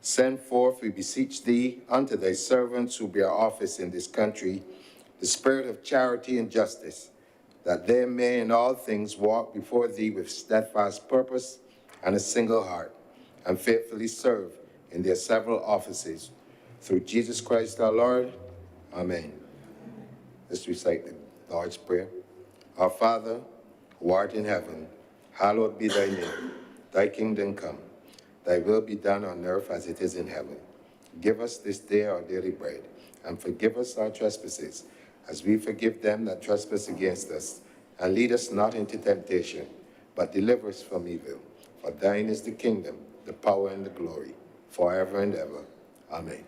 Send forth, we beseech thee, unto thy servants who bear office in this country, the spirit of charity and justice, that they may in all things walk before thee with steadfast purpose and a single heart, and faithfully serve in their several offices. Through Jesus Christ our Lord. Amen. Let's recite the Lord's Prayer. Our Father, who art in heaven, hallowed be thy name. Thy kingdom come. Thy will be done on earth as it is in heaven. Give us this day our daily bread, and forgive us our trespasses, as we forgive them that trespass against us. And lead us not into temptation, but deliver us from evil. For thine is the kingdom, the power, and the glory, forever and ever. Amen.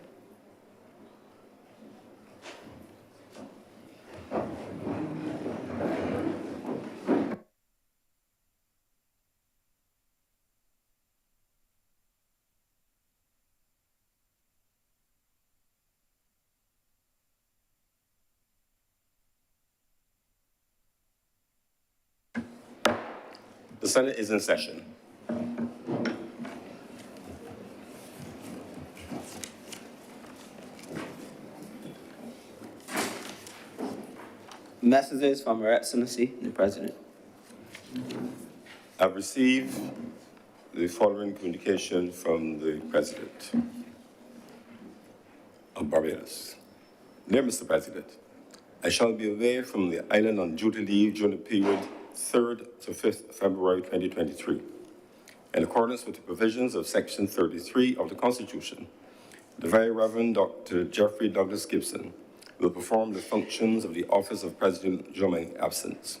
The Senate is in session. Messages from Her Excellency, the President. I've received the following communication from the President of Barbados. Dear Mr. President, I shall be away from the island on duty leave during the period 3rd to 5th February 2023. In accordance with the provisions of Section 33 of the Constitution, the Very Reverend Dr. Jeffrey Douglas Gibson will perform the functions of the office of President during my absence.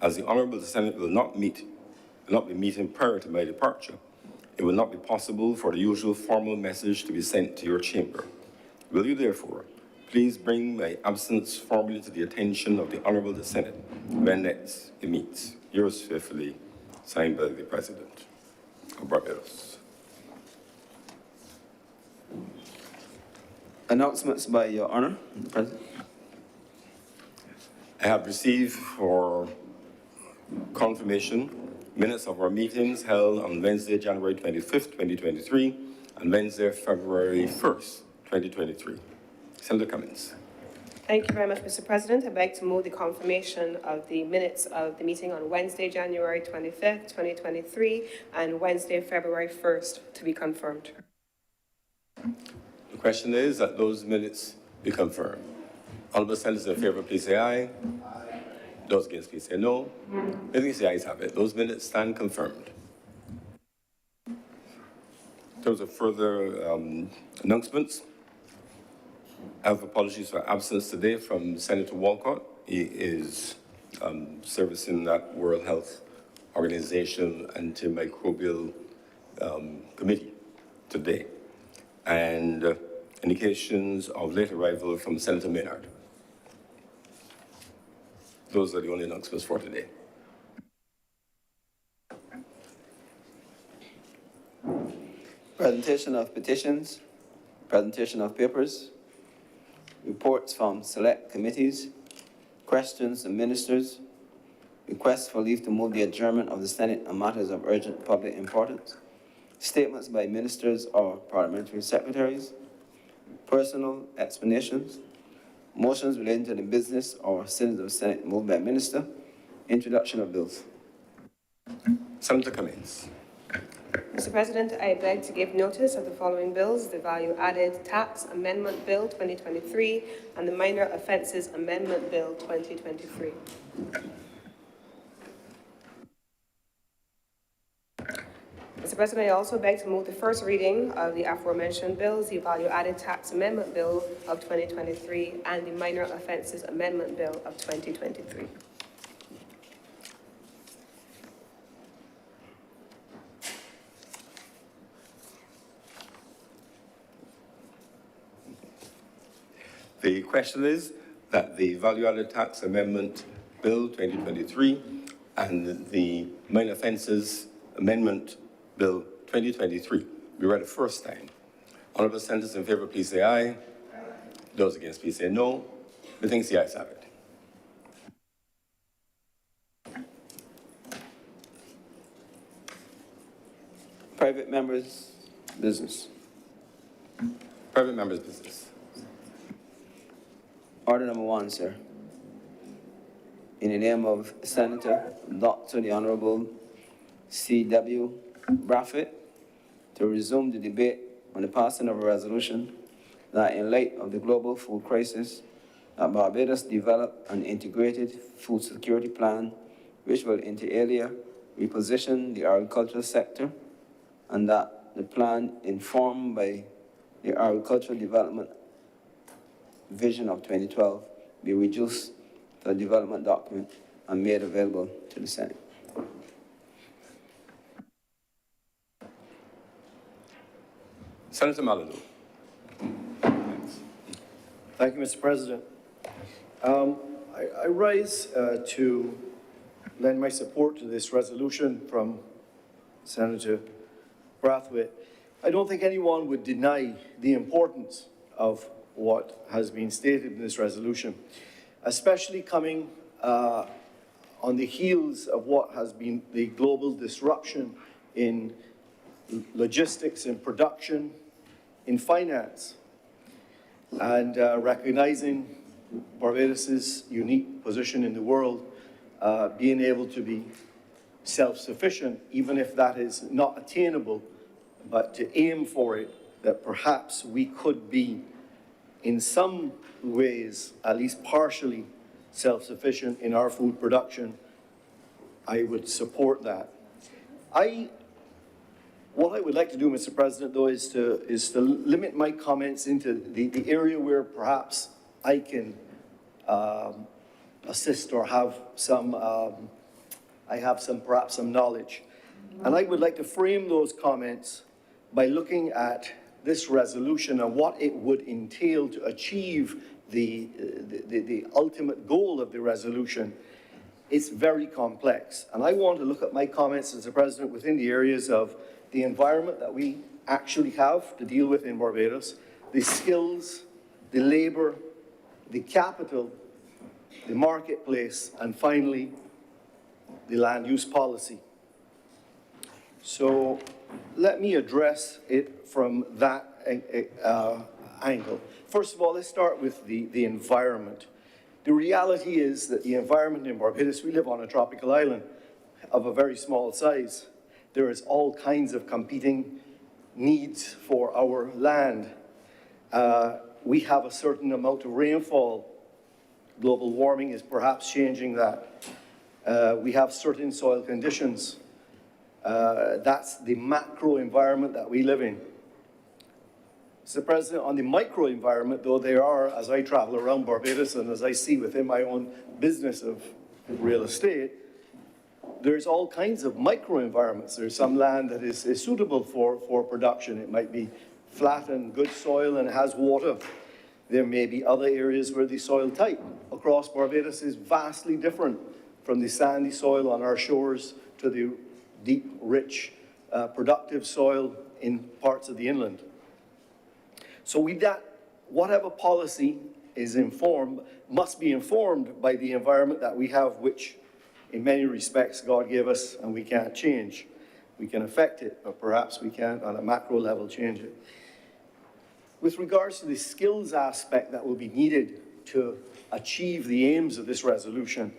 As the Honorable Senate will not be meeting prior to my departure, it will not be possible for the usual formal message to be sent to your chamber. Will you therefore please bring my absence formally to the attention of the Honorable Senate when next it meets? Yours faithfully, signed by the President of Barbados. Announcements by Your Honor, the President. I have received for confirmation minutes of our meetings held on Wednesday, January 25th, 2023, and Wednesday, February 1st, 2023. Senator Cummins. Thank you very much, Mr. President. I'd like to move the confirmation of the minutes of the meeting on Wednesday, January 25th, 2023, and Wednesday, February 1st to be confirmed. The question is that those minutes be confirmed. Honorable Senators in favor, please say aye. Aye. Those against, please say no. I think the ayes have it. Those minutes stand confirmed. In terms of further announcements, I have apologies for absence today from Senator Walcott. He is servicing that World Health Organization antimicrobial committee today. And indications of late arrival from Senator Maynard. Those are the only announcements for today. Presentation of petitions, presentation of papers, reports from select committees, questions to ministers, requests for leave to move the adjournment of the Senate on matters of urgent public importance, statements by ministers or parliamentary secretaries, personal explanations, motions relating to the business or sins of the Senate moved by minister, introduction of bills. Senator Cummins. Mr. President, I'd like to give notice of the following bills: the Value Added Tax Amendment Bill 2023 and the Minor Offences Amendment Bill 2023. Mr. President, I also beg to move the first reading of the aforementioned bills, the Value Added Tax Amendment Bill of 2023 and the Minor Offences Amendment Bill of 2023. The question is that the Value Added Tax Amendment Bill 2023 and the Minor Offences Amendment Bill 2023 be read the first time. Honourable Senators in favour, please say aye. Aye. Those against, please say no. Methinks the ayes have it. Private members' business. Private members' business. Order number one, sir. In the name of Senator Dr. the Honorable C.W. Brathwaite, to resume the debate on the passing of a resolution that in light of the global food crisis, that Barbados develop an integrated food security plan which will inter alia reposition the agricultural sector, and that the plan informed by the Agricultural Development Vision of 2012 be reduced to a development document and made available to the Senate. Senator Malibu. Thank you, Mr. President. I rise to lend my support to this resolution from Senator Brathwaite. I don't think anyone would deny the importance of what has been stated in this resolution, especially coming on the heels of what has been the global disruption in logistics, in production, in finance, and recognizing Barbados's unique position in the world, being able to be self-sufficient, even if that is not attainable, but to aim for it, that perhaps we could be, in some ways, at least partially self-sufficient in our food production. I would support that. What I would like to do, Mr. President, though, is to limit my comments into the area where perhaps I can assist or have some, perhaps some knowledge. And I would like to frame those comments by looking at this resolution and what it would entail to achieve the ultimate goal of the resolution. It's very complex. And I want to look at my comments, Mr. President, within the areas of the environment that we actually have to deal with in Barbados, the skills, the labor, the capital, the marketplace, and finally, the land use policy. So let me address it from that angle. First of all, let's start with the environment. The reality is that the environment in Barbados, we live on a tropical island of a very small size. There is all kinds of competing needs for our land. We have a certain amount of rainfall. Global warming is perhaps changing that. We have certain soil conditions. That's the macro environment that we live in. Mr. President, on the micro environment, though, there are, as I travel around Barbados and as I see within my own business of real estate, there's all kinds of micro environments. There's some land that is suitable for production. It might be flat and good soil and has water. There may be other areas where the soil type across Barbados is vastly different, from the sandy soil on our shores to the deep, rich, productive soil in parts of the inland. So whatever policy is informed, must be informed by the environment that we have, which in many respects God gave us and we can't change. We can affect it, but perhaps we can't on a macro level change it. With regards to the skills aspect that will be needed to achieve the aims of this resolution,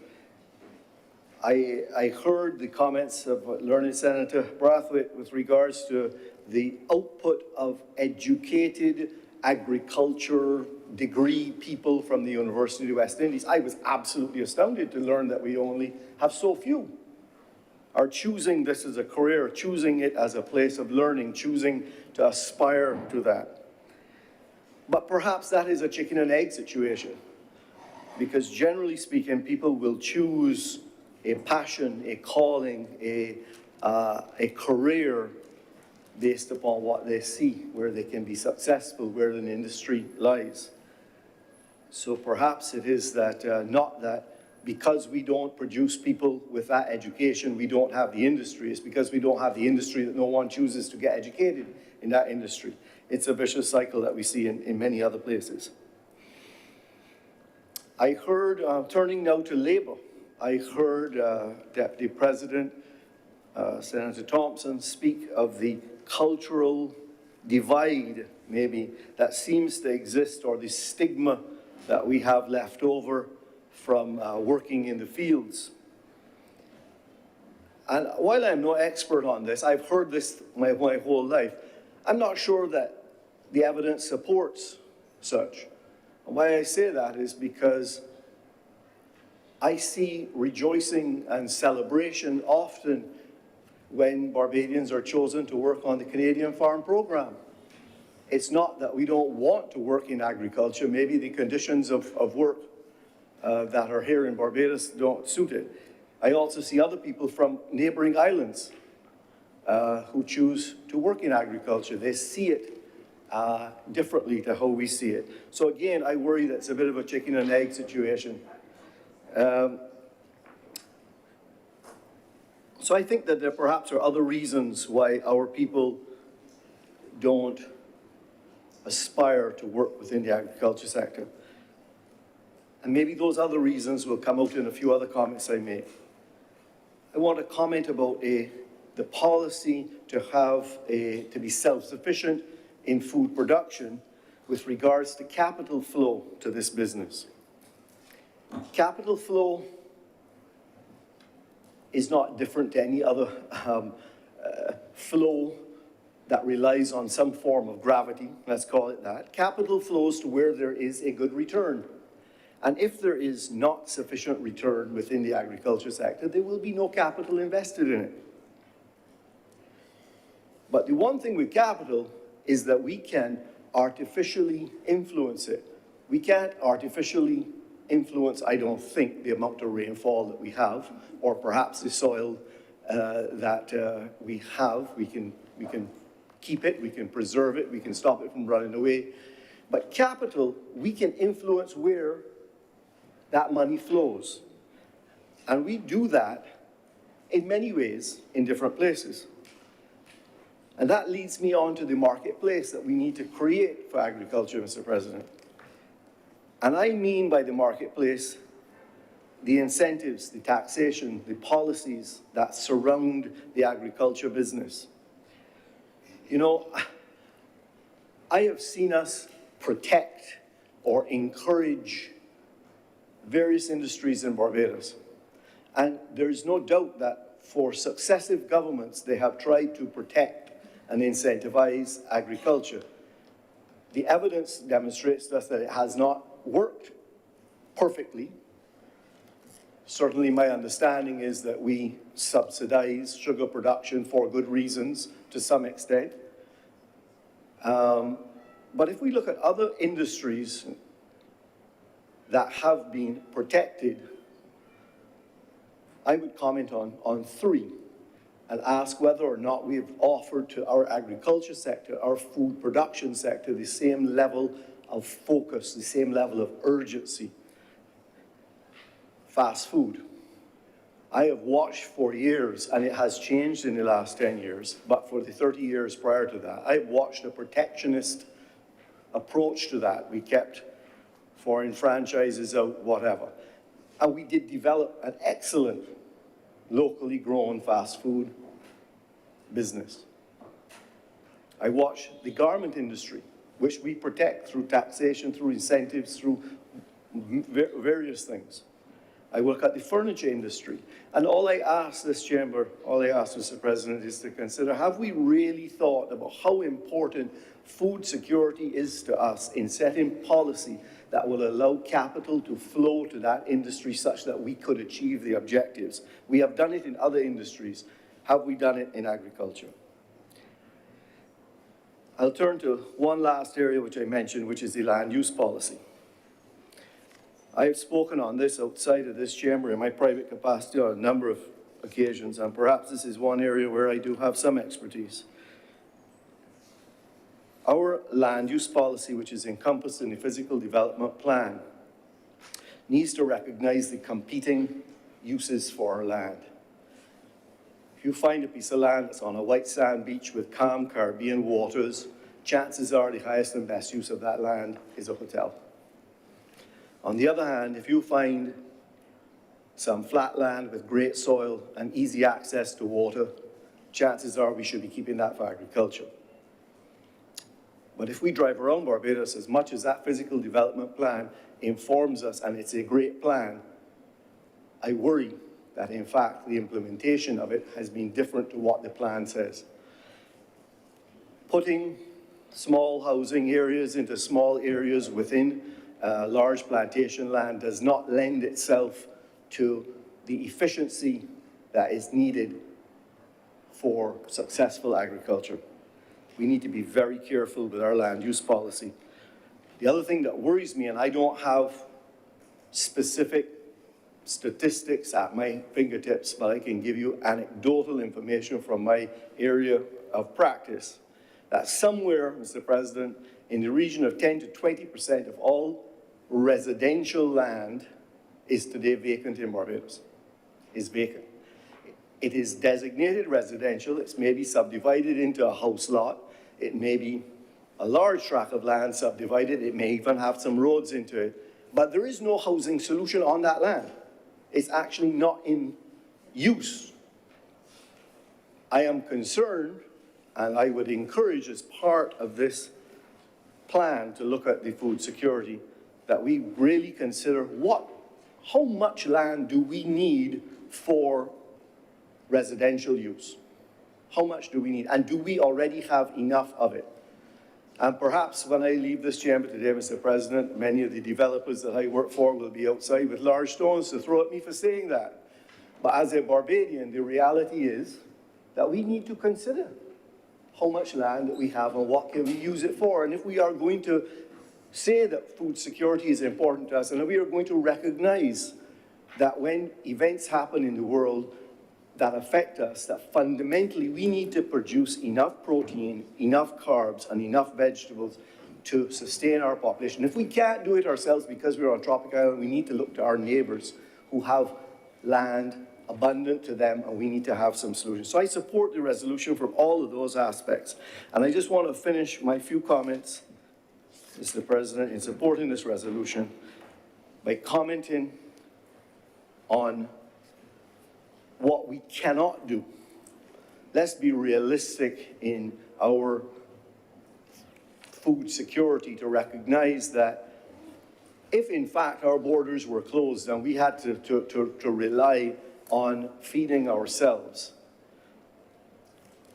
I heard the comments of learned Senator Brathwaite with regards to the output of educated agriculture degree people from the University of the West Indies. I was absolutely astounded to learn that we only have so few are choosing this as a career, choosing it as a place of learning, choosing to aspire to that. But perhaps that is a chicken and egg situation, because generally speaking, people will choose a passion, a calling, a career based upon what they see, where they can be successful, where an industry lies. So perhaps it is that, not that because we don't produce people with that education, we don't have the industry. It's because we don't have the industry that no one chooses to get educated in that industry. It's a vicious cycle that we see in many other places. I heard, turning now to Labour, I heard Deputy President Senator Thompson speak of the cultural divide maybe, that seems to exist, or the stigma that we have left over from working in the fields. And while I'm no expert on this, I've heard this my whole life, I'm not sure that the evidence supports such. And why I say that is because I see rejoicing and celebration often when Barbadians are chosen to work on the Canadian Farm Programme. It's not that we don't want to work in agriculture, maybe the conditions of work that are here in Barbados don't suit it. I also see other people from neighboring islands who choose to work in agriculture. They see it differently to how we see it. So again, I worry that it's a bit of a chicken and egg situation. So I think that there perhaps are other reasons why our people don't aspire to work within the agriculture sector. And maybe those other reasons will come out in a few other comments I make. I want to comment about the policy to be self-sufficient in food production with regards to capital flow to this business. Capital flow is not different to any other flow that relies on some form of gravity, let's call it that. Capital flows to where there is a good return. And if there is not sufficient return within the agriculture sector, there will be no capital invested in it. But the one thing with capital is that we can artificially influence it. We can't artificially influence, I don't think, the amount of rainfall that we have, or perhaps the soil that we have. We can keep it, we can preserve it, we can stop it from running away. But capital, we can influence where that money flows. And we do that in many ways in different places. And that leads me on to the marketplace that we need to create for agriculture, Mr. President. And I mean by the marketplace, the incentives, the taxation, the policies that surround the agriculture business. You know, I have seen us protect or encourage various industries in Barbados. And there's no doubt that for successive governments, they have tried to protect and incentivize agriculture. The evidence demonstrates to us that it has not worked perfectly. Certainly my understanding is that we subsidize sugar production for good reasons to some extent. But if we look at other industries that have been protected, I would comment on three and ask whether or not we have offered to our agriculture sector, our food production sector, the same level of focus, the same level of urgency. Fast food. I have watched for years, and it has changed in the last 10 years, but for the 30 years prior to that, I've watched a protectionist approach to that. We kept foreign franchises out, whatever. And we did develop an excellent locally grown fast food business. I watched the garment industry, which we protect through taxation, through incentives, through various things. I work at the furniture industry. And all I ask this chamber, all I ask, Mr. President, is to consider, have we really thought about how important food security is to us in setting policy that will allow capital to flow to that industry such that we could achieve the objectives? We have done it in other industries. Have we done it in agriculture? I'll turn to one last area which I mentioned, which is the land use policy. I have spoken on this outside of this chamber in my private capacity on a number of occasions, and perhaps this is one area where I do have some expertise. Our land use policy, which is encompassed in the physical development plan, needs to recognize the competing uses for our land. If you find a piece of land that's on a white sand beach with calm Caribbean waters, chances are the highest and best use of that land is a hotel. On the other hand, if you find some flat land with great soil and easy access to water, chances are we should be keeping that for agriculture. But if we drive around Barbados, as much as that physical development plan informs us, and it's a great plan, I worry that in fact the implementation of it has been different to what the plan says. Putting small housing areas into small areas within large plantation land does not lend itself to the efficiency that is needed for successful agriculture. We need to be very careful with our land use policy. The other thing that worries me, and I don't have specific statistics at my fingertips, but I can give you anecdotal information from my area of practice, that somewhere, Mr. President, in the region of 10 to 20% of all residential land is today vacant in Barbados, is vacant. It is designated residential. It's maybe subdivided into a house lot. It may be a large tract of land subdivided. It may even have some roads into it. But there is no housing solution on that land. It's actually not in use. I am concerned, and I would encourage as part of this plan to look at the food security, that we really consider how much land do we need for residential use? How much do we need? And do we already have enough of it? And perhaps when I leave this chamber today, Mr. President, many of the developers that I work for will be outside with large stones to throw at me for saying that. But as a Barbadian, the reality is that we need to consider how much land that we have and what can we use it for. And if we are going to say that food security is important to us, and if we are going to recognize that when events happen in the world that affect us, that fundamentally we need to produce enough protein, enough carbs, and enough vegetables to sustain our population. If we can't do it ourselves because we're on a tropical island, we need to look to our neighbors who have land abundant to them, and we need to have some solutions. So I support the resolution from all of those aspects. And I just want to finish my few comments, Mr. President, in supporting this resolution by commenting on what we cannot do. Let's be realistic in our food security to recognize that if in fact our borders were closed and we had to rely on feeding ourselves,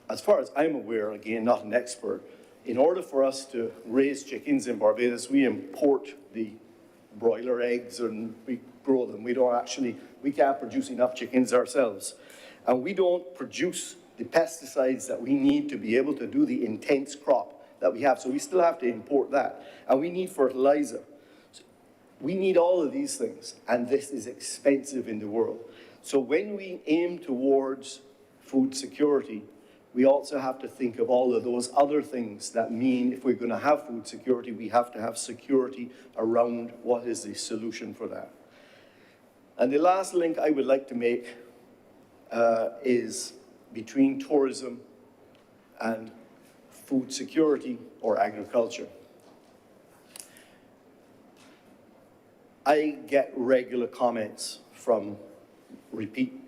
as far as I'm aware, again, not an expert, in order for us to raise chickens in Barbados, we import the broiler eggs and we grow them. We can't produce enough chickens ourselves. And we don't produce the pesticides that we need to be able to do the intense crop that we have. So we still have to import that. And we need fertilizer. So we need all of these things. And this is expensive in the world. So when we aim towards food security, we also have to think of all of those other things that mean if we're going to have food security, we have to have security around what is the solution for that. And the last link I would like to make is between tourism and food security or agriculture. I get regular comments from repeat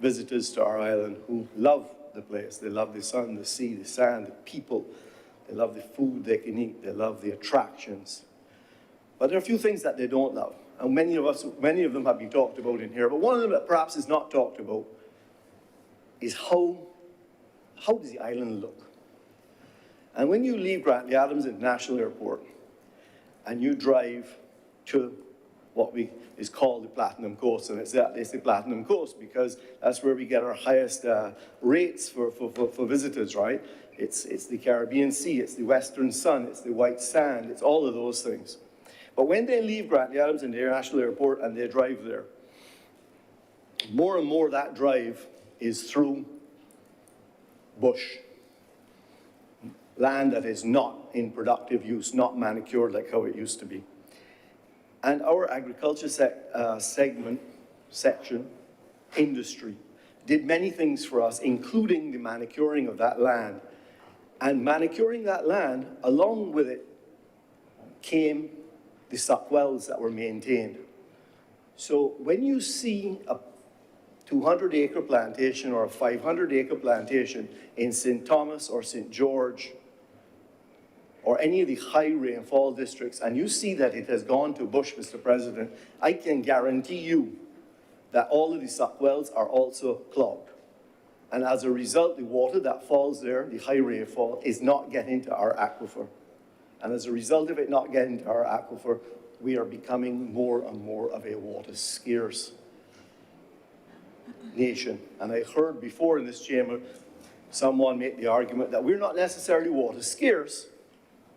visitors to our island who love the place. They love the sun, the sea, the sand, the people. They love the food they can eat. They love the attractions. But there are a few things that they don't love. And many of them have been talked about in here. But one of them that perhaps is not talked about is how does the island look? And when you leave Grantley Adams International Airport and you drive to what is called the Platinum Coast, and it's the Platinum Coast because that's where we get our highest rates for visitors, right? It's the Caribbean Sea, it's the Western Sun, it's the white sand, it's all of those things. But when they leave Grantley Adams International Airport and they drive there, more and more that drive is through bush, land that is not in productive use, not manicured like how it used to be. And our agriculture section, industry, did many things for us, including the manicuring of that land. And manicuring that land, along with it, came the suck wells that were maintained. So when you see a 200-acre plantation or a 500-acre plantation in St. Thomas or St. George or any of the high rainfall districts, and you see that it has gone to bush, Mr. President, I can guarantee you that all of the suck wells are also clogged. And as a result, the water that falls there, the high rainfall, is not getting to our aquifer. And as a result of it not getting to our aquifer, we are becoming more and more of a water scarce nation. And I heard before in this chamber, someone make the argument that we're not necessarily water scarce.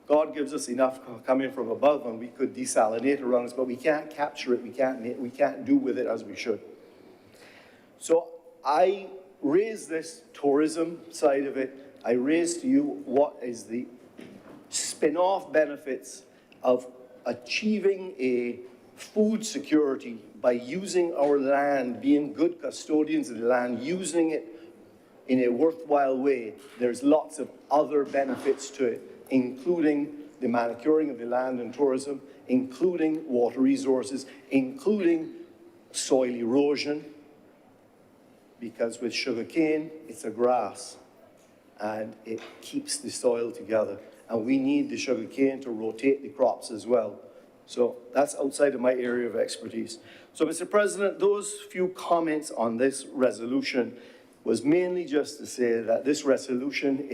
God gives us enough coming from above and we could desalinate around us, but we can't capture it, we can't do with it as we should. So I raise this tourism side of it. I raise to you what is the spin-off benefits of achieving a food security by using our land, being good custodians of the land, using it in a worthwhile way. There's lots of other benefits to it, including the manicuring of the land and tourism, including water resources, including soil erosion, because with sugarcane, it's a grass, and it keeps the soil together. And we need the sugarcane to rotate the crops as well. So that's outside of my area of expertise. So, Mr. President, those few comments on this resolution was mainly just to say that this resolution,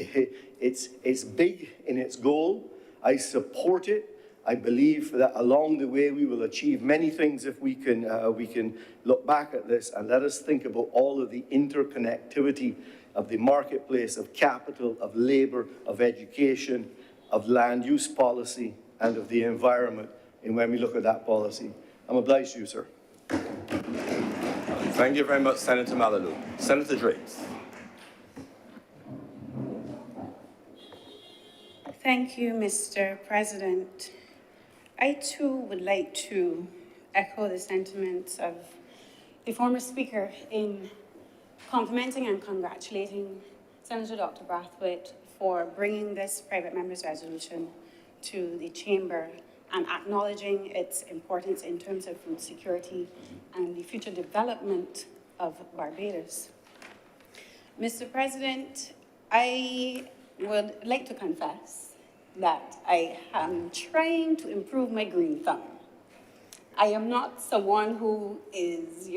it's big in its goal. I support it. I believe that along the way we will achieve many things if we can look back at this and let us think about all of the interconnectivity of the marketplace, of capital, of labor, of education, of land use policy, and of the environment in when we look at that policy. I'm obliged to you, sir. Thank you very much, Senator Malalu. Senator Drakes. Thank you, Mr. President. I too would like to echo the sentiments of the former speaker in complimenting and congratulating Senator Dr. Brathwaite for bringing this private member's resolution to the chamber and acknowledging its importance in terms of food security and the future development of Barbados. Mr. President, I would like to confess that I am trying to improve my green thumb. I am not someone who is,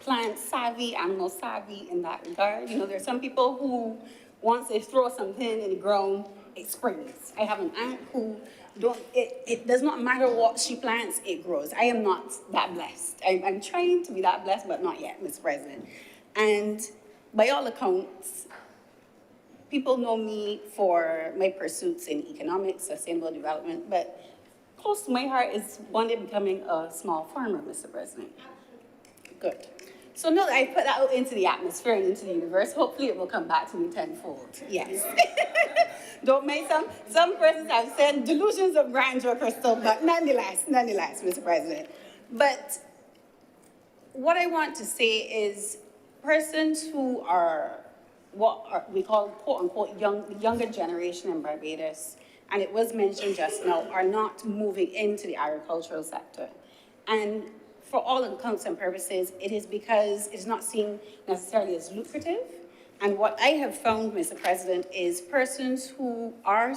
plant savvy, animal savvy in that regard. There are some people who, once they throw something in the ground, it springs. I have an aunt who it does not matter what she plants, it grows. I am not that blessed. I'm trying to be that blessed, but not yet, Mr. President. And by all accounts, people know me for my pursuits in economics, sustainable development, but close to my heart is one day becoming a small farmer, Mr. President. Good. So now that I put that out into the atmosphere and into the universe, hopefully it will come back to me tenfold. Yes. Don't make some persons have said delusions of grandeur, Crystal, but nonetheless, Mr. President. But what I want to say is persons who are we call, quote unquote, younger generation in Barbados, and it was mentioned just now, are not moving into the agricultural sector. And for all intents and purposes, it is because it is not seen necessarily as lucrative. And what I have found, Mr. President, is persons who are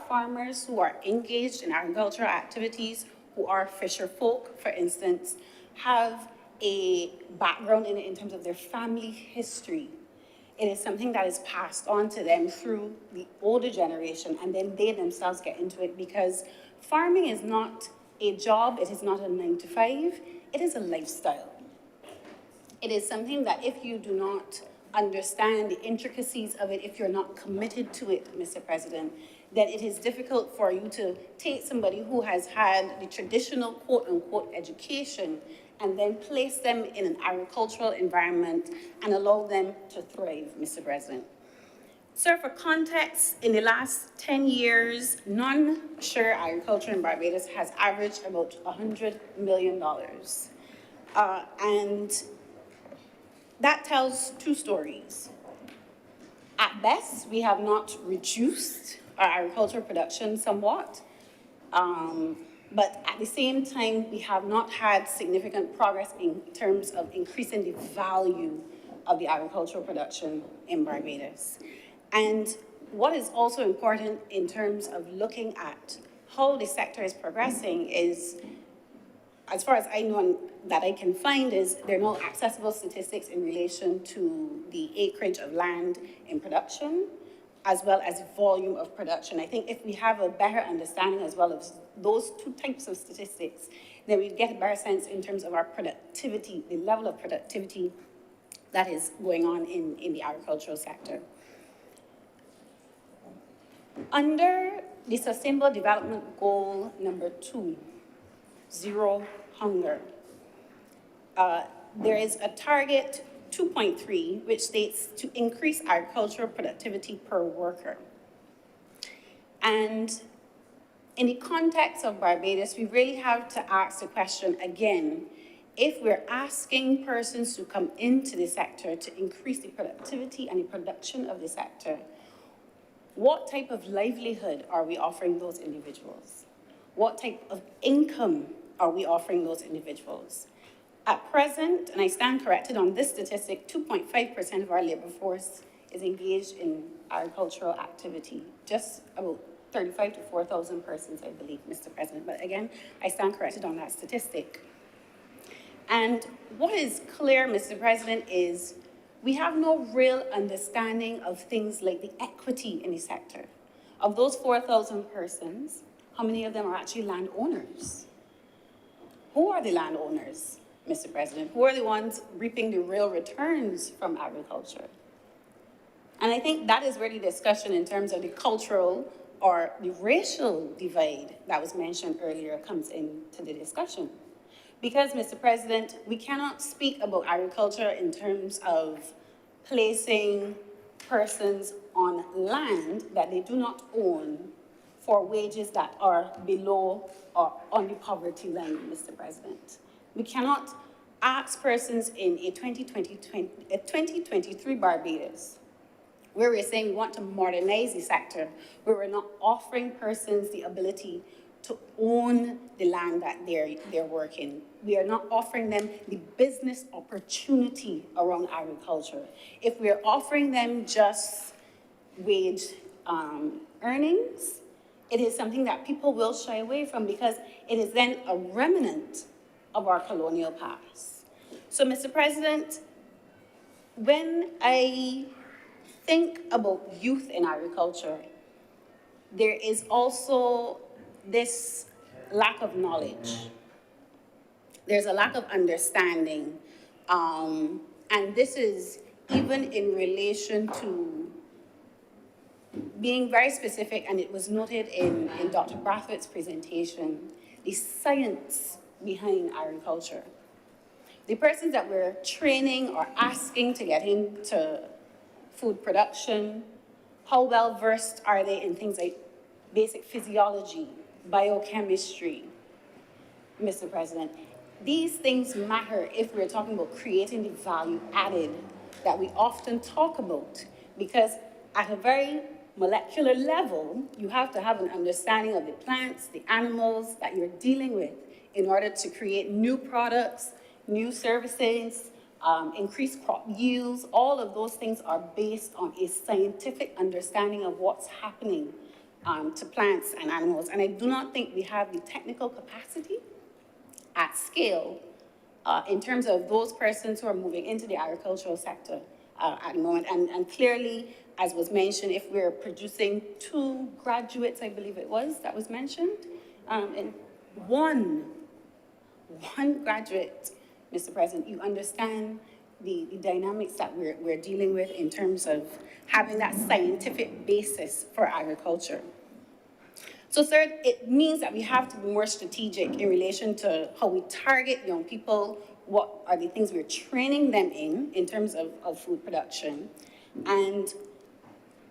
farmers, who are engaged in agricultural activities, who are fisher folk, for instance, have a background in it in terms of their family history. It is something that is passed on to them through the older generation, and then they themselves get into it, because farming is not a job, it is not a 9-to-5, it is a lifestyle. It is something that if you do not understand the intricacies of it, if you're not committed to it, Mr. President, then it is difficult for you to take somebody who has had the traditional quote-unquote education and then place them in an agricultural environment and allow them to thrive, Mr. President. Sir, for context, in the last 10 years, non-sugar agriculture in Barbados has averaged about $100 million. And that tells two stories. At best, we have not reduced our agricultural production somewhat, but at the same time, we have not had significant progress in terms of increasing the value of the agricultural production in Barbados. And what is also important in terms of looking at how the sector is progressing is, as far as I know and that I can find, is there are no accessible statistics in relation to the acreage of land in production, as well as volume of production. I think if we have a better understanding as well of those two types of statistics, then we get a better sense in terms of our productivity, the level of productivity that is going on in the agricultural sector. Under the Sustainable Development Goal number 2, zero hunger, there is a target 2.3, which states to increase agricultural productivity per worker. And in the context of Barbados, we really have to ask the question again, if we're asking persons to come into the sector to increase the productivity and the production of the sector, what type of livelihood are we offering those individuals? What type of income are we offering those individuals? At present, and I stand corrected on this statistic, 2.5% of our labor force is engaged in agricultural activity, just about 35 to 4,000 persons, I believe, Mr. President. But again, I stand corrected on that statistic. And what is clear, Mr. President, is we have no real understanding of things like the equity in the sector. Of those 4,000 persons, how many of them are actually landowners? Who are the landowners, Mr. President? Who are the ones reaping the real returns from agriculture? And I think that is where the discussion in terms of the cultural or the racial divide that was mentioned earlier comes into the discussion. Because, Mr. President, we cannot speak about agriculture in terms of placing persons on land that they do not own for wages that are below or on the poverty line, Mr. President. We cannot ask persons in a 2023 Barbados, where we're saying we want to modernize the sector, where we're not offering persons the ability to own the land that they're working. We are not offering them the business opportunity around agriculture. If we're offering them just wage earnings, it is something that people will shy away from because it is then a remnant of our colonial past. So, Mr. President, when I think about youth in agriculture, there is also this lack of knowledge. There's a lack of understanding. And this is even in relation to being very specific, and it was noted in Dr. Brathwaite's presentation, the science behind agriculture. The persons that we're training or asking to get into food production, how well versed are they in things like basic physiology, biochemistry, Mr. President? These things matter if we're talking about creating the value added that we often talk about, because at a very molecular level, you have to have an understanding of the plants, the animals that you're dealing with in order to create new products, new services, increase crop yields. All of those things are based on a scientific understanding of what's happening to plants and animals. And I do not think we have the technical capacity at scale in terms of those persons who are moving into the agricultural sector at the moment. And clearly, as was mentioned, if we're producing 2 graduates, I believe it was, that was mentioned, and one graduate, Mr. President, you understand the dynamics that we're dealing with in terms of having that scientific basis for agriculture. So third, it means that we have to be more strategic in relation to how we target young people, what are the things we're training them in terms of food production, and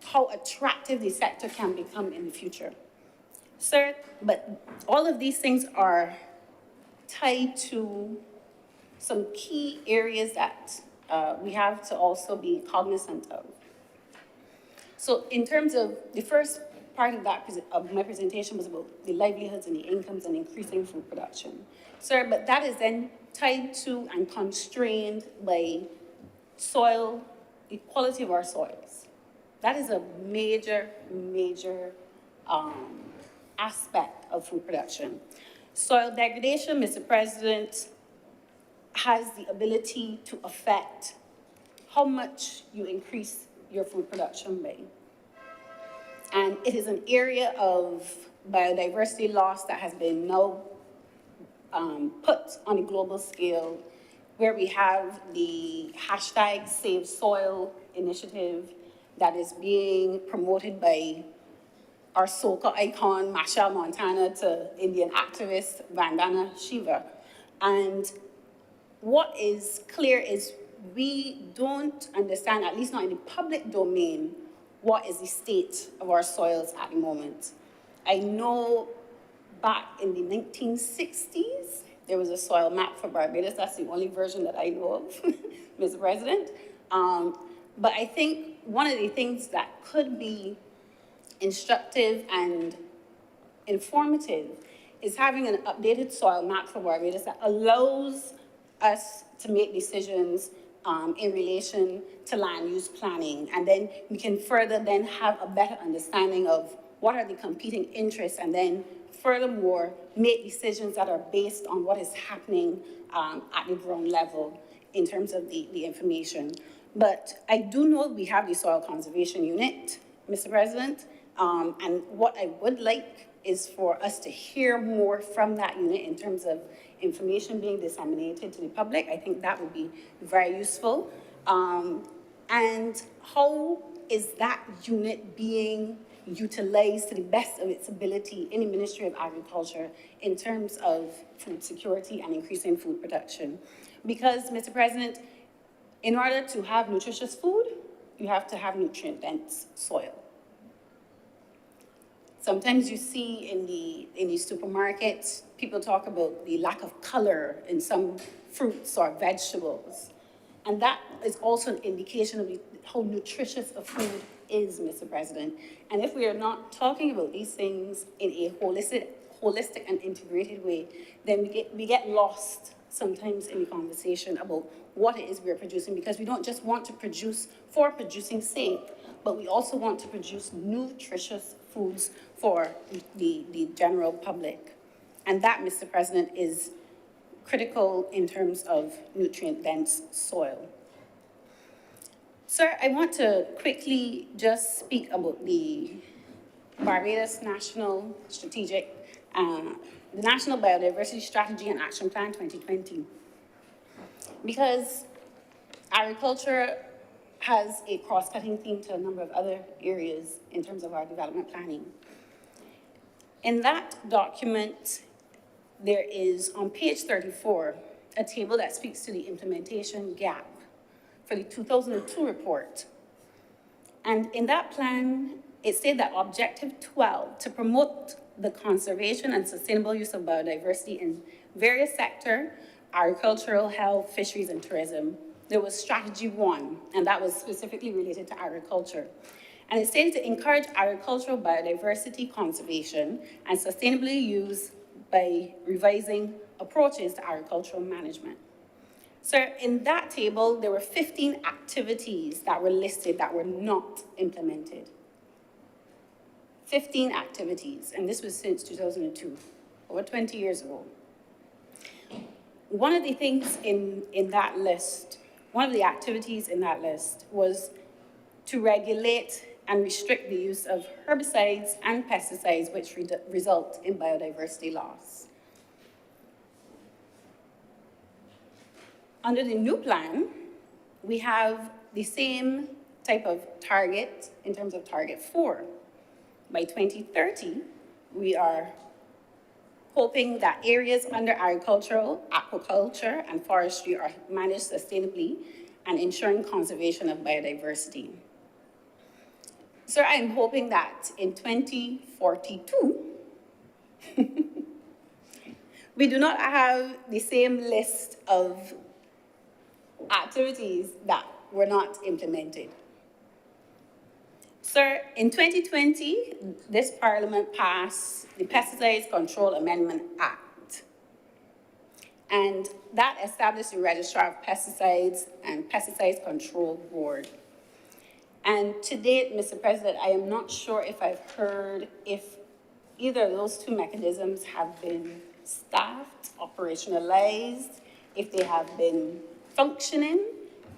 how attractive the sector can become in the future. Third, but all of these things are tied to some key areas that we have to also be cognizant of. So in terms of the first part of my presentation was about the livelihoods and the incomes and increasing food production. Sir, but that is then tied to and constrained by soil, the quality of our soils. That is a major, major aspect of food production. Soil degradation, Mr. President, has the ability to affect how much you increase your food production by. And it is an area of biodiversity loss that has been now put on a global scale, where we have the hashtag Save Soil initiative that is being promoted by our soca icon, Masha Montana, to Indian activist Vandana Shiva. And what is clear is we don't understand, at least not in the public domain, what is the state of our soils at the moment. I know back in the 1960s, there was a soil map for Barbados. That's the only version that I know of, Mr. President. But I think one of the things that could be instructive and informative is having an updated soil map for Barbados that allows us to make decisions in relation to land use planning. And then we can further then have a better understanding of what are the competing interests, and then furthermore, make decisions that are based on what is happening at the ground level in terms of the information. But I do know we have the Soil Conservation Unit, Mr. President, and what I would like is for us to hear more from that unit in terms of information being disseminated to the public. I think that would be very useful. And how is that unit being utilized to the best of its ability in the Ministry of Agriculture in terms of food security and increasing food production? Because, Mr. President, in order to have nutritious food, you have to have nutrient-dense soil. Sometimes you see in the supermarkets, people talk about the lack of color in some fruits or vegetables. And that is also an indication of how nutritious a food is, Mr. President. And if we are not talking about these things in a holistic and integrated way, then we get lost sometimes in the conversation about what it is we're producing, because we don't just want to produce for producing sake, but we also want to produce nutritious foods for the general public. And that, Mr. President, is critical in terms of nutrient-dense soil. Sir, I want to quickly just speak about the Barbados National Strategic, the National Biodiversity Strategy and Action Plan 2020. Because agriculture has a cross-cutting theme to a number of other areas in terms of our development planning. In that document, there is, on page 34, a table that speaks to the implementation gap for the 2002 report. And in that plan, it stated that Objective 12, to promote the conservation and sustainable use of biodiversity in various sectors, agricultural, health, fisheries, and tourism, there was Strategy 1, and that was specifically related to agriculture. And it stated to encourage agricultural biodiversity conservation and sustainably use by revising approaches to agricultural management. Sir, in that table, there were 15 activities that were listed that were not implemented. 15 activities, and this was since 2002, over 20 years ago. One of the things in that list, one of the activities in that list was to regulate and restrict the use of herbicides and pesticides, which result in biodiversity loss. Under the new plan, we have the same type of target in terms of target 4. By 2030, we are hoping that areas under agricultural, aquaculture, and forestry are managed sustainably and ensuring conservation of biodiversity. Sir, I'm hoping that in 2042, we do not have the same list of activities that were not implemented. Sir, in 2020, this Parliament passed the Pesticides Control Amendment Act. And that established the Registrar of Pesticides and Pesticides Control Board. And to date, Mr. President, I am not sure if I've heard if either of those two mechanisms have been staffed, operationalized, if they have been functioning,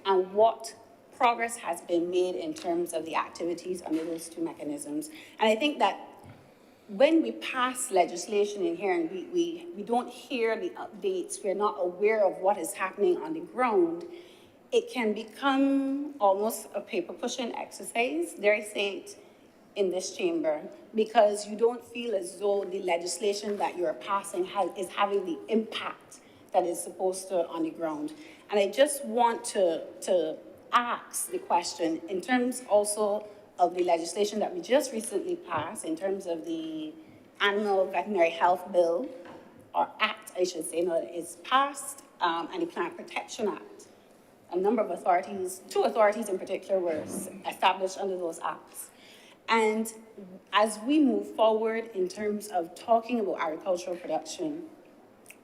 and what progress has been made in terms of the activities under those two mechanisms. And I think that when we pass legislation in here and we don't hear the updates, we're not aware of what is happening on the ground, it can become almost a paper pushing exercise, dare I say it, in this chamber, because you don't feel as though the legislation that you're passing is having the impact that it's supposed to on the ground. And I just want to ask the question in terms also of the legislation that we just recently passed, in terms of the Animal Veterinary Health Bill, or Act, I should say, no, it's passed, and the Plant Protection Act. A number of authorities, two authorities in particular, were established under those acts. And as we move forward in terms of talking about agricultural production,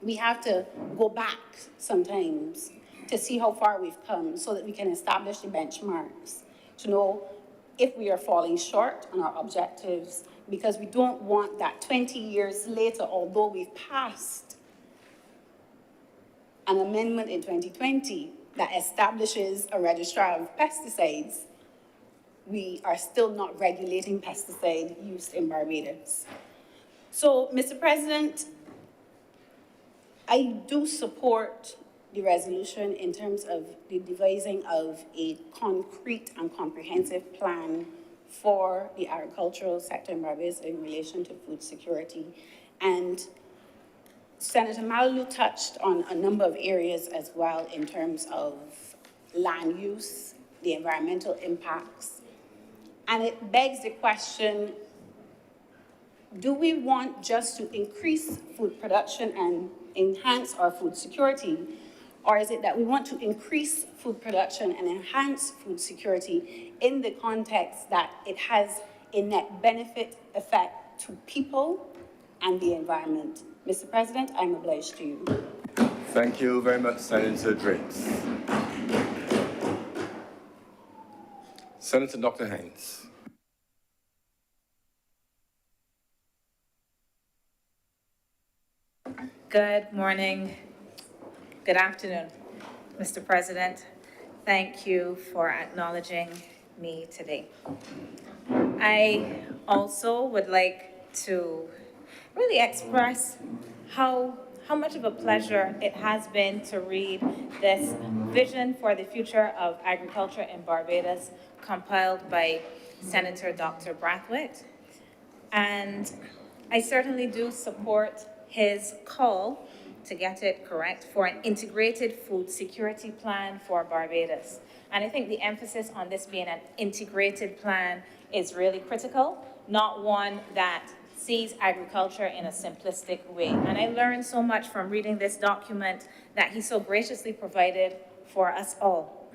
we have to go back sometimes to see how far we've come so that we can establish the benchmarks, to know if we are falling short on our objectives, because we don't want that 20 years later, although we've passed an amendment in 2020 that establishes a registrar of pesticides, we are still not regulating pesticide use in Barbados. So, Mr. President, I do support the resolution in terms of the devising of a concrete and comprehensive plan for the agricultural sector in Barbados in relation to food security. And Senator Malalu touched on a number of areas as well in terms of land use, the environmental impacts. And it begs the question, do we want just to increase food production and enhance our food security? Or is it that we want to increase food production and enhance food security in the context that it has a net benefit effect to people and the environment? Mr. President, I'm obliged to you. Thank you very much, Senator Drakes. Senator Dr. Hines. Good morning, good afternoon, Mr. President. Thank you for acknowledging me today. I also would like to really express how much of a pleasure it has been to read this Vision for the Future of Agriculture in Barbados, compiled by Senator Dr. Brathwaite. And I certainly do support his call, to get it correct, for an integrated food security plan for Barbados. And I think the emphasis on this being an integrated plan is really critical, not one that sees agriculture in a simplistic way. And I learned so much from reading this document that he so graciously provided for us all.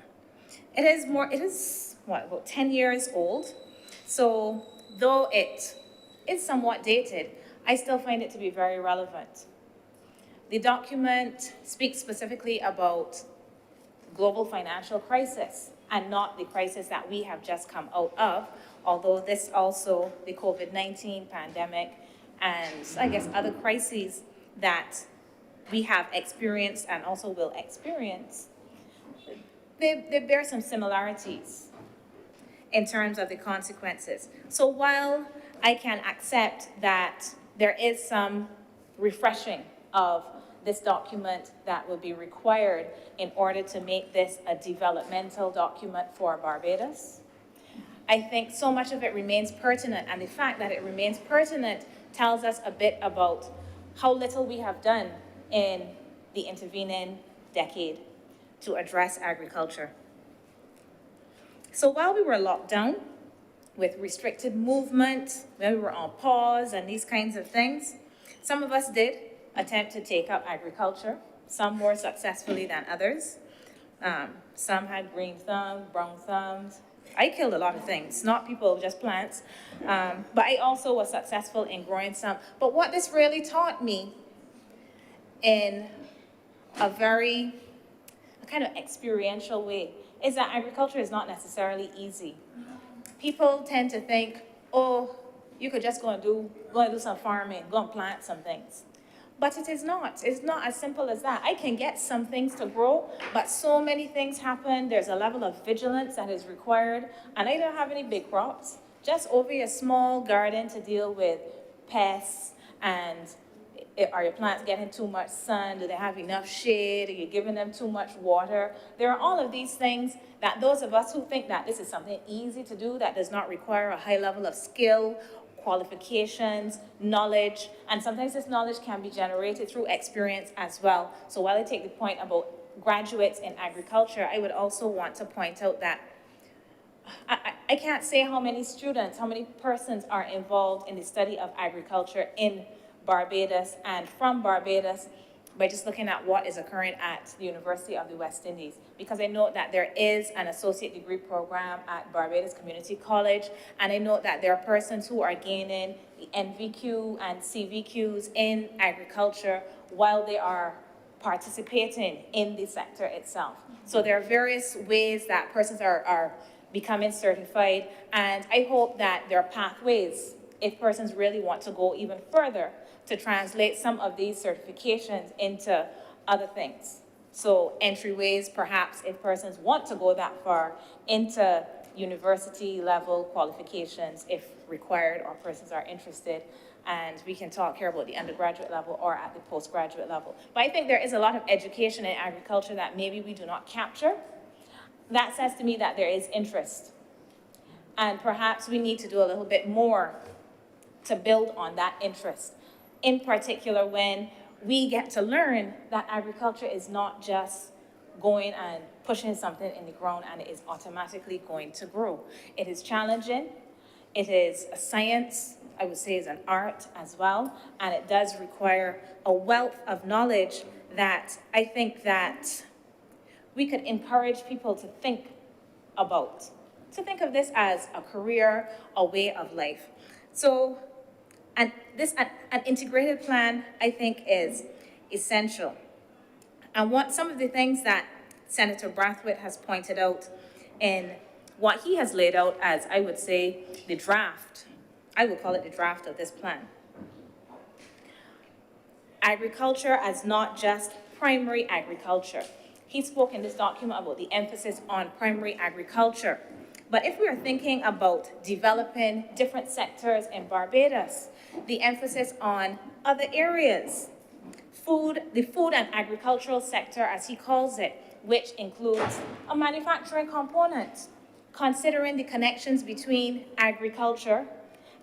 It is about 10 years old. So though it is somewhat dated, I still find it to be very relevant. The document speaks specifically about global financial crisis and not the crisis that we have just come out of, although this also, the COVID-19 pandemic and I guess other crises that we have experienced and also will experience, they bear some similarities in terms of the consequences. So while I can accept that there is some refreshing of this document that will be required in order to make this a developmental document for Barbados, I think so much of it remains pertinent, and the fact that it remains pertinent tells us a bit about how little we have done in the intervening decade to address agriculture. So while we were locked down with restricted movement, when we were on pause and these kinds of things, some of us did attempt to take up agriculture, some more successfully than others. Some had green thumbs, brown thumbs. I killed a lot of things, not people, just plants. But I also was successful in growing some. But what this really taught me in a kind of experiential way is that agriculture is not necessarily easy. People tend to think, oh, you could just go and do some farming, go and plant some things. But it is not. It's not as simple as that. I can get some things to grow, but so many things happen. There's a level of vigilance that is required, and I don't have any big crops. Just over a small garden to deal with pests and are your plants getting too much sun? Do they have enough shade? Are you giving them too much water? There are all of these things that those of us who think that this is something easy to do, that does not require a high level of skill, qualifications, knowledge, and sometimes this knowledge can be generated through experience as well. So while I take the point about graduates in agriculture, I would also want to point out that I can't say how many students, how many persons are involved in the study of agriculture in Barbados and from Barbados by just looking at what is occurring at the University of the West Indies. Because I know that there is an associate degree program at Barbados Community College, and I know that there are persons who are gaining the NVQ and CVQs in agriculture while they are participating in the sector itself. So there are various ways that persons are becoming certified, and I hope that there are pathways if persons really want to go even further to translate some of these certifications into other things. So entryways, perhaps if persons want to go that far, into university level qualifications if required or persons are interested. And we can talk here about the undergraduate level or at the postgraduate level. But I think there is a lot of education in agriculture that maybe we do not capture. That says to me that there is interest. And perhaps we need to do a little bit more to build on that interest. In particular, when we get to learn that agriculture is not just going and pushing something in the ground and it is automatically going to grow. It is challenging. It is a science, I would say is an art as well, and it does require a wealth of knowledge that I think that we could encourage people to think about, to think of this as a career, a way of life. So, an integrated plan, I think, is essential. And what some of the things that Senator Brathwaite has pointed out in what he has laid out as, I would say, the draft, I would call it the draft of this plan. Agriculture as not just primary agriculture. He spoke in this document about the emphasis on primary agriculture. But if we are thinking about developing different sectors in Barbados, the emphasis on other areas, the food and agricultural sector, as he calls it, which includes a manufacturing component, considering the connections between agriculture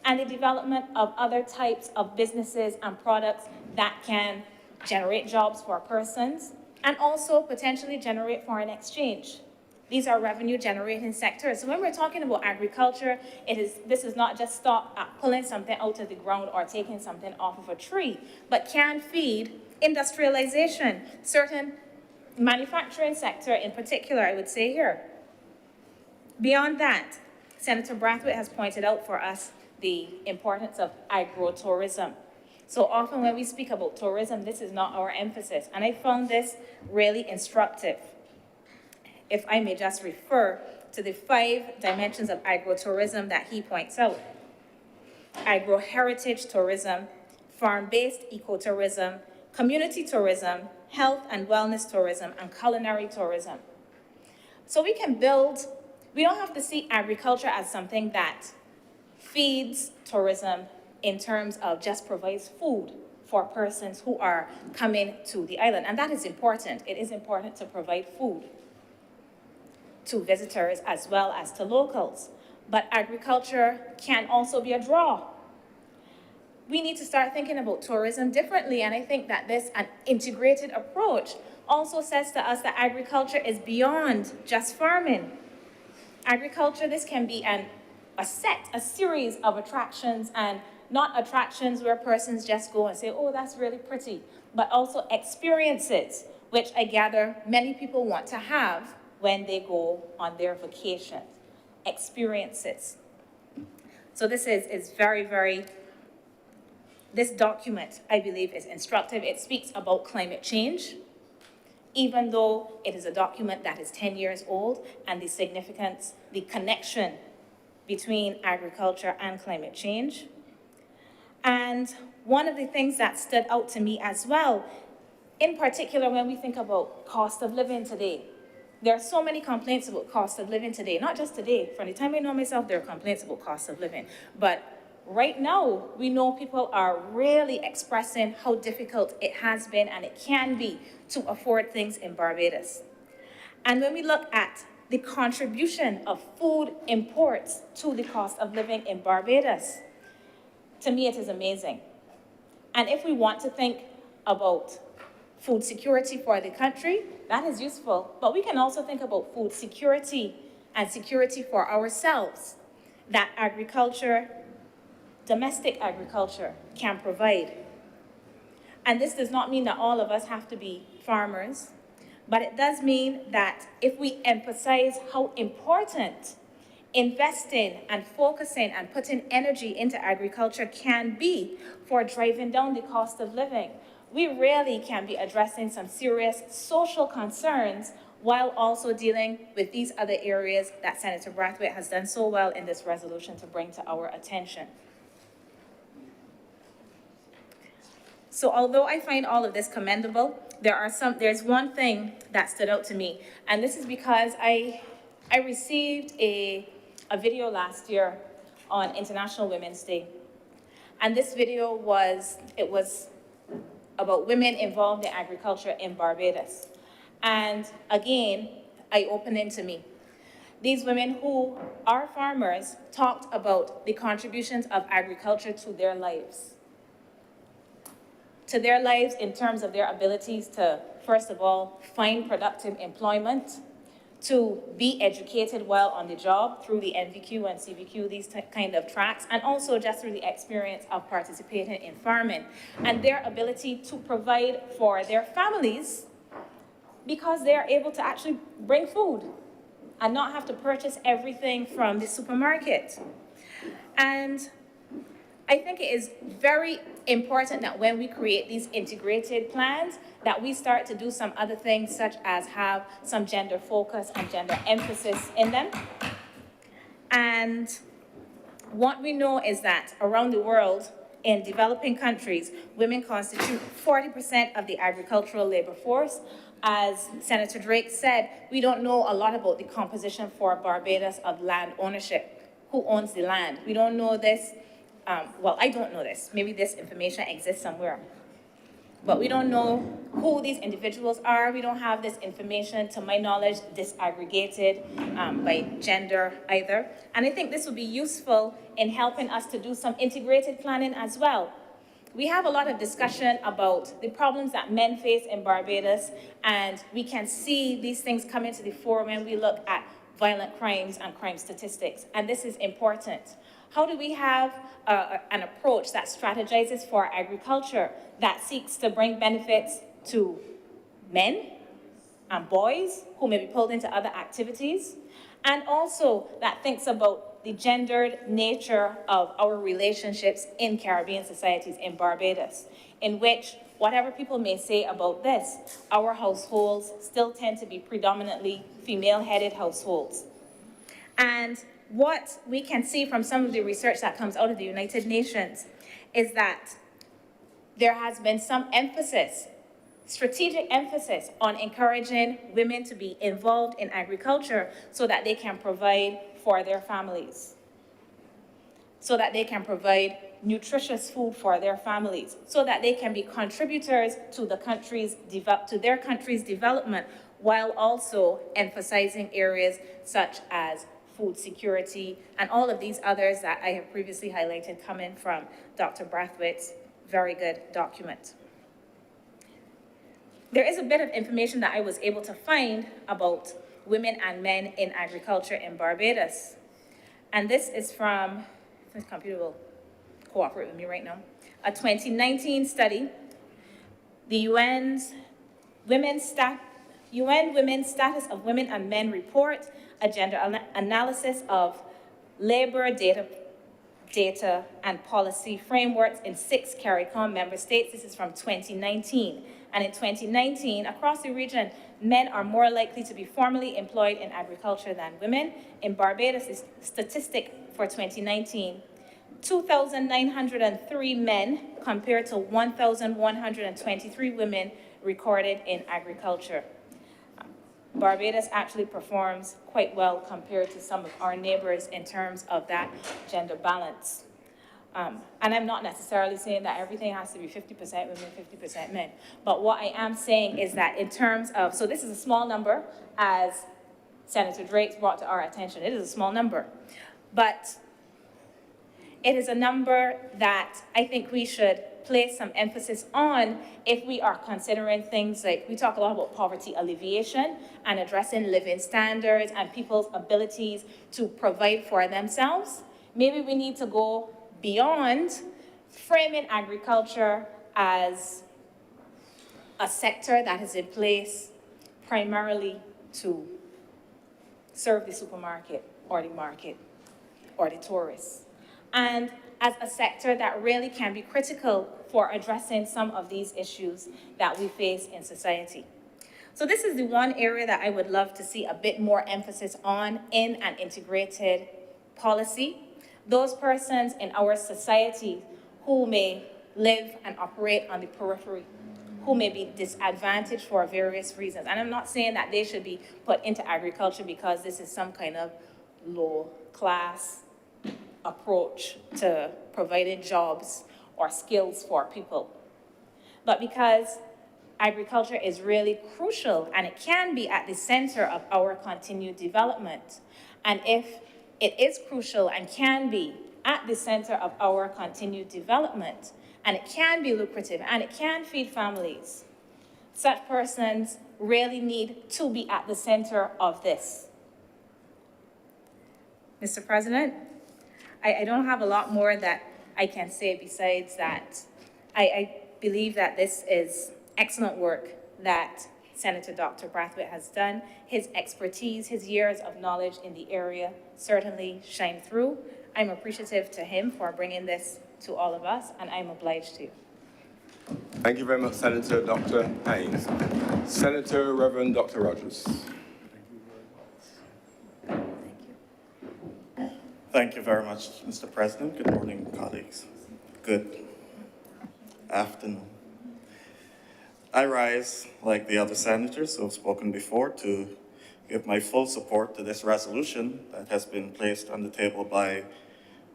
and the development of other types of businesses and products that can generate jobs for persons and also potentially generate foreign exchange. These are revenue generating sectors. So when we're talking about agriculture, this is not just stop at pulling something out of the ground or taking something off of a tree, but can feed industrialization, certain manufacturing sector in particular, I would say here. Beyond that, Senator Brathwaite has pointed out for us the importance of agrotourism. So often when we speak about tourism, this is not our emphasis. And I found this really instructive. If I may just refer to the 5 dimensions of agrotourism that he points out. Agro-heritage tourism, farm-based ecotourism, community tourism, health and wellness tourism, and culinary tourism. So we don't have to see agriculture as something that feeds tourism in terms of just provides food for persons who are coming to the island. And that is important. It is important to provide food to visitors as well as to locals. But agriculture can also be a draw. We need to start thinking about tourism differently, and I think that an integrated approach also says to us that agriculture is beyond just farming. Agriculture, this can be a series of attractions, and not attractions where persons just go and say, oh, that's really pretty, but also experiences, which I gather many people want to have when they go on their vacations. Experiences. So this is very, very, this document, I believe, is instructive. It speaks about climate change. even though it is a document that is 10 years old, and the significance, the connection between agriculture and climate change. And one of the things that stood out to me as well, in particular when we think about cost of living today, there are so many complaints about cost of living today, not just today. From the time I know myself, there are complaints about cost of living. But right now, we know people are really expressing how difficult it has been and it can be to afford things in Barbados. And when we look at the contribution of food imports to the cost of living in Barbados, to me it is amazing. And if we want to think about food security for the country, that is useful. But we can also think about food security and security for ourselves, that agriculture, domestic agriculture, can provide. And this does not mean that all of us have to be farmers, but it does mean that if we emphasize how important investing and focusing and putting energy into agriculture can be for driving down the cost of living, we really can be addressing some serious social concerns while also dealing with these other areas that Senator Brathwaite has done so well in this resolution to bring to our attention. So although I find all of this commendable, there's one thing that stood out to me, and this is because I received a video last year on International Women's Day. And this video was about women involved in agriculture in Barbados. And again, eye-opening to me. These women who are farmers talked about the contributions of agriculture to their lives. To their lives in terms of their abilities to, first of all, find productive employment, to be educated while on the job through the NVQ and CVQ, these kind of tracks, and also just through the experience of participating in farming, and their ability to provide for their families because they are able to actually bring food and not have to purchase everything from the supermarket. And I think it is very important that when we create these integrated plans, that we start to do some other things, such as have some gender focus and gender emphasis in them. And what we know is that around the world, in developing countries, women constitute 40% of the agricultural labor force. As Senator Drake said, we don't know a lot about the composition for Barbados of land ownership. Who owns the land? We don't know this. Well, I don't know this. Maybe this information exists somewhere. But we don't know who these individuals are. We don't have this information, to my knowledge, disaggregated by gender either. And I think this would be useful in helping us to do some integrated planning as well. We have a lot of discussion about the problems that men face in Barbados, and we can see these things come into the fore when we look at violent crimes and crime statistics. And this is important. How do we have an approach that strategizes for agriculture, that seeks to bring benefits to men and boys who may be pulled into other activities, and also that thinks about the gendered nature of our relationships in Caribbean societies in Barbados, in which, whatever people may say about this, our households still tend to be predominantly female-headed households. And what we can see from some of the research that comes out of the United Nations is that there has been some emphasis, strategic emphasis, on encouraging women to be involved in agriculture so that they can provide for their families, so that they can provide nutritious food for their families, so that they can be contributors to their country's development, while also emphasizing areas such as food security, and all of these others that I have previously highlighted coming from Dr. Brathwaite's very good document. There is a bit of information that I was able to find about women and men in agriculture in Barbados. And this is from, this computer will cooperate with me right now, a 2019 study, the UN Women's Status of Women and Men Report, a gender analysis of labor data data, and policy frameworks in 6 CARICOM member states. This is from 2019. And in 2019, across the region, men are more likely to be formally employed in agriculture than women. In Barbados, the statistic for 2019, 2,903 men compared to 1,123 women recorded in agriculture. Barbados actually performs quite well compared to some of our neighbors in terms of that gender balance. And I'm not necessarily saying that everything has to be 50% women, 50% men. But what I am saying is that in terms of, so this is a small number, as Senator Drake brought to our attention. It is a small number. But it is a number that I think we should place some emphasis on if we are considering things like, we talk a lot about poverty alleviation and addressing living standards and people's abilities to provide for themselves. Maybe we need to go beyond framing agriculture as a sector that is in place primarily to serve the supermarket or the market or the tourists, and as a sector that really can be critical for addressing some of these issues that we face in society. So this is the one area that I would love to see a bit more emphasis on in an integrated policy. Those persons in our society who may live and operate on the periphery, who may be disadvantaged for various reasons. And I'm not saying that they should be put into agriculture because this is some kind of low-class approach to providing jobs or skills for people, but because agriculture is really crucial and it can be at the center of our continued development. And if it is crucial and can be at the center of our continued development, and it can be lucrative and it can feed families, such persons really need to be at the center of this. Mr. President, I don't have a lot more that I can say besides that. I believe that this is excellent work that Senator Dr. Brathwaite has done. His expertise, his years of knowledge in the area certainly shine through. I'm appreciative to him for bringing this to all of us, and I'm obliged to. Thank you very much, Senator Dr. Hines. Senator Reverend Dr. Rogers. Thank you very much, Mr. President. Good morning, colleagues. Good afternoon. I rise, like the other senators who have spoken before, to give my full support to this resolution that has been placed on the table by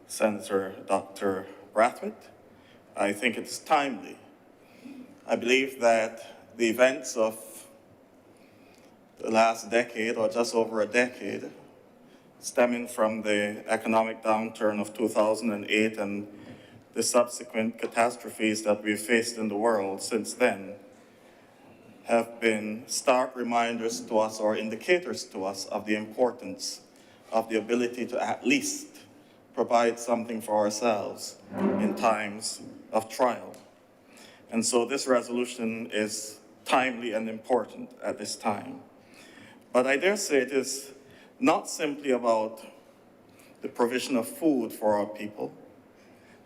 Senator Dr. Brathwaite. I think it's timely. I believe that the events of the last decade, or just over a decade, stemming from the economic downturn of 2008 and the subsequent catastrophes that we've faced in the world since then, have been stark reminders to us or indicators to us of the importance of the ability to at least provide something for ourselves in times of trial. And so this resolution is timely and important at this time. But I dare say it is not simply about the provision of food for our people.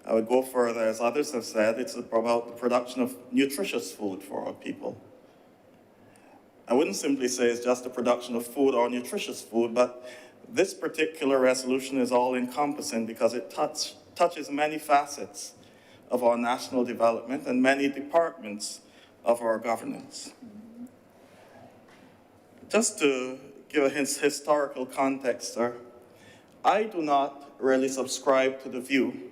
I would go further, as others have said, it's about the production of nutritious food for our people. I wouldn't simply say it's just the production of food or nutritious food, but this particular resolution is all-encompassing because it touches many facets of our national development and many departments of our governance. Just to give a historical context, sir, I do not really subscribe to the view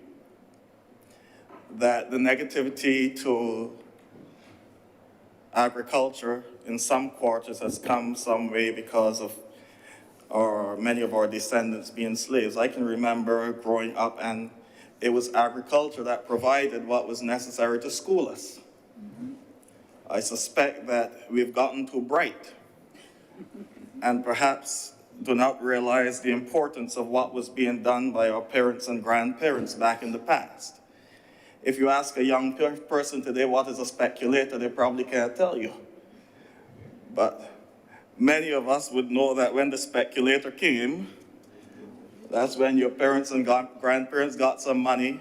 that the negativity to agriculture in some quarters has come some way because of many of our descendants being slaves. I can remember growing up and it was agriculture that provided what was necessary to school us. I suspect that we've gotten too bright and perhaps do not realize the importance of what was being done by our parents and grandparents back in the past. If you ask a young person today what is a speculator, they probably can't tell you. But many of us would know that when the speculator came, That's when your parents and grandparents got some money.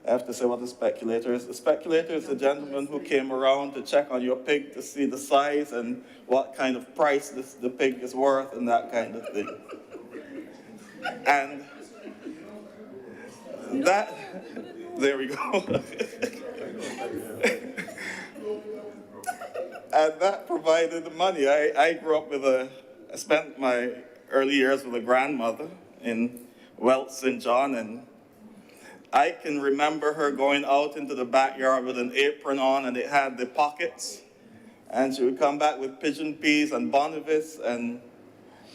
I have to say what the speculator is. The speculator is the gentleman who came around to check on your pig to see the size and what kind of price the pig is worth and that kind of thing. And that, there we go. And that provided the money. I grew up I spent my early years with a grandmother in Welt St. John, and I can remember her going out into the backyard with an apron on, and it had the pockets, and she would come back with pigeon peas and bonivis, and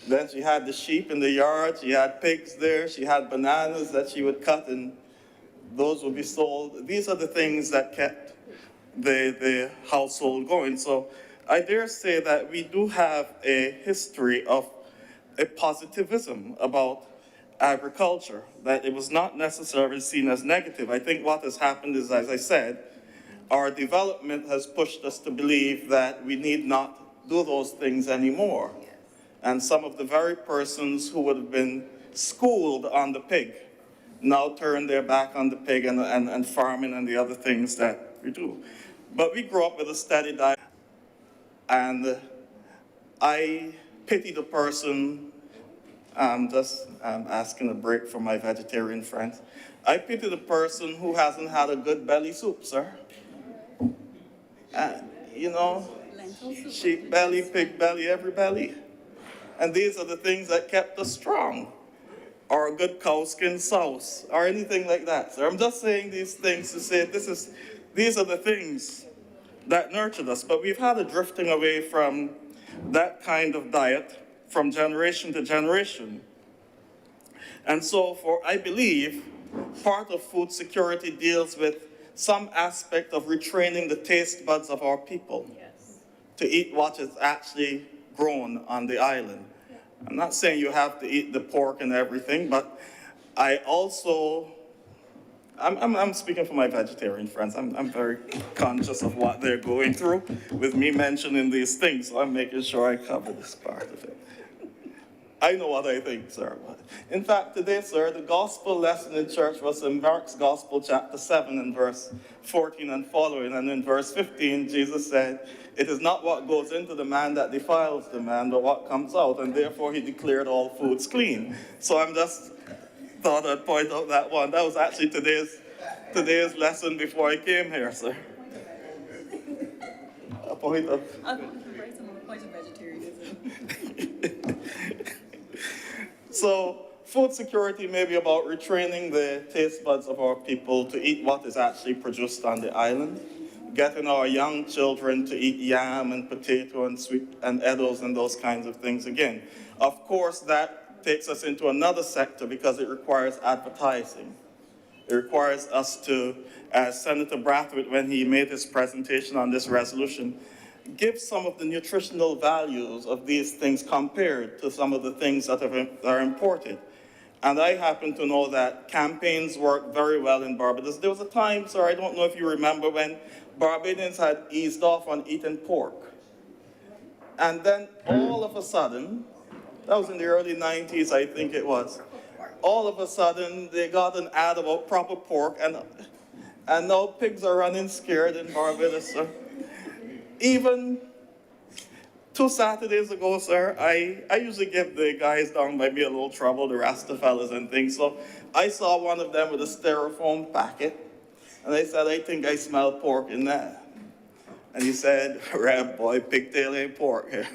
then she had the sheep in the yard, she had pigs there, she had bananas that she would cut, and those would be sold. These are the things that kept the household going. So I dare say that we do have a history of a positivism about agriculture, that it was not necessarily seen as negative. I think what has happened is, as I said, our development has pushed us to believe that we need not do those things anymore. And some of the very persons who would have been schooled on the pig now turn their back on the pig and farming and the other things that we do. But we grew up with a steady diet, and I pity the person, I'm asking a break from my vegetarian friends. I pity the person who hasn't had a good belly soup, sir. You know, sheep belly, pig belly, every belly. And these are the things that kept us strong. Or a good cowskin sauce, or anything like that. So I'm just saying these things to say these are the things that nurtured us. But we've had a drifting away from that kind of diet from generation to generation. And so I believe part of food security deals with some aspect of retraining the taste buds of our people to eat what is actually grown on the island. I'm not saying you have to eat the pork and everything, but I also, I'm speaking for my vegetarian friends. I'm very conscious of what they're going through with me mentioning these things, so I'm making sure I cover this part of it. I know what I think, sir. In fact, today, sir, the gospel lesson in church was in Mark's Gospel, chapter 7, and verse 14 and following. And in verse 15, Jesus said, "It is not what goes into the man that defiles the man, but what comes out. And therefore he declared all foods clean." So I'm just thought I'd point out that one. That was actually today's lesson before I came here, sir. A point of... So food security may be about retraining the taste buds of our people to eat what is actually produced on the island, getting our young children to eat yam and potato and sweet and edibles and those kinds of things again. Of course, that takes us into another sector because it requires advertising. It requires us to, as Senator Brathwaite, when he made his presentation on this resolution, give some of the nutritional values of these things compared to some of the things that are imported. And I happen to know that campaigns work very well in Barbados. There was a time, sir, I don't know if you remember, when Barbadians had eased off on eating pork. And then all of a sudden, that was in the early 90s, I think it was, all of a sudden they got an ad about proper pork, and now pigs are running scared in Barbados, sir. Even 2 Saturdays ago, sir, I usually give the guys down by me a little trouble, the Rasta fellas and things. So I saw one of them with a styrofoam packet, and I said, "I think I smell pork in there." And he said, "Rev, boy, pigtail ain't pork here."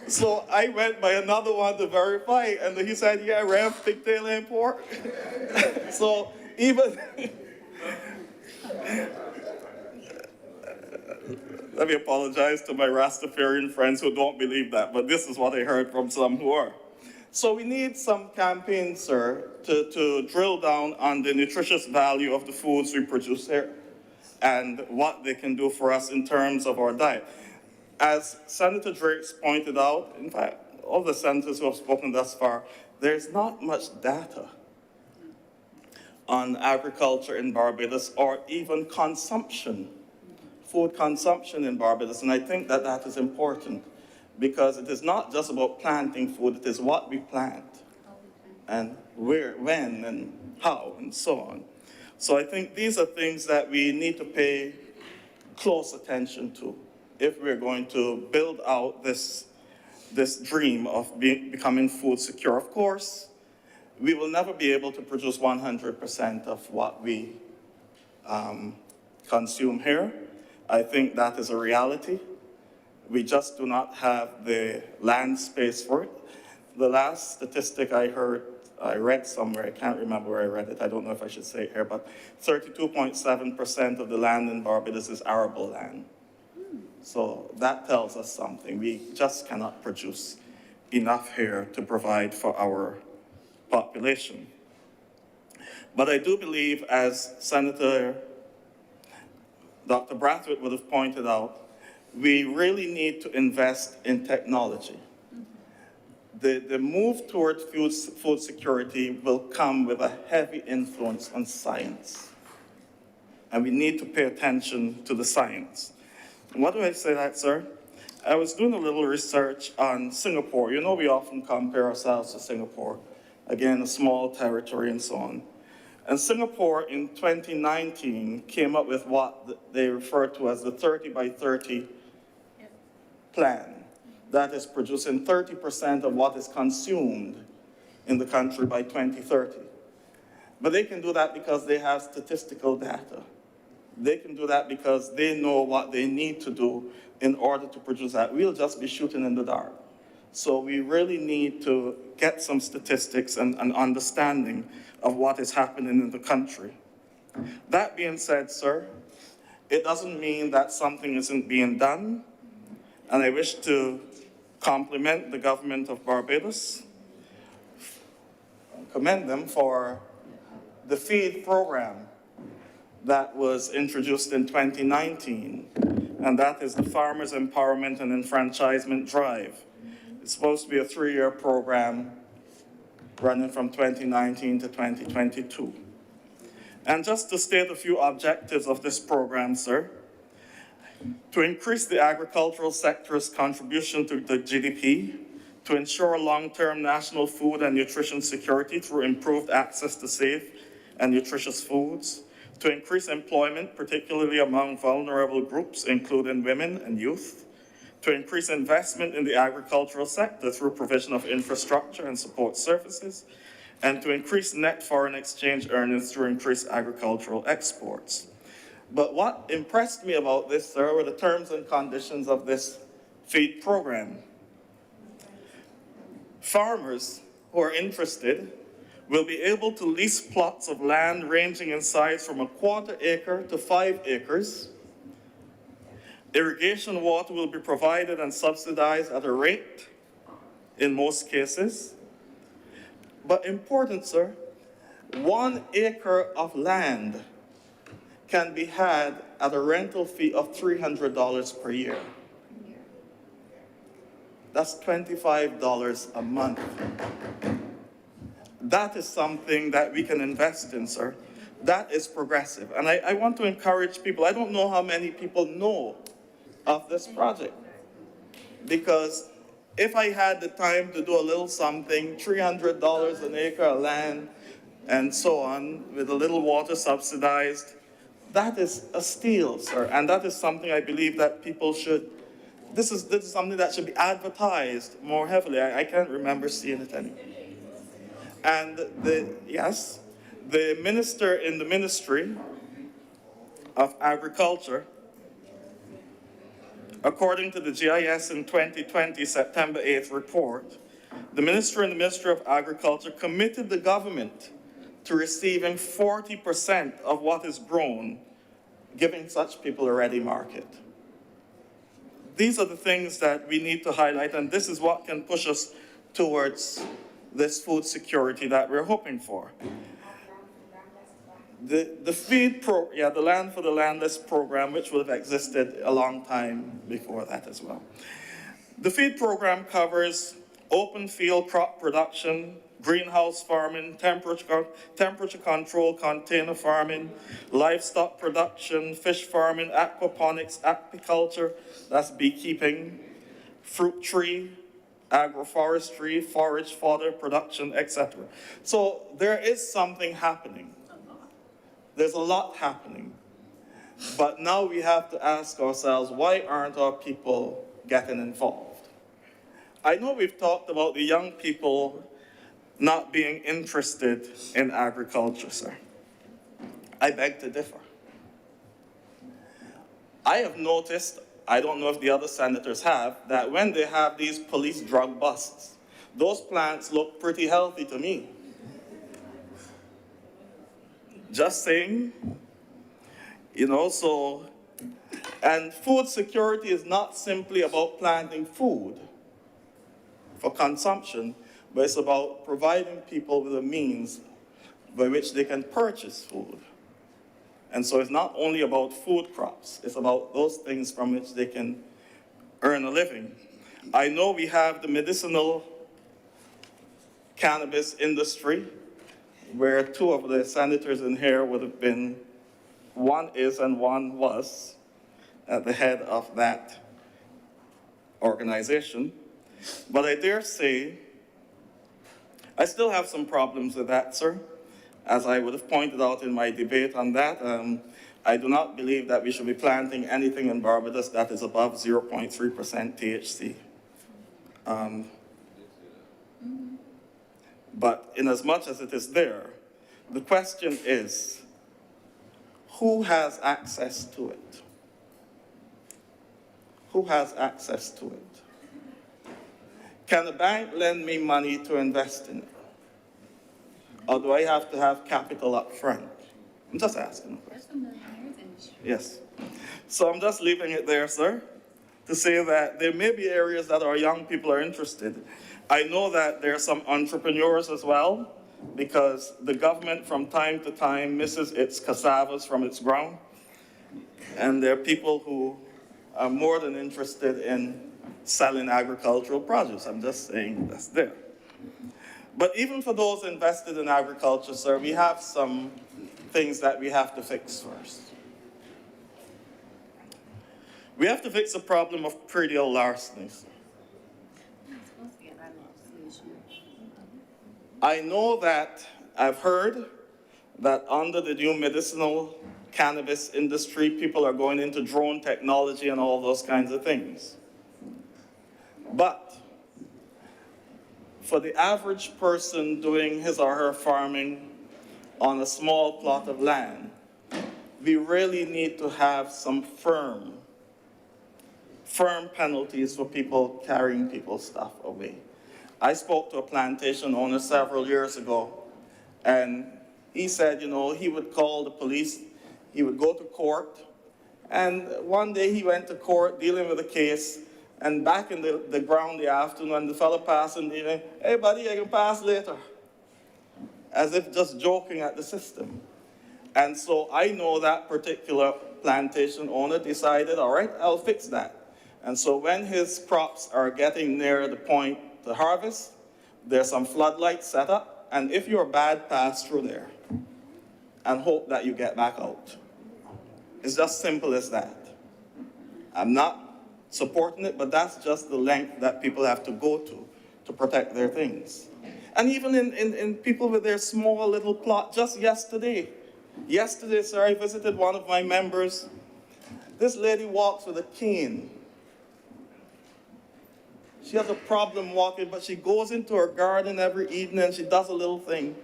So I went by another one to verify, and he said, "Yeah, Rev, pigtail ain't pork." So even... Let me apologize to my Rastafarian friends who don't believe that, but this is what I heard from some who are. So we need some campaigns, sir, to drill down on the nutritious value of the foods we produce here and what they can do for us in terms of our diet. As Senator Drakes pointed out, in fact, all the senators who have spoken thus far, there's not much data on agriculture in Barbados or even consumption, food consumption in Barbados, and I think that that is important because it is not just about planting food, it is what we plant and where, when, and how, and so on. So I think these are things that we need to pay close attention to if we're going to build out this dream of becoming food secure. Of course, we will never be able to produce 100% of what we consume here. I think that is a reality. We just do not have the land space for it. The last statistic I read somewhere, I can't remember where I read it, I don't know if I should say it here, but 32.7% of the land in Barbados is arable land. So that tells us something. We just cannot produce enough here to provide for our population. But I do believe, as Senator Dr. Brathwaite would have pointed out, we really need to invest in technology. The move toward food security will come with a heavy influence on science. And we need to pay attention to the science. And why do I say that, sir? I was doing a little research on Singapore. You know, we often compare ourselves to Singapore. Again, a small territory and so on. And Singapore in 2019 came up with what they refer to as the 30 by 30 plan. That is producing 30% of what is consumed in the country by 2030. But they can do that because they have statistical data. They can do that because they know what they need to do in order to produce that. We'll just be shooting in the dark. So we really need to get some statistics and an understanding of what is happening in the country. That being said, sir, it doesn't mean that something isn't being done. And I wish to compliment the government of Barbados, commend them for the FEED program that was introduced in 2019, and that is the Farmers Empowerment and Enfranchisement Drive. It's supposed to be a 3-year program running from 2019 to 2022. And just to state a few objectives of this program, sir, to increase the agricultural sector's contribution to the GDP, to ensure long-term national food and nutrition security through improved access to safe and nutritious foods, to increase employment, particularly among vulnerable groups, including women and youth, to increase investment in the agricultural sector through provision of infrastructure and support services, and to increase net foreign exchange earnings through increased agricultural exports. But what impressed me about this, sir, were the terms and conditions of this FEED program. Farmers who are interested will be able to lease plots of land ranging in size from 1/4 acre to 5 acres. Irrigation water will be provided and subsidized at a rate in most cases. But important, sir, 1 acre of land can be had at a rental fee of $300 per year. That's $25 a month. That is something that we can invest in, sir. That is progressive. And I want to encourage people. I don't know how many people know of this project. Because if I had the time to do a little something, $300 an acre of land, and so on, with a little water subsidized, that is a steal, sir. And that is something I believe that people should, this is something that should be advertised more heavily. I can't remember seeing it anywhere. And the minister in the Ministry of Agriculture, according to the GIS in 2020 September 8th report, the minister in the Ministry of Agriculture committed the government to receiving 40% of what is grown, giving such people a ready market. These are the things that we need to highlight, and this is what can push us towards this food security that we're hoping for. The FEED the Land for the Landless program, which would have existed a long time before that as well. The FEED program covers open field crop production, greenhouse farming, temperature control, container farming, livestock production, fish farming, aquaponics, apiculture, that's beekeeping, fruit tree, agroforestry, forage fodder production, etc. So there is something happening. There's a lot happening. But now we have to ask ourselves, why aren't our people getting involved? I know we've talked about the young people not being interested in agriculture, sir. I beg to differ. I have noticed, I don't know if the other senators have, that when they have these police drug busts, those plants look pretty healthy to me. Just saying, you know, so, and food security is not simply about planting food for consumption, but it's about providing people with a means by which they can purchase food. And so it's not only about food crops, it's about those things from which they can earn a living. I know we have the medicinal cannabis industry, where two of the senators in here would have been, one is and one was, at the head of that organization. But I dare say, I still have some problems with that, sir. As I would have pointed out in my debate on that, I do not believe that we should be planting anything in Barbados that is above 0.3% THC. But in as much as it is there, the question is, who has access to it? Who has access to it? Can a bank lend me money to invest in it? Or do I have to have capital up front? I'm just asking a question. Yes. So I'm just leaving it there, sir, to say that there may be areas that our young people are interested. I know that there are some entrepreneurs as well, because the government from time to time misses its cassavas from its ground. And there are people who are more than interested in selling agricultural produce. I'm just saying that's there. But even for those invested in agriculture, sir, we have some things that we have to fix first. We have to fix the problem of predial larceny, sir. I know that I've heard that under the new medicinal cannabis industry, people are going into drone technology and all those kinds of things. But for the average person doing his or her farming on a small plot of land, we really need to have some firm penalties for people carrying people's stuff away. I spoke to a plantation owner several years ago, and he said, you know, he would call the police, he would go to court, and one day he went to court dealing with a case, and back in the ground the afternoon, the fellow passing, hey buddy, I can pass later. As if just joking at the system. And so I know that particular plantation owner decided, all right, I'll fix that. And so when his crops are getting near the point to harvest, there's some floodlights set up, and if you're bad, pass through there and hope that you get back out. It's just simple as that. I'm not supporting it, but that's just the length that people have to go to protect their things. And even in people with their small little plot, just yesterday, sir, I visited one of my members. This lady walks with a cane. She has a problem walking, but she goes into her garden every evening and she does a little thing.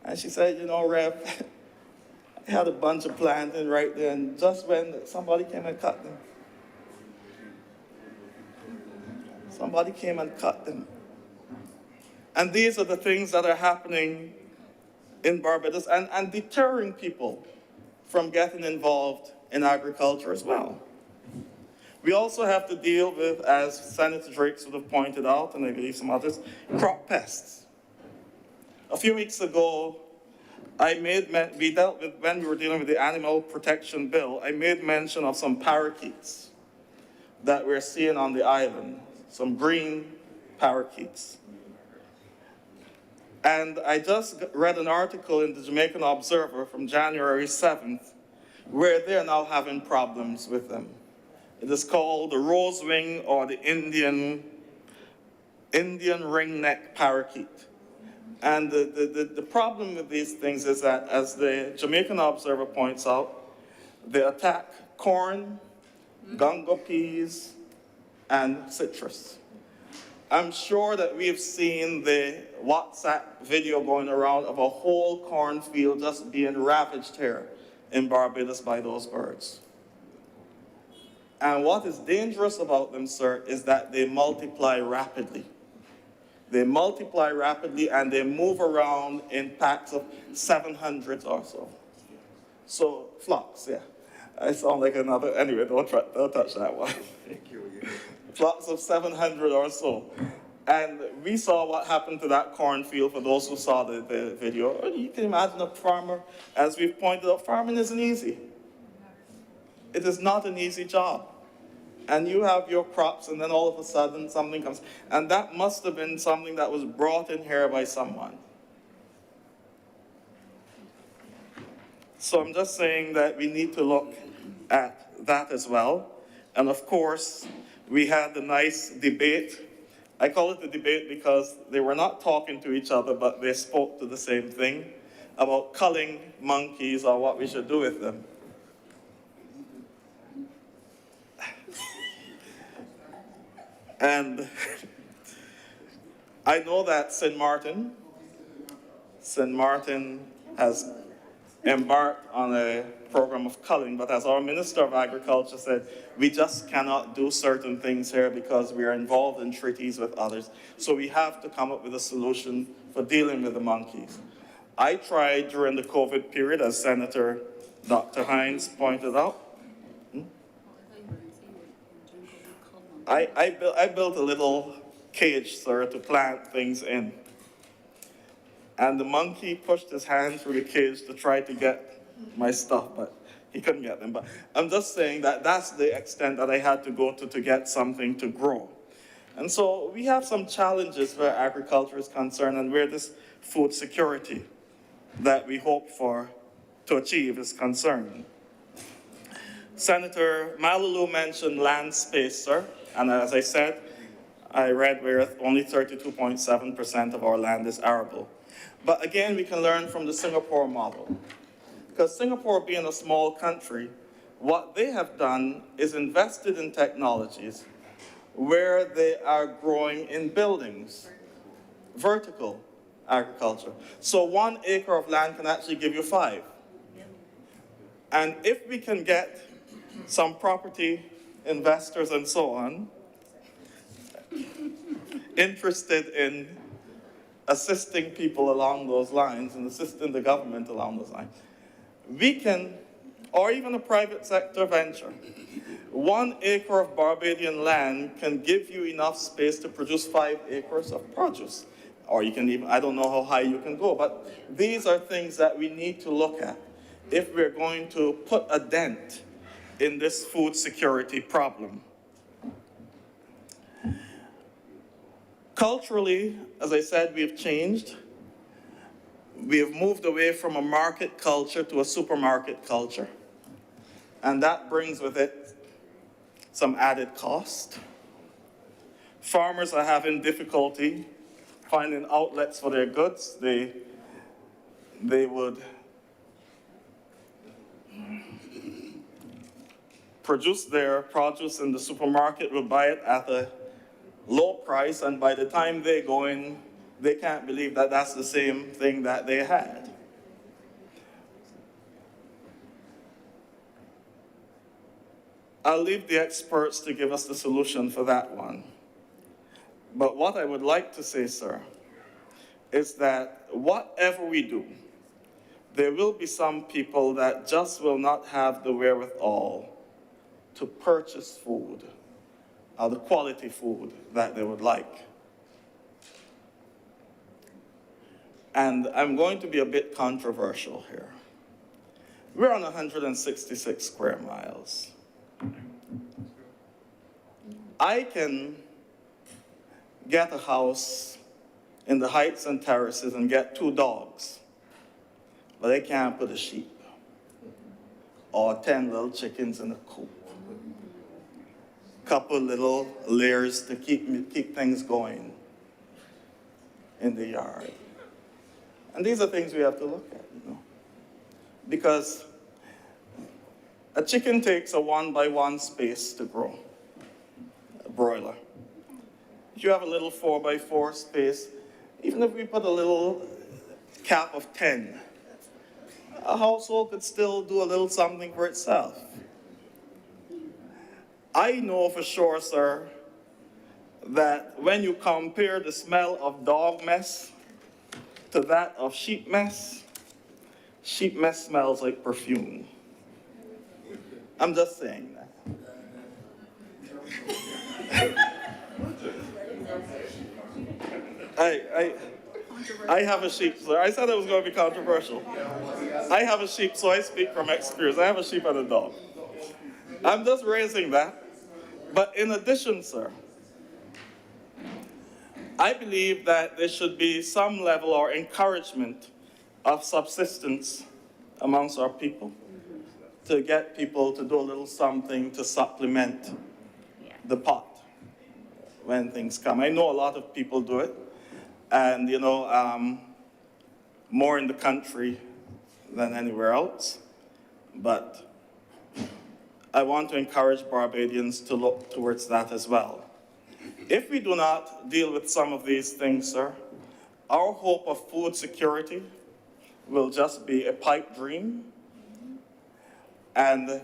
And she said, you know, Rev, I had a bunch of planting right there, and just when somebody came and cut them. Somebody came and cut them. And these are the things that are happening in Barbados and deterring people from getting involved in agriculture as well. We also have to deal with, as Senator Drake sort of pointed out, and I believe some others, crop pests. A few weeks ago, we dealt with, when we were dealing with the Animal Protection Bill, I made mention of some parakeets that we're seeing on the island, some green parakeets. And I just read an article in the Jamaican Observer from January 7th, where they're now having problems with them. It is called the rose wing or the Indian ringneck parakeet. And the problem with these things is that, as the Jamaican Observer points out, they attack corn, gungo peas, and citrus. I'm sure that we've seen the WhatsApp video going around of a whole cornfield just being ravaged here in Barbados by those birds. And what is dangerous about them, sir, is that they multiply rapidly. They multiply rapidly and they move around in packs of 700 or so. So, flocks, yeah. I sound like another, anyway, don't touch that one. Flocks of 700 or so. And we saw what happened to that cornfield for those who saw the video. You can imagine a farmer, as we've pointed out, farming isn't easy. It is not an easy job. And you have your crops, and then all of a sudden something comes. And that must have been something that was brought in here by someone. So I'm just saying that we need to look at that as well. And of course, we had the nice debate. I call it a debate because they were not talking to each other, but they spoke to the same thing about culling monkeys or what we should do with them. And I know that St. Martin has embarked on a program of culling, but as our Minister of Agriculture said, we just cannot do certain things here because we are involved in treaties with others. So we have to come up with a solution for dealing with the monkeys. I tried during the COVID period, as Senator Dr. Hines pointed out. I built a little cage, sir, to plant things in. And the monkey pushed his hand through the cage to try to get my stuff, but he couldn't get them. But I'm just saying that that's the extent that I had to go to get something to grow. And so we have some challenges where agriculture is concerned and where this food security that we hope for to achieve is concerned. Senator Malulu mentioned land space, sir. And as I said, I read where only 32.7% of our land is arable. But again, we can learn from the Singapore model. Because Singapore, being a small country, what they have done is invested in technologies where they are growing in buildings, vertical agriculture. So 1 acre of land can actually give you 5. And if we can get some property investors and so on interested in assisting people along those lines and assisting the government along those lines, we can, or even a private sector venture, 1 acre of Barbadian land can give you enough space to produce 5 acres of produce. Or you can even, I don't know how high you can go, but these are things that we need to look at if we're going to put a dent in this food security problem. Culturally, as I said, we've changed. We have moved away from a market culture to a supermarket culture. And that brings with it some added cost. Farmers are having difficulty finding outlets for their goods. They would produce their produce in the supermarket, will buy it at a low price, and by the time they go in, they can't believe that that's the same thing that they had. I'll leave the experts to give us the solution for that one. But what I would like to say, sir, is that whatever we do, there will be some people that just will not have the wherewithal to purchase food, or the quality food that they would like. And I'm going to be a bit controversial here. We're on 166 square miles. I can get a house in the heights and terraces and get 2 dogs, but they can't put a sheep or 10 little chickens in a coop. Couple little layers to keep things going in the yard. And these are things we have to look at, you know. Because a chicken takes a 1-by-1 space to grow, a broiler. If you have a little 4-by-4 space, even if we put a little cap of 10, a household could still do a little something for itself. I know for sure, sir, that when you compare the smell of dog mess to that of sheep mess smells like perfume. I'm just saying that. I have a sheep, sir. I said it was going to be controversial. I have a sheep, so I speak from experience. I have a sheep and a dog. I'm just raising that. But in addition, sir, I believe that there should be some level or encouragement of subsistence amongst our people to get people to do a little something to supplement the pot when things come. I know a lot of people do it, and you know, more in the country than anywhere else, but I want to encourage Barbadians to look towards that as well. If we do not deal with some of these things, sir, our hope of food security will just be a pipe dream. And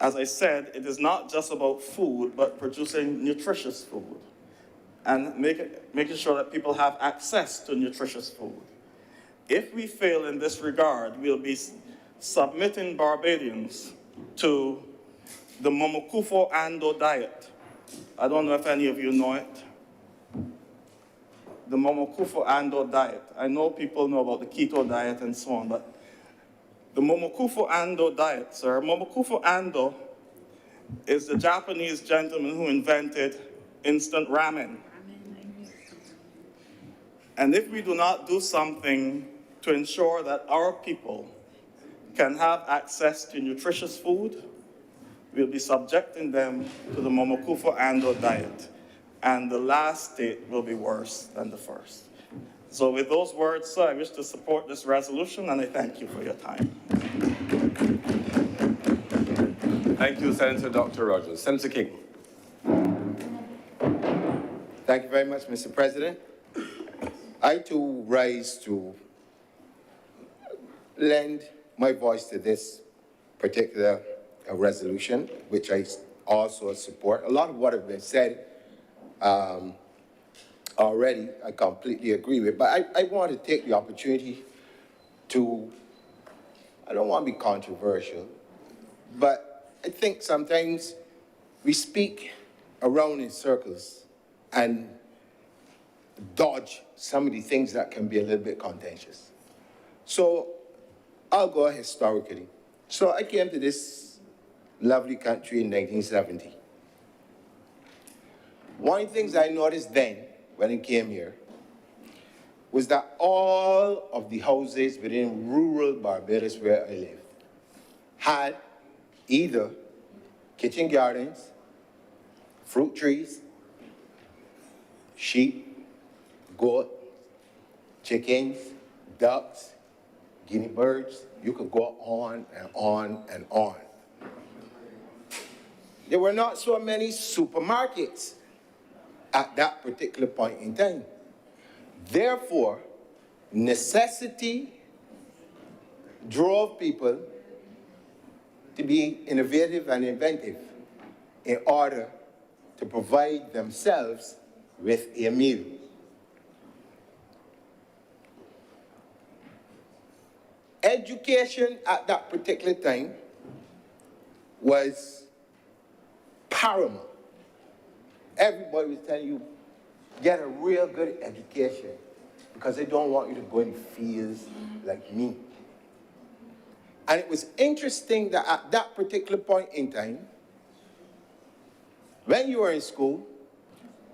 as I said, it is not just about food, but producing nutritious food and making sure that people have access to nutritious food. If we fail in this regard, we'll be submitting Barbadians to the Momokufo-Ando diet. I don't know if any of you know it. The Momokufo-Ando diet. I know people know about the keto diet and so on, but the Momokufo-Ando diet, sir. Momokufo-Ando is the Japanese gentleman who invented instant ramen. And if we do not do something to ensure that our people can have access to nutritious food, we'll be subjecting them to the Momokufo-Ando diet. And the last state will be worse than the first. So with those words, sir, I wish to support this resolution, and I thank you for your time. Thank you, Senator Dr. Rogers. Senator King. Thank you very much, Mr. President. I too rise to lend my voice to this particular resolution, which I also support. A lot of what has been said already, I completely agree with, but I want to take the opportunity to, I don't want to be controversial, but I think sometimes we speak around in circles and dodge some of the things that can be a little bit contentious. So I'll go historically. So I came to this lovely country in 1970. One of the things I noticed then, when I came here, was that all of the houses within rural Barbados where I lived had either kitchen gardens, fruit trees, sheep, goat, chickens, ducks, guinea birds. You could go on and on and on. There were not so many supermarkets at that particular point in time. Therefore, necessity drove people to be innovative and inventive in order to provide themselves with a meal. Education at that particular time was paramount. Everybody was telling you, get a real good education because they don't want you to go in fields like me. And it was interesting that at that particular point in time, when you were in school,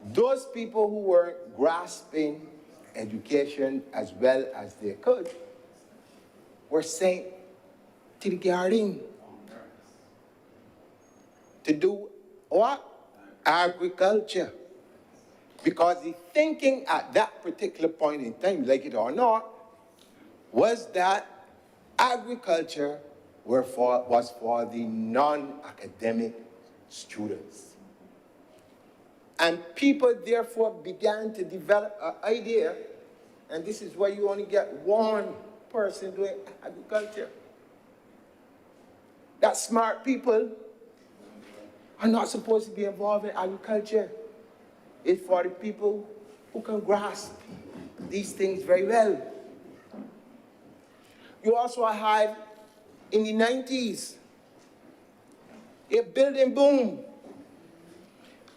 those people who were grasping education as well as they could were sent to the garden to do what? Agriculture. Because the thinking at that particular point in time, like it or not, was that agriculture was for the non-academic students. And people therefore began to develop an idea, and this is why you only get one person doing agriculture. That smart people are not supposed to be involved in agriculture. It's for the people who can grasp these things very well. You also had, in the 90s, a building boom,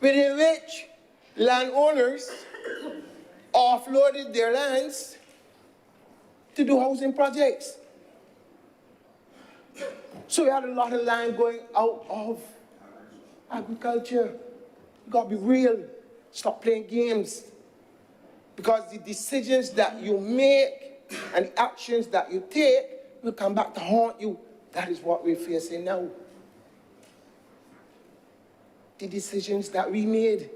within which landowners offloaded their lands to do housing projects. So we had a lot of land going out of agriculture. You gotta be real. Stop playing games. Because the decisions that you make and the actions that you take will come back to haunt you. That is what we're facing now. The decisions that we made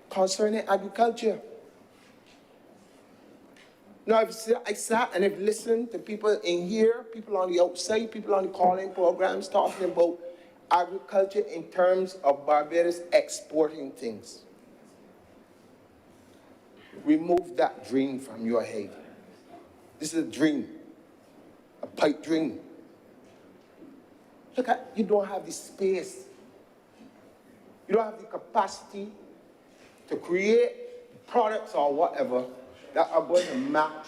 concerning agriculture. Now, I sat and I've listened to people in here, people on the outside, people on the calling programs talking about agriculture in terms of Barbados exporting things. Remove that dream from your head. This is a dream, a pipe dream. Look at, you don't have the space. You don't have the capacity to create products or whatever that are going to match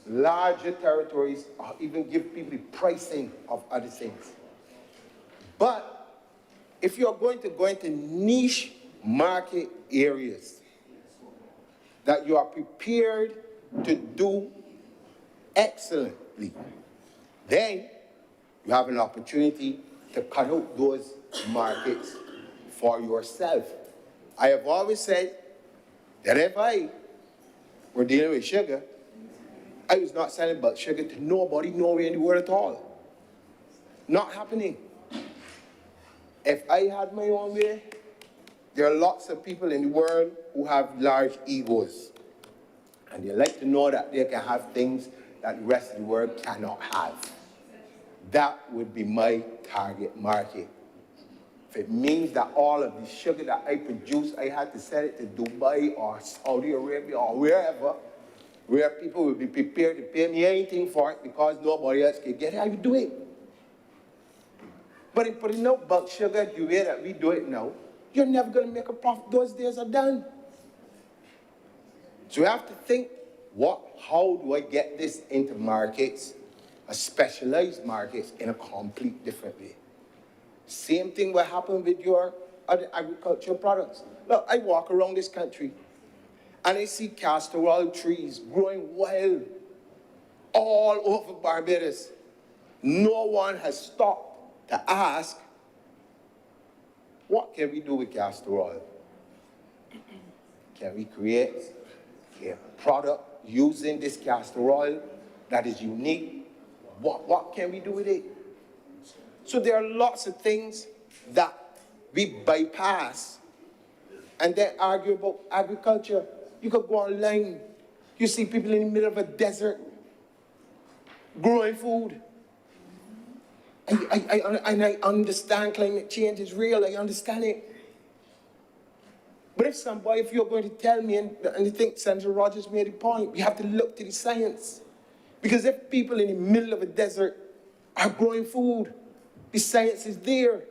larger territories or even give people the pricing of other things. But if you're going to go into niche market areas that you are prepared to do excellently, then you have an opportunity to cut out those markets for yourself. I have always said that if I were dealing with sugar, I was not selling bulk sugar to nobody, nowhere in the world at all. Not happening. If I had my own way, there are lots of people in the world who have large egos. And they like to know that they can have things that the rest of the world cannot have. That would be my target market. If it means that all of the sugar that I produce, I had to sell it to Dubai or Saudi Arabia or wherever, where people will be prepared to pay me anything for it because nobody else can get it, I would do it. But in putting out bulk sugar the way that we do it now, you're never going to make a profit. Those days are done. So we have to think, how do I get this into markets, specialized markets, in a complete different way? Same thing will happen with your other agricultural products. Look, I walk around this country and I see castor oil trees growing wild all over Barbados. No one has stopped to ask, what can we do with castor oil? Can we create a product using this castor oil that is unique? What can we do with it? So there are lots of things that we bypass and then argue about agriculture. You could go online. You see people in the middle of a desert growing food. And I understand climate change is real. I understand it. But if you're going to tell me, and I think Senator Rogers made a point, we have to look to the science. Because if people in the middle of a desert are growing food, the science is there.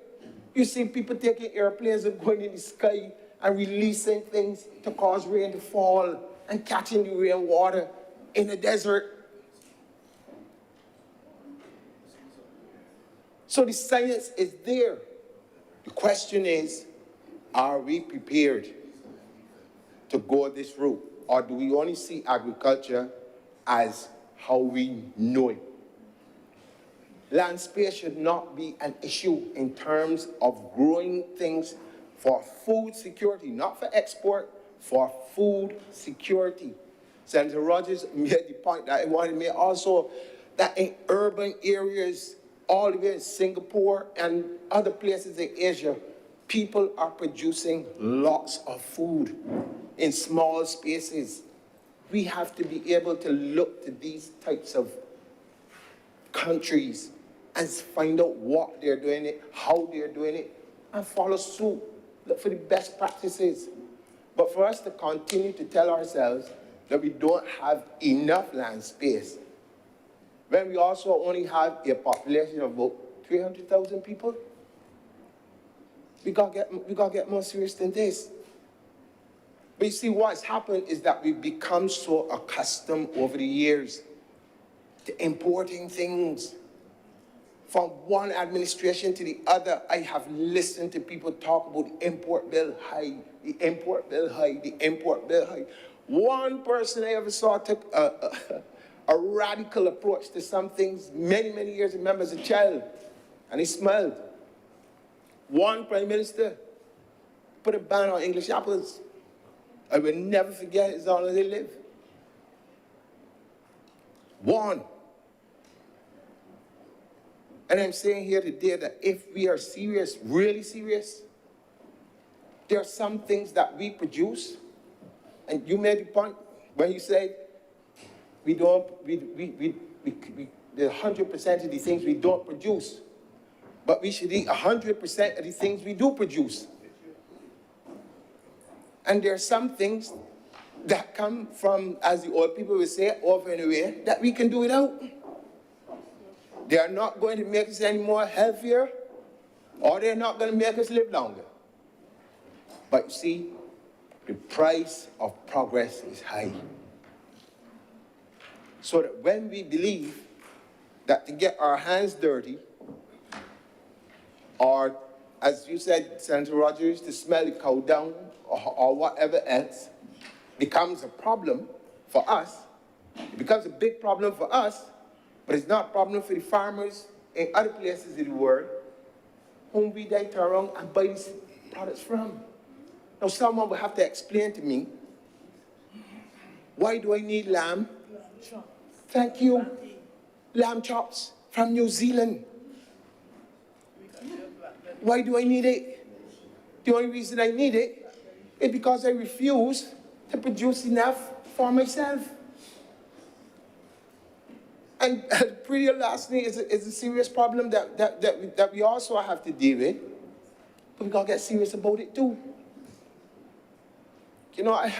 You see people taking airplanes and going in the sky and releasing things to cause rain to fall and catching the rainwater in the desert. So the science is there. The question is, are we prepared to go this route? Or do we only see agriculture as how we know it? Land space should not be an issue in terms of growing things for food security, not for export, for food security. Senator Rogers made the point that I wanted to make also, that in urban areas, all the way in Singapore and other places in Asia, people are producing lots of food in small spaces. We have to be able to look to these types of countries and find out what they're doing it, how they're doing it, and follow suit. Look for the best practices. But for us to continue to tell ourselves that we don't have enough land space, when we also only have a population of about 300,000 people, we gotta get more serious than this. But you see, what's happened is that we've become so accustomed over the years to importing things. From one administration to the other, I have listened to people talk about the import bill high, the import bill high, the import bill high. One person I ever saw took a radical approach to some things many, many years, I remember as a child, and he smiled. One prime minister put a ban on English apples. I will never forget it as long as I live. One. And I'm saying here today that if we are serious, really serious, there are some things that we produce, and you made the point when you said the 100% of the things we don't produce, but we should eat 100% of the things we do produce. And there are some things that come from, as the old people would say, over and away, that we can do without. They are not going to make us any more healthier, or they're not going to make us live longer. But you see, the price of progress is high. So that when we believe that to get our hands dirty, or as you said, Senator Rogers, to smell the cow dung, or whatever else, becomes a problem for us, it becomes a big problem for us, but it's not a problem for the farmers in other places in the world whom we then turn around and buy these products from. Now, someone will have to explain to me, why do I need lamb? Thank you. Lamb chops from New Zealand. Why do I need it? The only reason I need it is because I refuse to produce enough for myself. And pretty lastly is a serious problem that we also have to deal with, but we gotta get serious about it too. You know,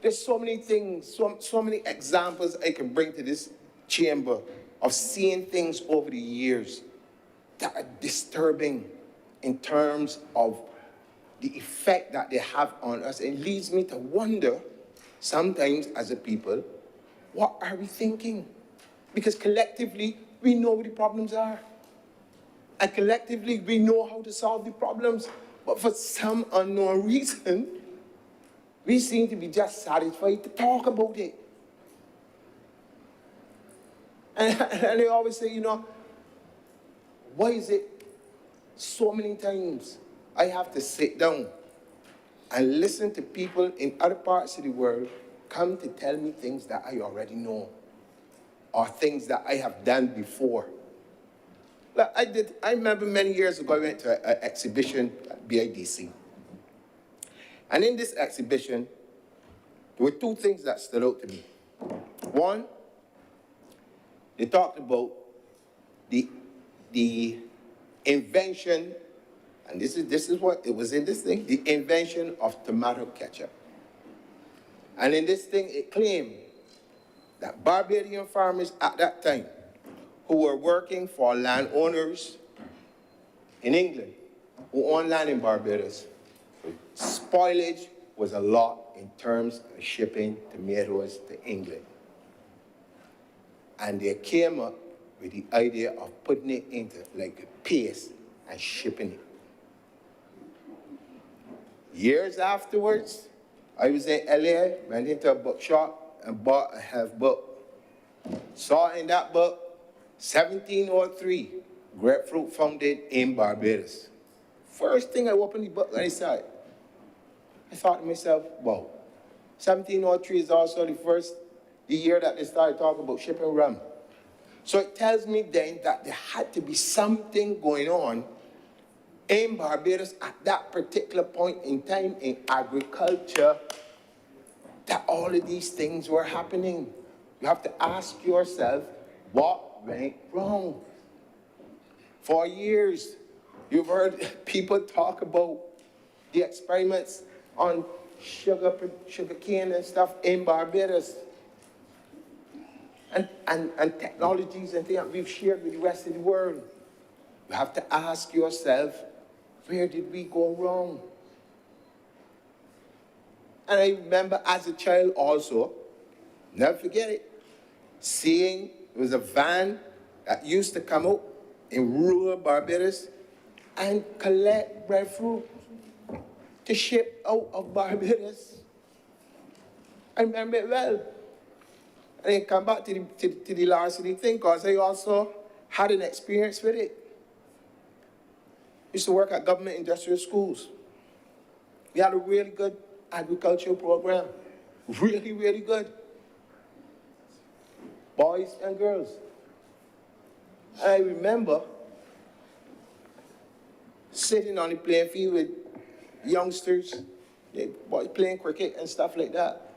there's so many things, so many examples I can bring to this chamber of seeing things over the years that are disturbing in terms of the effect that they have on us. It leads me to wonder sometimes as a people, what are we thinking? Because collectively, we know what the problems are. And collectively, we know how to solve the problems. But for some unknown reason, we seem to be just satisfied to talk about it. And they always say, you know, why is it so many times I have to sit down and listen to people in other parts of the world come to tell me things that I already know, or things that I have done before. Like I remember many years ago, I went to an exhibition at BIDC. And in this exhibition, there were two things that stood out to me. One, they talked about the invention, and this is what it was in this thing, the invention of tomato ketchup. And in this thing, it claimed that Barbadian farmers at that time, who were working for landowners in England, who owned land in Barbados, spoilage was a lot in terms of shipping tomatoes to England. And they came up with the idea of putting it into like a paste and shipping it. Years afterwards, I was in LA, went into a bookshop and bought a health book. Saw in that book, 1703, grapefruit founded in Barbados. First thing I opened the book and I saw it. I thought to myself, wow, 1703 is also the year that they started talking about shipping rum. So it tells me then that there had to be something going on in Barbados at that particular point in time in agriculture that all of these things were happening. You have to ask yourself, what went wrong? For years, you've heard people talk about the experiments on sugar cane and stuff in Barbados. And technologies and things that we've shared with the rest of the world. You have to ask yourself, where did we go wrong? And I remember as a child also, never forget it, seeing there was a van that used to come out in rural Barbados and collect breadfruit to ship out of Barbados. I remember it well. And then come back to the larceny thing, because I also had an experience with it. Used to work at government industrial schools. We had a really good agricultural program. Really, really good. Boys and girls. And I remember sitting on the playing field with youngsters, they boys playing cricket and stuff like that.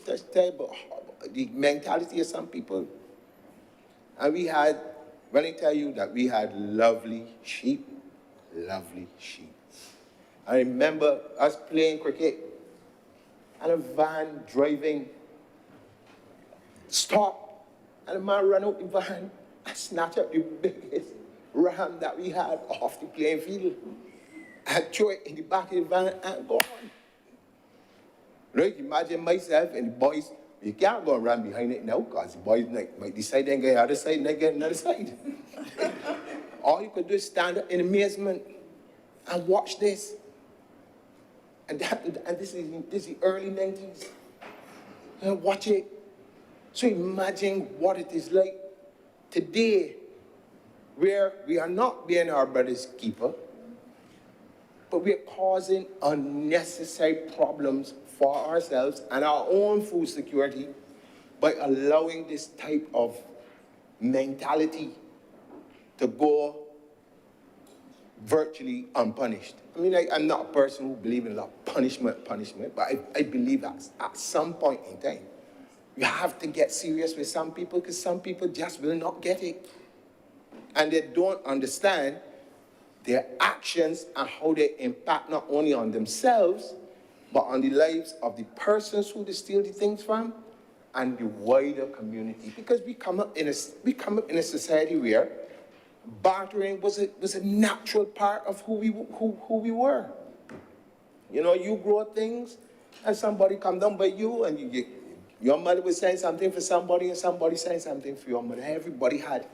That's terrible. The mentality of some people. And we had, when I tell you that we had lovely sheep. I remember us playing cricket and a van driving, stop, and a man ran out the van and snatched up the biggest ram that we had off the playing field and threw it in the back of the van and gone. Right, imagine myself and the boys. You can't go and run behind it now, because the boys might decide they get the other side and they get another side. All you could do is stand up in amazement and watch this. And this is the early 90s. And watch it. So imagine what it is like today, where we are not being our brother's keeper, but we are causing unnecessary problems for ourselves and our own food security by allowing this type of mentality to go virtually unpunished. I mean, I'm not a person who believes in a lot of punishment, but I believe that at some point in time, you have to get serious with some people, because some people just will not get it. And they don't understand their actions and how they impact not only on themselves, but on the lives of the persons who they steal the things from and the wider community. Because we come up in a society where bartering was a natural part of who we were. You know, you grow things and somebody come down by you and your mother was saying something for somebody and somebody saying something for your mother. Everybody had.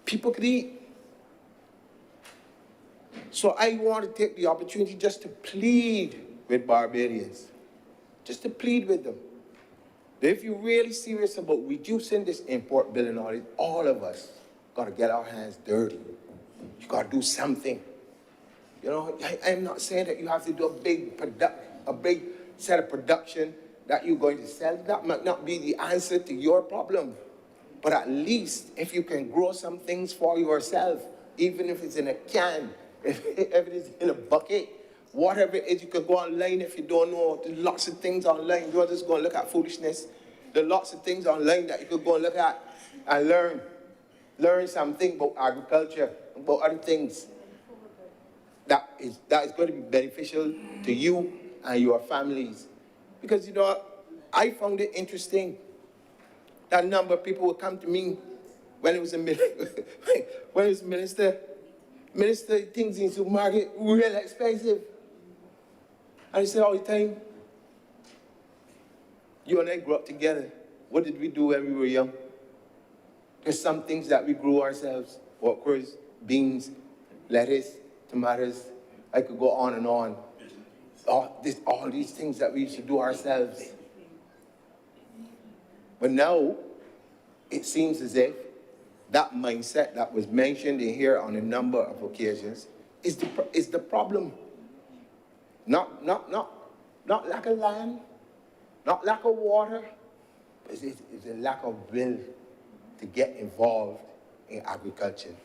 People could eat. So I want to take the opportunity just to plead with Barbadians, just to plead with them, that if you're really serious about reducing this import bill and all of us got to get our hands dirty. You got to do something. You know, I'm not saying that you have to do a big set of production that you're going to sell. That might not be the answer to your problem. But at least if you can grow some things for yourself, even if it's in a can, if it is in a bucket, whatever it is, you can go online if you don't know. There's lots of things online. Don't just go and look at foolishness. There are lots of things online that you could go and look at and learn. Learn something about agriculture, about other things that is going to be beneficial to you and your families. Because, you know, I found it interesting that a number of people would come to me when it was minister, things in the supermarket real expensive. And I said all the time, you and I grew up together. What did we do when we were young? There's some things that we grew ourselves. Okras, beans, lettuce, tomatoes. I could go on and on. All these things that we used to do ourselves. But now, it seems as if that mindset that was mentioned in here on a number of occasions is the problem. Not lack of land, Not lack of water, but it's a lack of will to get involved in agriculture.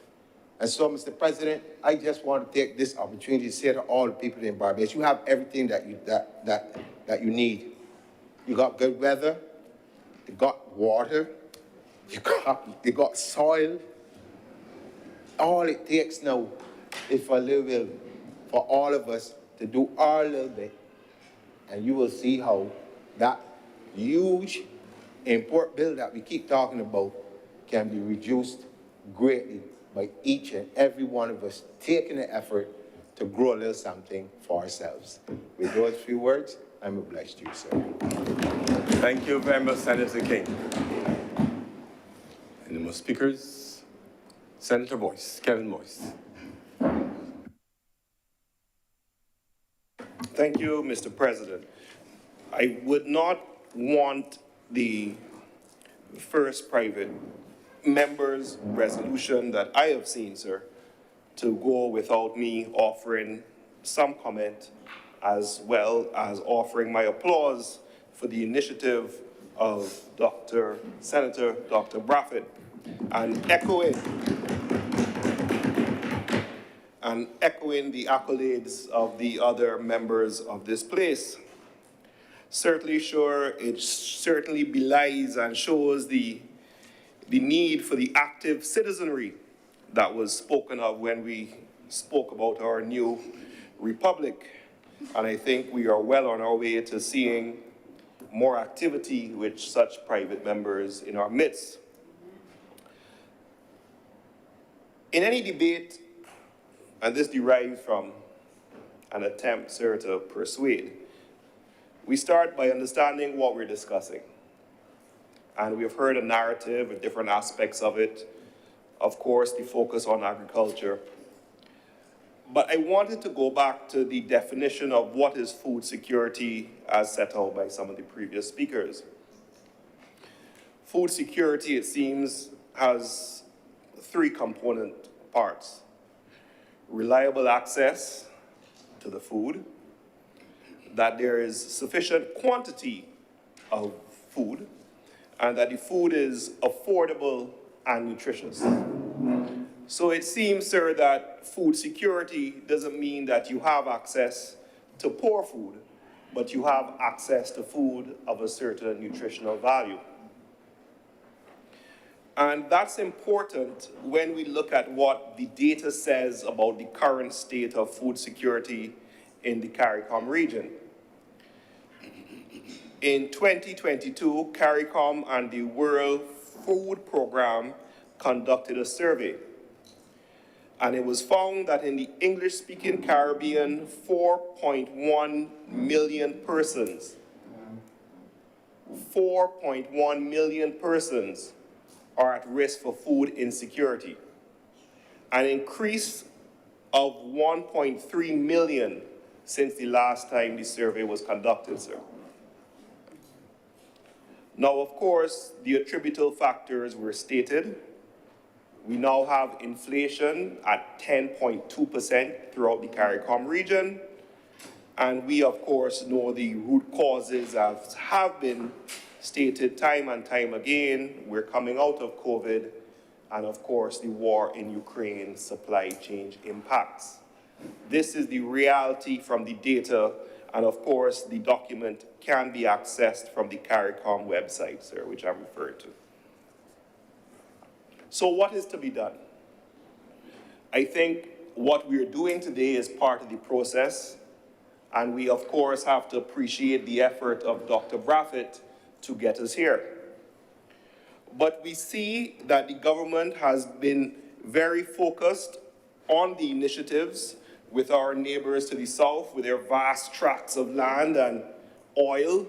And so, Mr. President, I just want to take this opportunity to say to all the people in Barbados, you have everything that you need. You got good weather, you got water, you got soil. All it takes now is for a little will, for all of us to do our little bit, and you will see how that huge import bill that we keep talking about can be reduced greatly by each and every one of us taking the effort to grow a little something for ourselves. With those few words, I'm obliged to you, sir. Thank you very much, Senator King. Any more speakers? Senator Boyce, Kevin Boyce. Thank you, Mr. President. I would not want the first private member's resolution that I have seen, sir, to go without me offering some comment, as well as offering my applause for the initiative of Senator Dr. Braffett, and echoing the accolades of the other members of this place. It certainly belies and shows the need for the active citizenry that was spoken of when we spoke about our new republic. And I think we are well on our way to seeing more activity with such private members in our midst. In any debate, and this derives from an attempt, sir, to persuade, we start by understanding what we're discussing. And we've heard a narrative of different aspects of it. Of course, the focus on agriculture. But I wanted to go back to the definition of what is food security as set out by some of the previous speakers. Food security, it seems, has three component parts: reliable access to the food, that there is sufficient quantity of food, and that the food is affordable and nutritious. So it seems, sir, that food security doesn't mean that you have access to poor food, but you have access to food of a certain nutritional value. And that's important when we look at what the data says about the current state of food security in the CARICOM region. In 2022, CARICOM and the World Food Programme conducted a survey. And it was found that in the English-speaking Caribbean, 4.1 million persons, 4.1 million persons are at risk for food insecurity, an increase of 1.3 million since the last time the survey was conducted, sir. Now, of course, the attributable factors were stated. We now have inflation at 10.2% throughout the CARICOM region. And we, of course, know the root causes have been stated time and time again. We're coming out of COVID, and of course, the war in Ukraine, supply chain impacts. This is the reality from the data, and of course, the document can be accessed from the CARICOM website, sir, which I'm referring to. So what is to be done? I think what we're doing today is part of the process, and we, of course, have to appreciate the effort of Dr. Braffett to get us here. But we see that the government has been very focused on the initiatives with our neighbors to the south, with their vast tracts of land and oil,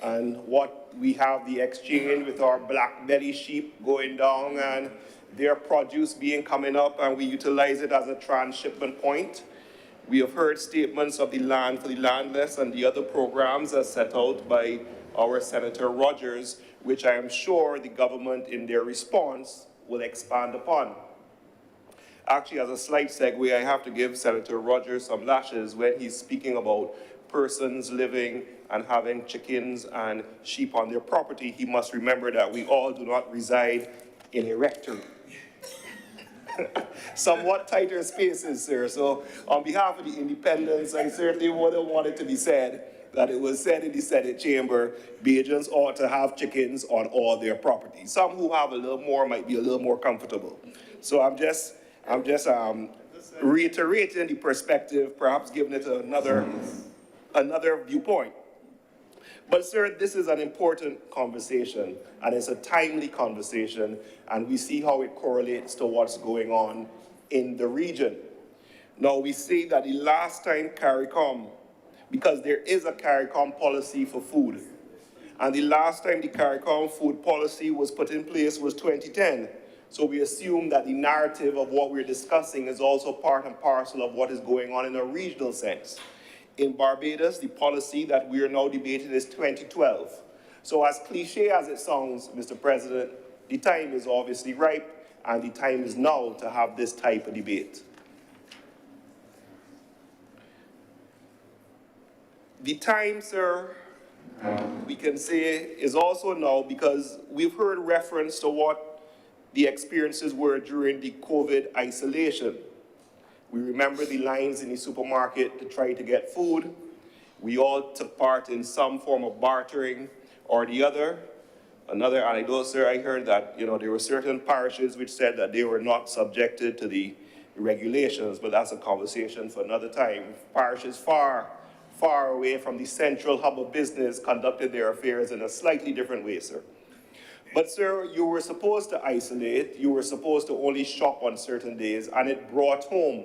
and what we have the exchange with our black belly sheep going down and their produce coming up, and we utilize it as a transshipment point. We have heard statements of the Land for the Landless and the other programs as set out by our Senator Rogers, which I am sure the government in their response will expand upon. Actually, as a slight segue, I have to give Senator Rogers some lashes when he's speaking about persons living and having chickens and sheep on their property, he must remember that we all do not reside in a rectory. Somewhat tighter spaces, sir. So on behalf of the independents, I certainly wouldn't want it to be said that it was said in the Senate chamber, Bajans ought to have chickens on all their property. Some who have a little more might be a little more comfortable. So I'm just reiterating the perspective, perhaps giving it another viewpoint. But sir, this is an important conversation, and it's a timely conversation, and we see how it correlates to what's going on in the region. Now, we say that the last time CARICOM, because there is a CARICOM policy for food, and the last time the CARICOM food policy was put in place was 2010. So we assume that the narrative of what we're discussing is also part and parcel of what is going on in a regional sense. In Barbados, the policy that we are now debating is 2012. So as cliche as it sounds, Mr. President, the time is obviously ripe, and the time is now to have this type of debate. The time, sir, we can say is also now because we've heard reference to what the experiences were during the COVID isolation. We remember the lines in the supermarket to try to get food. We all took part in some form of bartering or the other. Another anecdote, sir, I heard that, there were certain parishes which said that they were not subjected to the regulations, but that's a conversation for another time. Parishes far away from the central hub of business conducted their affairs in a slightly different way, sir. But sir, you were supposed to isolate, you were supposed to only shop on certain days, and it brought home,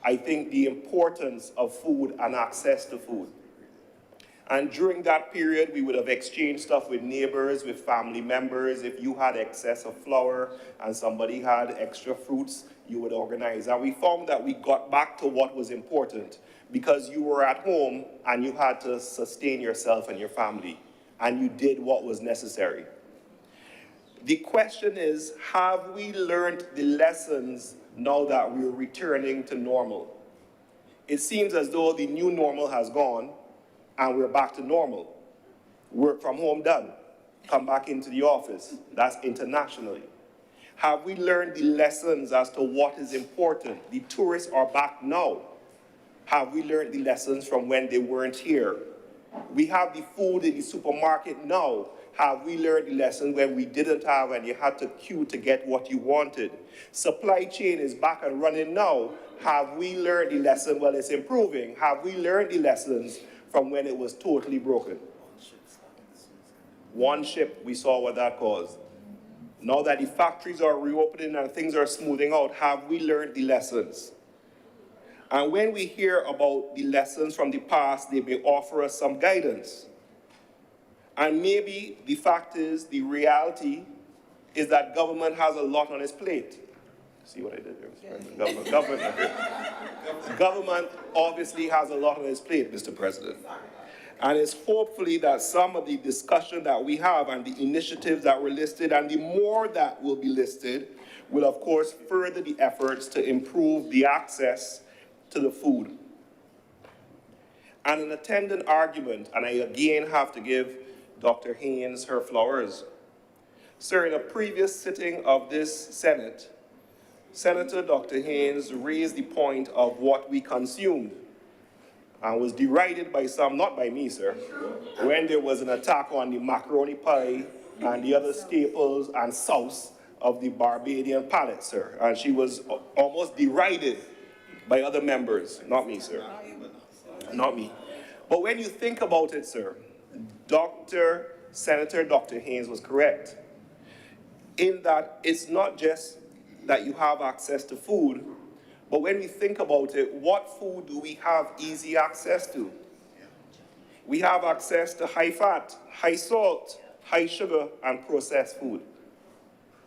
I think, the importance of food and access to food. And during that period, we would have exchanged stuff with neighbors, with family members. If you had excess of flour and somebody had extra fruits, you would organize. And we found that we got back to what was important because you were at home and you had to sustain yourself and your family, and you did what was necessary. The question is, have we learned the lessons now that we're returning to normal? It seems as though the new normal has gone and we're back to normal. Work from home done. Come back into the office. That's internationally. Have we learned the lessons as to what is important? The tourists are back now. Have we learned the lessons from when they weren't here? We have the food in the supermarket now. Have we learned the lesson when we didn't have and you had to queue to get what you wanted? Supply chain is back and running now. Have we learned the lesson? Well, it's improving. Have we learned the lessons from when it was totally broken? One ship, we saw what that caused. Now that the factories are reopening and things are smoothing out, have we learned the lessons? And when we hear about the lessons from the past, they may offer us some guidance. And maybe the fact is, the reality is that government has a lot on its plate. See what I did there, Mr. President? Government obviously has a lot on its plate, Mr. President. And it's hopefully that some of the discussion that we have and the initiatives that were listed and the more that will be listed will, of course, further the efforts to improve the access to the food. And an attendant argument, and I again have to give Dr. Haynes her flowers. Sir, in a previous sitting of this Senate, Senator Dr. Haynes raised the point of what we consumed and was derided by some, not by me, sir, when there was an attack on the macaroni pie and the other staples and sauce of the Barbadian palate, sir. And she was almost derided by other members, not me, sir. Not me. But when you think about it, sir, Senator Dr. Haynes was correct in that it's not just that you have access to food, but when we think about it, what food do we have easy access to? We have access to high fat, high salt, high sugar, and processed food.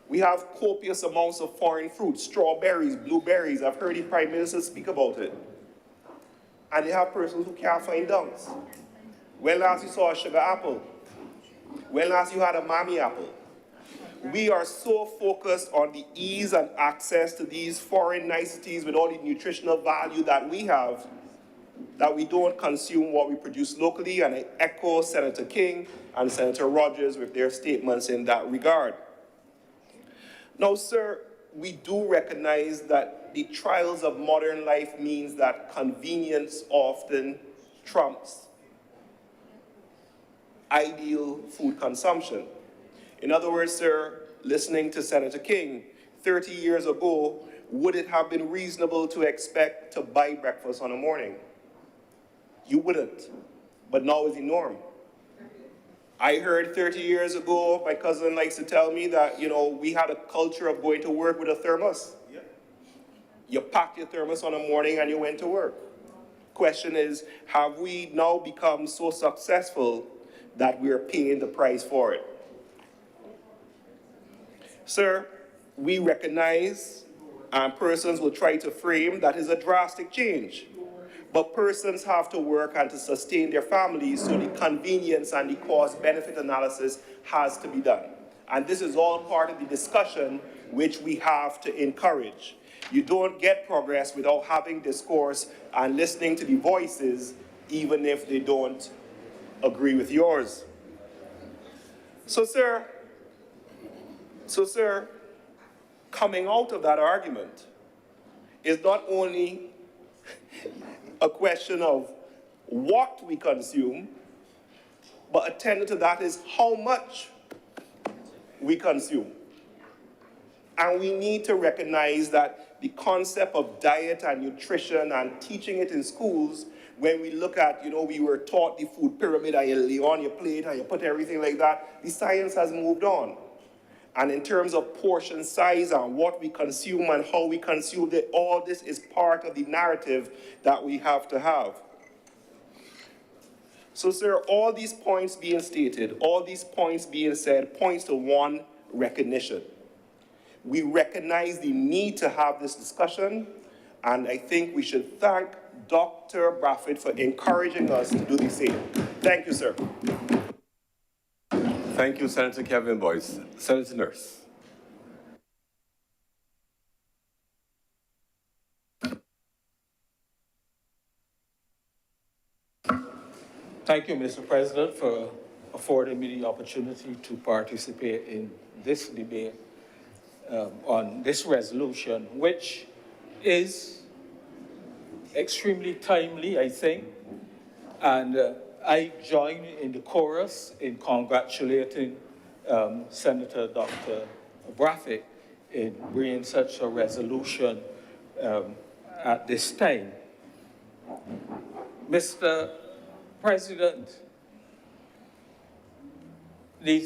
We have copious amounts of foreign fruit, strawberries, blueberries. I've heard the Prime Minister speak about it. And they have persons who can't find dunks. When last you saw a sugar apple? When last you had a mammy apple? We are so focused on the ease and access to these foreign niceties with all the nutritional value that we have, that we don't consume what we produce locally, and I echo Senator King and Senator Rogers with their statements in that regard. Now, sir, we do recognize that the trials of modern life means that convenience often trumps ideal food consumption. In other words, sir, listening to Senator King, 30 years ago, would it have been reasonable to expect to buy breakfast on a morning? You wouldn't, but now is the norm. I heard 30 years ago, my cousin likes to tell me that, we had a culture of going to work with a thermos. Yeah. You packed your thermos on a morning and you went to work. Question is, have we now become so successful that we're paying the price for it? Sir, we recognize, and persons will try to frame, that is a drastic change. But persons have to work and to sustain their families, so the convenience and the cost-benefit analysis has to be done. And this is all part of the discussion which we have to encourage. You don't get progress without having discourse and listening to the voices, even if they don't agree with yours. So, sir, coming out of that argument is not only a question of what we consume, but attendant to that is how much we consume. And we need to recognize that the concept of diet and nutrition and teaching it in schools, when we look at, we were taught the food pyramid and you lay on your plate and you put everything like that, the science has moved on. And in terms of portion size and what we consume and how we consume it, all this is part of the narrative that we have to have. So, sir, all these points being stated, all these points being said, points to one: recognition. We recognize the need to have this discussion, and I think we should thank Dr. Braffett for encouraging us to do the same. Thank you, sir. Thank you, Senator Kevin Boyce. Senator Nurse. Thank you, Mr. President, for affording me the opportunity to participate in this debate on this resolution, which is extremely timely, I think, and I join in the chorus in congratulating Senator Dr. Braffett in bringing such a resolution at this time. Mr. President, the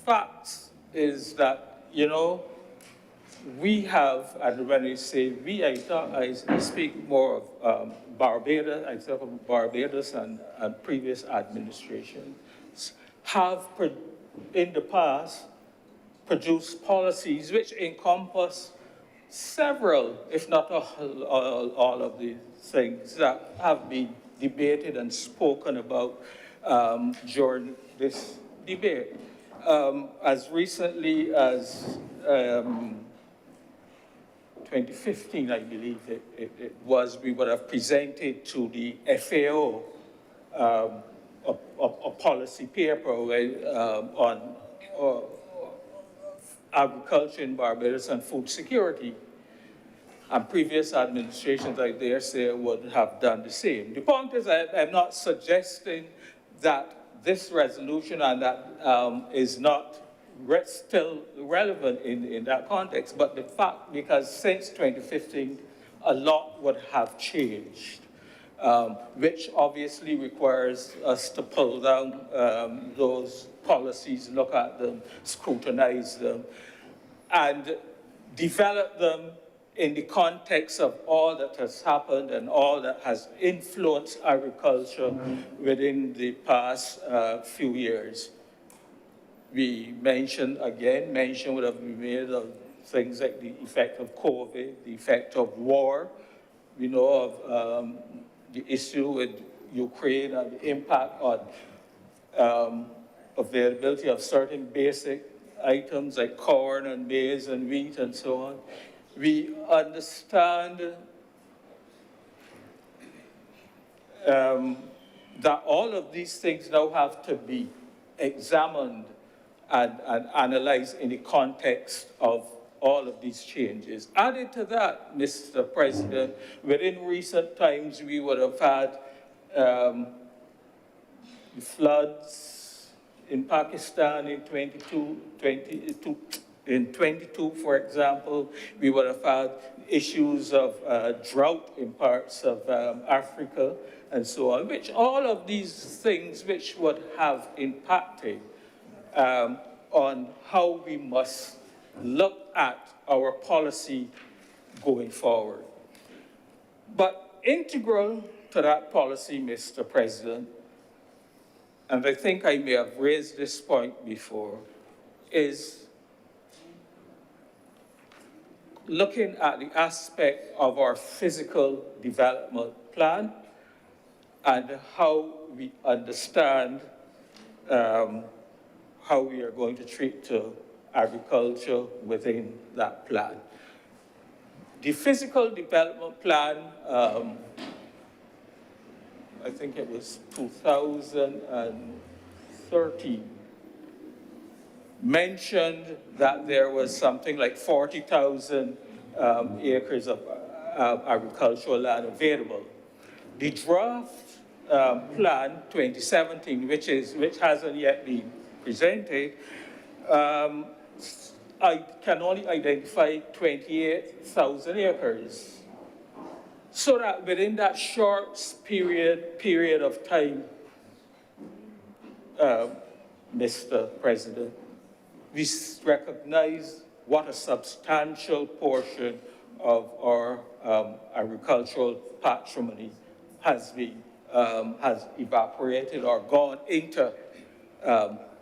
fact is that, we have, and when I say we, I speak more of Barbados, I talk about Barbados and previous administrations, have in the past produced policies which encompass several, if not all of the things that have been debated and spoken about during this debate. As recently as 2015, I believe it was, we would have presented to the FAO a policy paper on agriculture in Barbados and food security. And previous administrations, I dare say, would have done the same. The point is, I'm not suggesting that this resolution and that is not still relevant in that context, but the fact, because since 2015, a lot would have changed, which obviously requires us to pull down those policies, look at them, scrutinize them, and develop them in the context of all that has happened and all that has influenced agriculture within the past few years. We mention would have been made of things like the effect of COVID, the effect of war. We know of the issue with Ukraine and the impact on availability of certain basic items like corn and maize and wheat and so on. We understand that all of these things now have to be examined and analyzed in the context of all of these changes. Added to that, Mr. President, within recent times, we would have had the floods in Pakistan in 22, for example. We would have had issues of drought in parts of Africa and so on, which all of these things which would have impacted on how we must look at our policy going forward. But integral to that policy, Mr. President, and I think I may have raised this point before, is looking at the aspect of our physical development plan and how we understand how we are going to treat agriculture within that plan. The physical development plan, I think it was 2013, mentioned that there was something like 40,000 acres of agricultural land available. The draft plan 2017, which hasn't yet been presented, I can only identify 28,000 acres. So that within that short period of time, Mr. President, we recognize what a substantial portion of our agricultural patrimony has evaporated or gone into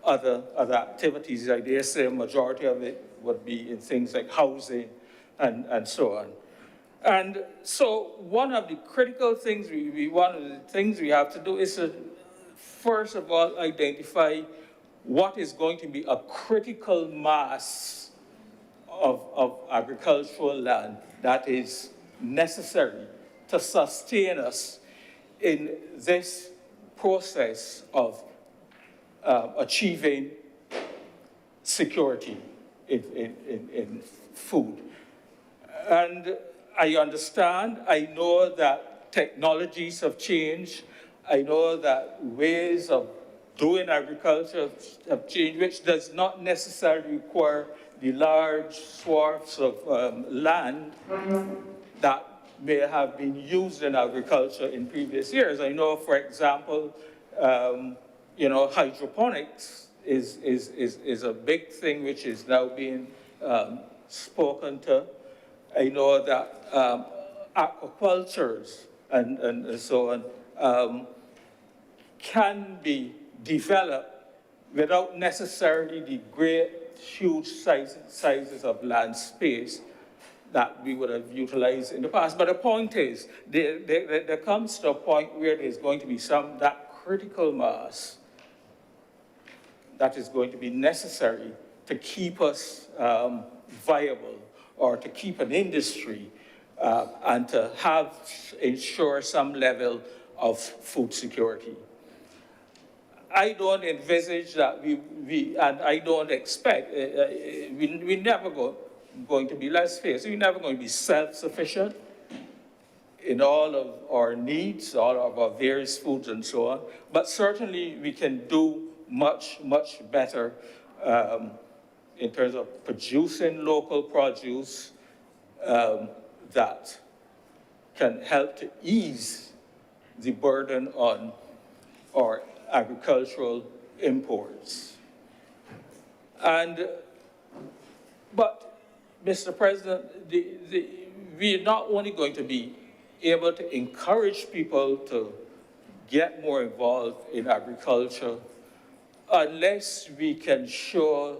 other activities. I dare say a majority of it would be in things like housing and so on. And so one of the critical things one of the things we have to do is to, first of all, identify what is going to be a critical mass of agricultural land that is necessary to sustain us in this process of achieving security in food. And I understand, I know that technologies have changed. I know that ways of doing agriculture have changed, which does not necessarily require the large swaths of land that may have been used in agriculture in previous years. I know, for example, hydroponics is a big thing which is now being spoken to. I know that aquacultures and so on can be developed without necessarily the great, huge sizes of land space that we would have utilized in the past. But the point is, there comes to a point where there's going to be that critical mass that is going to be necessary to keep us viable or to keep an industry and to ensure some level of food security. I don't envisage that and I don't expect, we're never going to be, let's face it, we're never going to be self-sufficient in all of our needs, all of our various foods and so on, but certainly we can do much, much better in terms of producing local produce that can help to ease the burden on our agricultural imports. But, Mr. President, we're not only going to be able to encourage people to get more involved in agriculture unless we can show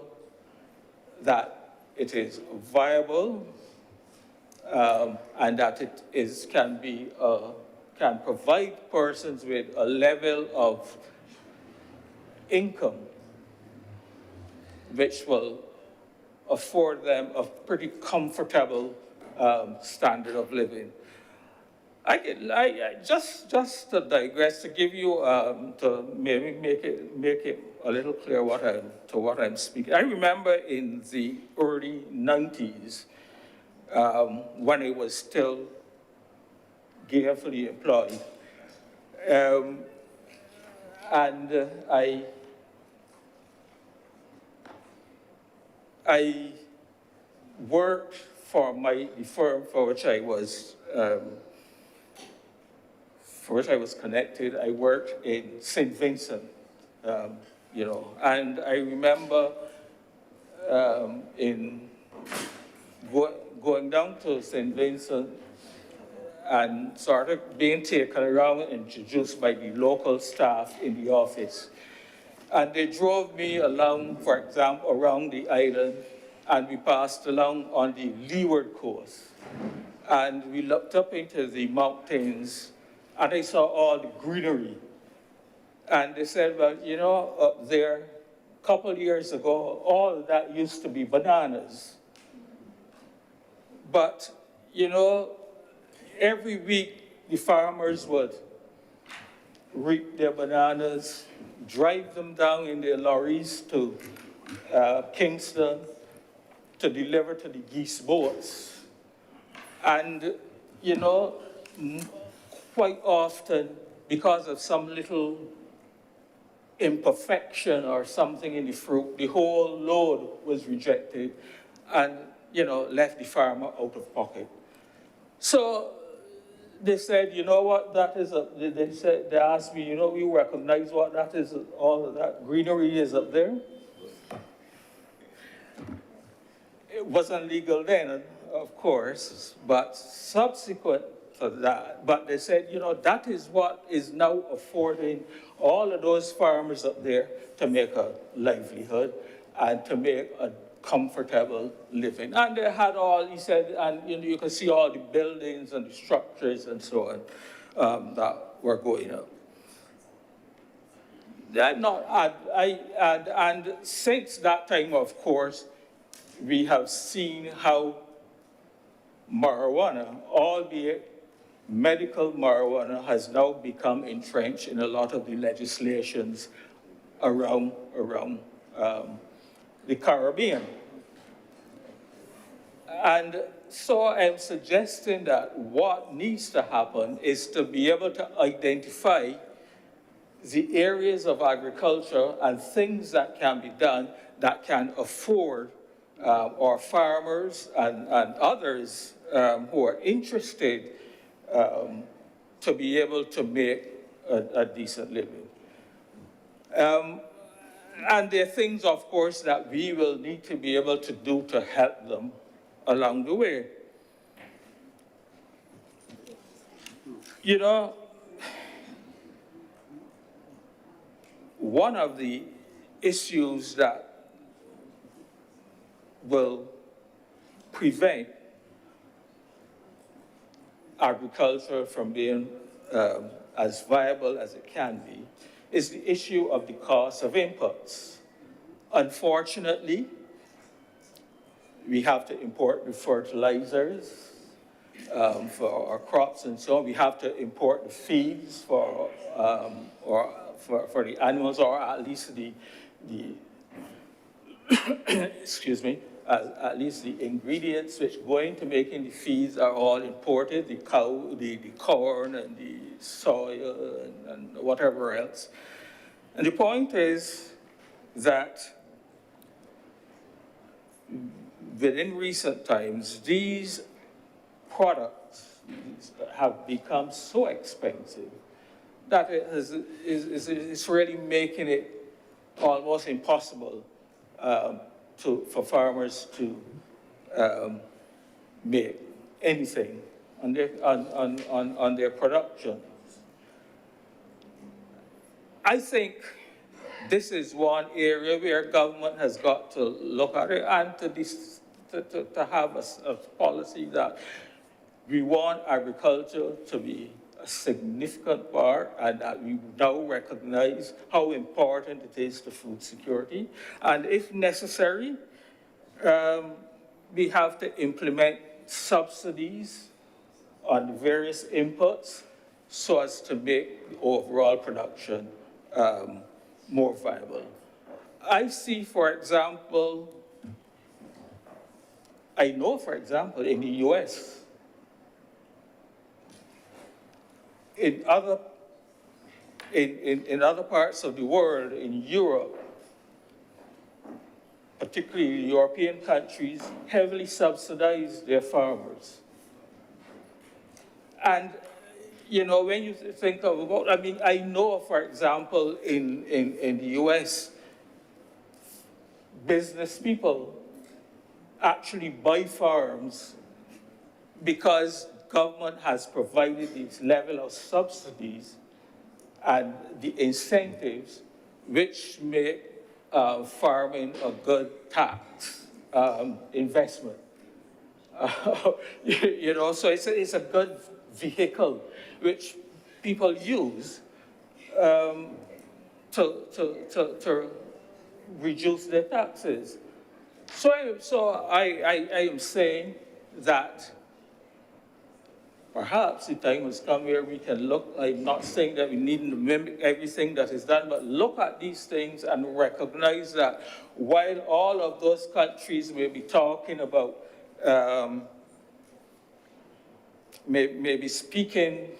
that it is viable and that it can provide persons with a level of income which will afford them a pretty comfortable standard of living. Just to digress, to give you, to maybe make it a little clear what I'm speaking. I remember in the early 90s, when I was still gainfully employed, and I worked for the firm for which I was connected. I worked in St. Vincent, and I remember going down to St. Vincent and sort of being taken around and introduced by the local staff in the office. And they drove me along, for example, around the island, and we passed along on the leeward coast. And we looked up into the mountains, and I saw all the greenery. And they said, well, you know, up there, a couple of years ago, all of that used to be bananas. But, you know, every week, the farmers would reap their bananas, drive them down in their lorries to Kingston to deliver to the geese boats. And, you know, quite often, because of some little imperfection or something in the fruit, the whole load was rejected and, you know, left the farmer out of pocket. So they said, you know what, they asked me, you know, you recognize what that is, all of that greenery is up there? It wasn't legal then, of course, but subsequent to that, but they said, you know, that is what is now affording all of those farmers up there to make a livelihood and to make a comfortable living. And they had all, he said, and you know, you can see all the buildings and the structures and so on that were going up. And since that time, of course, we have seen how marijuana, albeit medical marijuana, has now become entrenched in a lot of the legislations around the Caribbean. And so I'm suggesting that what needs to happen is to be able to identify the areas of agriculture and things that can be done that can afford our farmers and others who are interested to be able to make a decent living. And there are things, of course, that we will need to be able to do to help them along the way. You know, one of the issues that will prevent agriculture from being as viable as it can be is the issue of the cost of inputs. Unfortunately, we have to import the fertilizers for our crops and so on. We have to import the feeds for the animals, or at least the excuse me, at least the ingredients which go into making the feeds are all imported, the corn and the soy and whatever else. And the point is that within recent times, these products have become so expensive that it's really making it almost impossible for farmers to make anything on their production. I think this is one area where government has got to look at it and to have a policy that we want agriculture to be a significant part, and that we now recognize how important it is to food security. And if necessary, we have to implement subsidies on the various inputs so as to make the overall production more viable. I see, for example, I know, for example, in the US, in other parts of the world, in Europe, particularly European countries, heavily subsidize their farmers. And, you know, when you think about, I mean, I know, for example, in the US, business people actually buy farms because government has provided this level of subsidies and the incentives which make farming a good tax investment. You know, so it's a good vehicle which people use to reduce their taxes. So I am saying that perhaps the time has come where we can look, I'm not saying that we need to mimic everything that is done, but look at these things and recognize that while all of those countries may be talking about, maybe speaking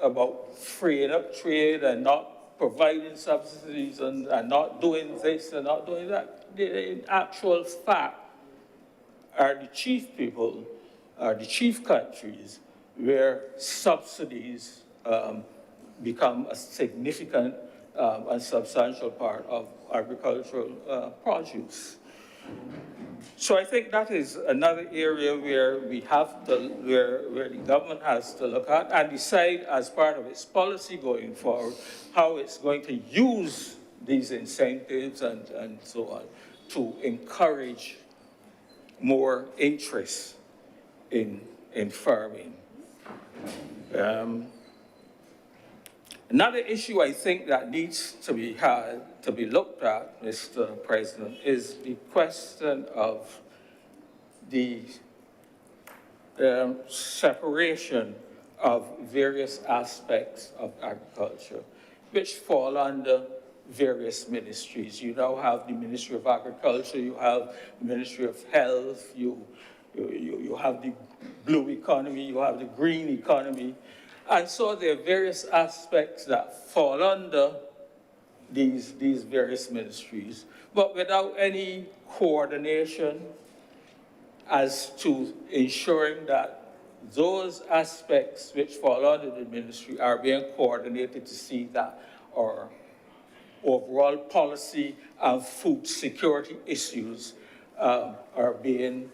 about freeing up trade and not providing subsidies and not doing this and not doing that, in actual fact, are the chief people, are the chief countries where subsidies become a significant and substantial part of agricultural produce. So I think that is another area where we have to, where the government has to look at and decide as part of its policy going forward how it's going to use these incentives and so on to encourage more interest in farming. Another issue I think that needs to be looked at, Mr. President, is the question of the separation of various aspects of agriculture, which fall under various ministries. You now have the Ministry of Agriculture, you have the Ministry of Health, you have the blue economy, you have the green economy. And so there are various aspects that fall under these various ministries, but without any coordination as to ensuring that those aspects which fall under the ministry are being coordinated to see that our overall policy and food security issues are being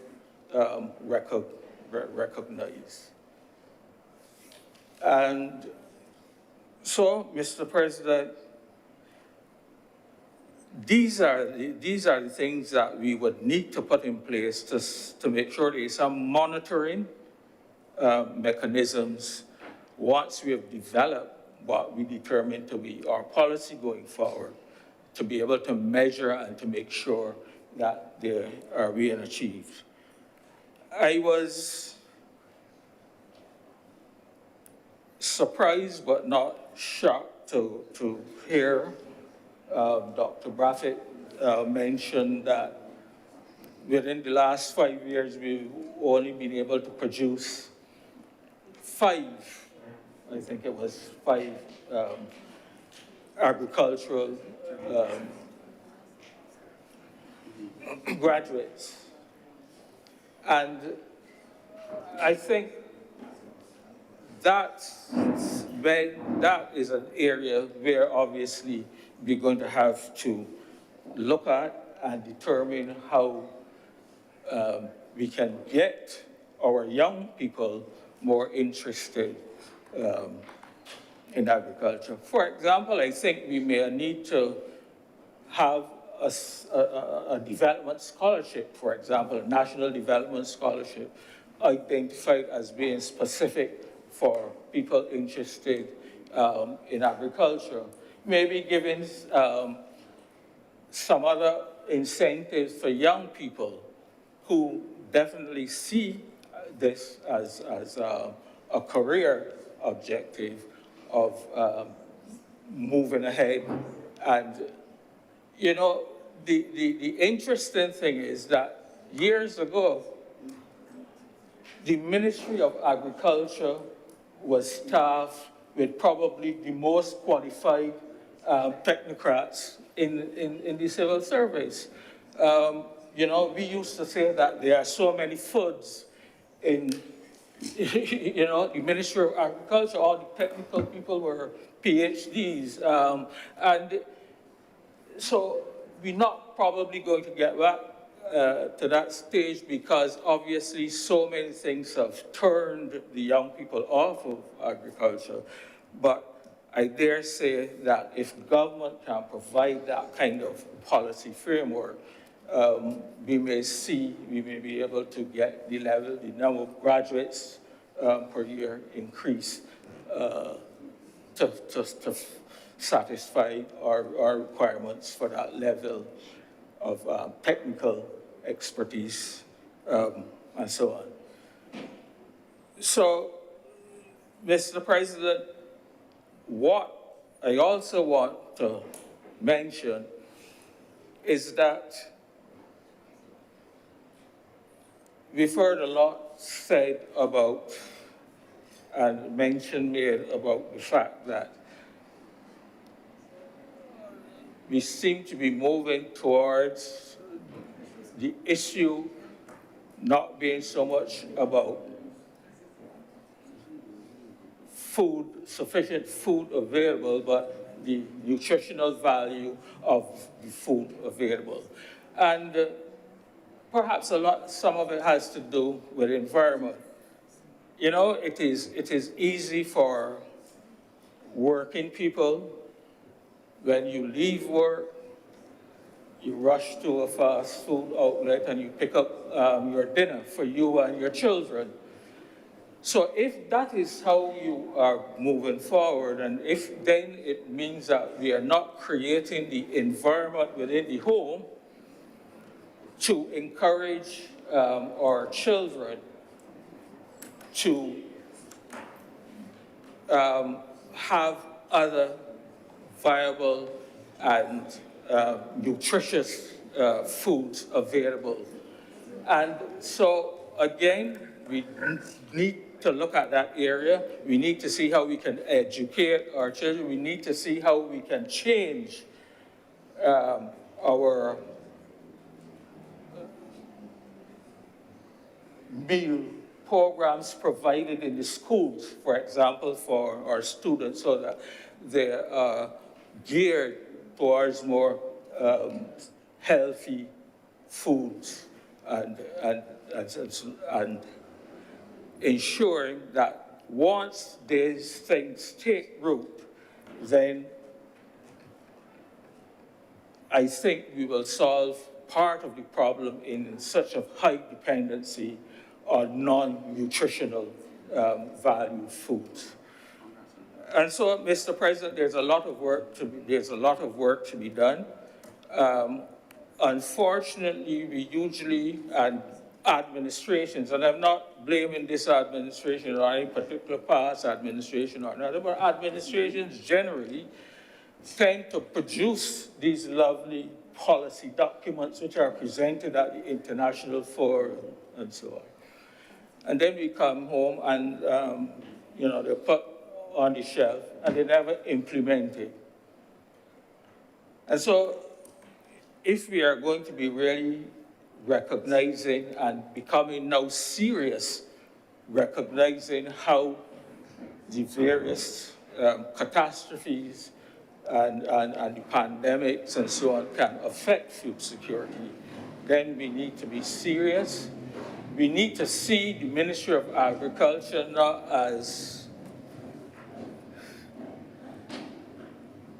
recognized. And so, Mr. President, these are the things that we would need to put in place to make sure there is some monitoring mechanisms once we have developed what we determine to be our policy going forward, to be able to measure and to make sure that they are being achieved. I was surprised but not shocked to hear Dr. Braffett mention that within the last 5 years, we've only been able to produce 5 agricultural graduates. And I think that is an area where obviously we're going to have to look at and determine how we can get our young people more interested in agriculture. For example, I think we may need to have a development scholarship, for example, a national development scholarship identified as being specific for people interested in agriculture. Maybe giving some other incentives for young people who definitely see this as a a career objective of moving ahead. And, you know, the interesting thing is that years ago, the Ministry of Agriculture was staffed with probably the most qualified technocrats in the civil service. You know, we used to say that there are so many foods in, you know, the Ministry of Agriculture. All the technical people were PhDs. And so we're not probably going to get back to that stage because obviously so many things have turned the young people off of agriculture. But I dare say that if government can provide that kind of policy framework, we may be able to get the number of graduates per year increase to satisfy our requirements for that level of technical expertise and so on. So, Mr. President, what I also want to mention is that we've heard a lot said about and mention made about the fact that we seem to be moving towards the issue not being so much about food, sufficient food available, but the nutritional value of the food available. And perhaps some of it has to do with environment. You know, it is easy for working people, when you leave work, you rush to a fast food outlet and you pick up your dinner for you and your children. So if that is how you are moving forward, and if then it means that we are not creating the environment within the home to encourage our children to have other viable and nutritious foods available. And so, again, we need to look at that area. We need to see how we can educate our children. We need to see how we can change our meal programs provided in the schools, for example, for our students, so that they are geared towards more healthy foods and ensuring that once these things take root, then I think we will solve part of the problem in such a high dependency on non-nutritional value foods. And so, Mr. President, there's a lot of work to be done. Unfortunately, we usually, and administrations, and I'm not blaming this administration or any particular past administration or another, but administrations generally tend to produce these lovely policy documents which are presented at the international forum and so on. And then we come home and, you know, they're put on the shelf and they never implement it. And so if we are going to be really recognizing and becoming now serious, recognizing how the various catastrophes and the pandemics and so on can affect food security, then we need to be serious. We need to see the Ministry of Agriculture not as,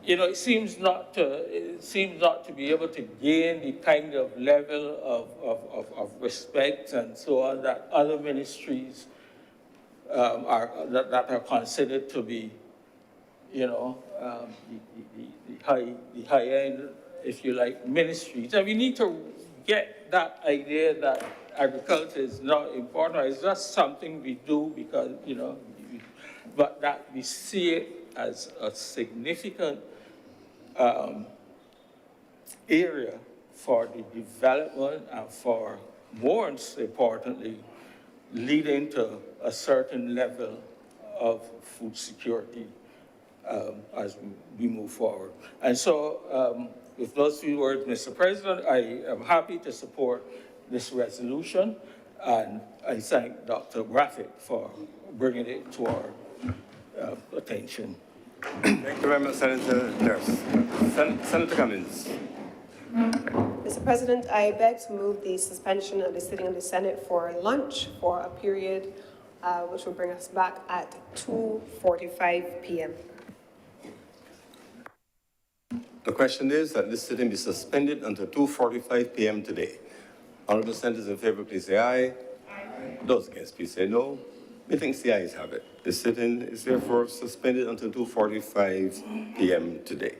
you know, it seems not to be able to gain the kind of level of respect and so on that other ministries that are considered to be, you know, the high end, if you like, ministries. And we need to get that idea that agriculture is not important, it's just something we do because, but that we see it as a significant area for the development and for, more importantly, leading to a certain level of food security as we move forward. And so with those few words, Mr. President, I am happy to support this resolution, and I thank Dr. Graphic for bringing it to our attention. Thank you very much, Senator Nurse. Senator Cummings. Mr. President, I beg to move the suspension of the sitting of the Senate for lunch for a period which will bring us back at 2:45 p.m. The question is that this sitting be suspended until 2:45 p.m. today. Honorable senators in favor, please say aye. Aye. Those against, please say no. Methinks the ayes have it. The sitting is therefore suspended until 2:45 p.m. today.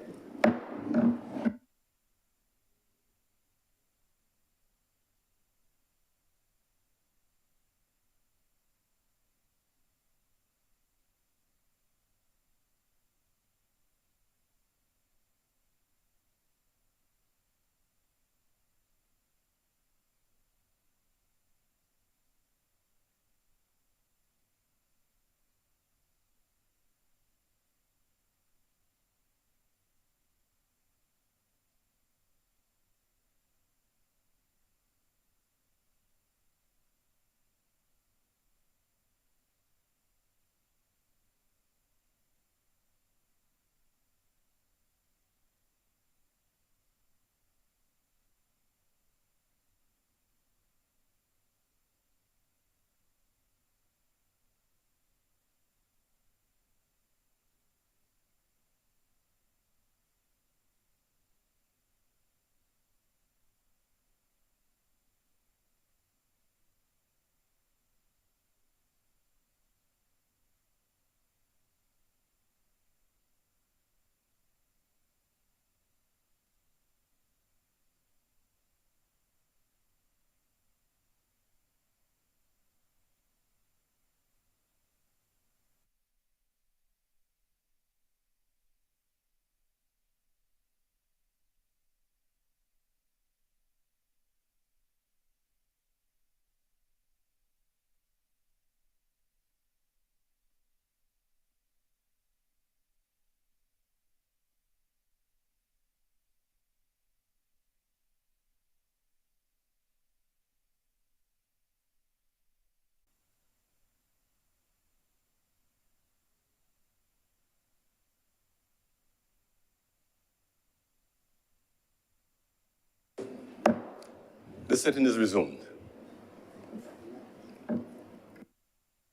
The sitting is resumed.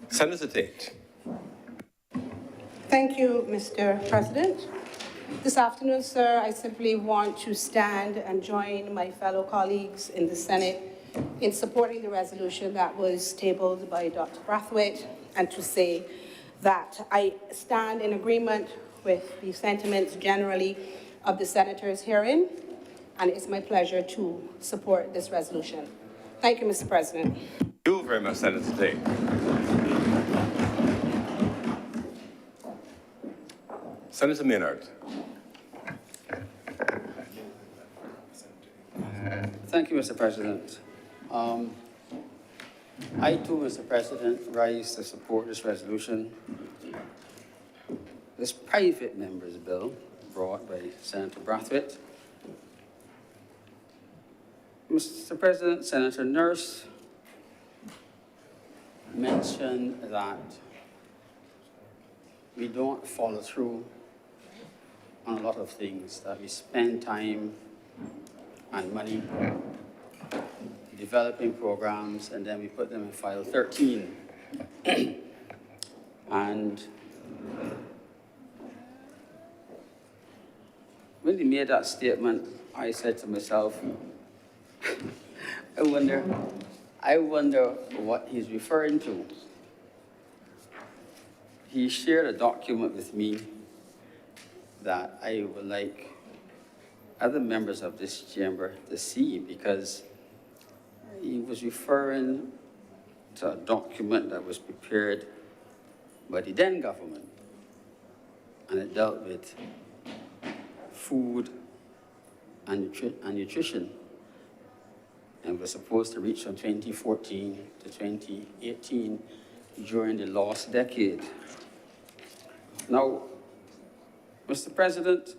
Senator Tate. Thank you, Mr. President. This afternoon, sir, I simply want to stand and join my fellow colleagues in the Senate in supporting the resolution that was tabled by Dr. Brathwaite, and to say that I stand in agreement with the sentiments generally of the senators herein, and it's my pleasure to support this resolution. Thank you, Mr. President. Thank you very much, Senator Tate. Senator Maynard. Thank you, Mr. President. I too, Mr. President, rise to support this resolution. This private member's bill brought by Senator Brathwaite. Mr. President, Senator Nurse mentioned that we don't follow through on a lot of things, that we spend time and money developing programs, and then we put them in file 13. And when he made that statement, I said to myself, I wonder what he's referring to. He shared a document with me that I would like other members of this chamber to see, because he was referring to a document that was prepared by the then government, and it dealt with food and nutrition, and was supposed to reach from 2014 to 2018 during the last decade. Now, Mr. President,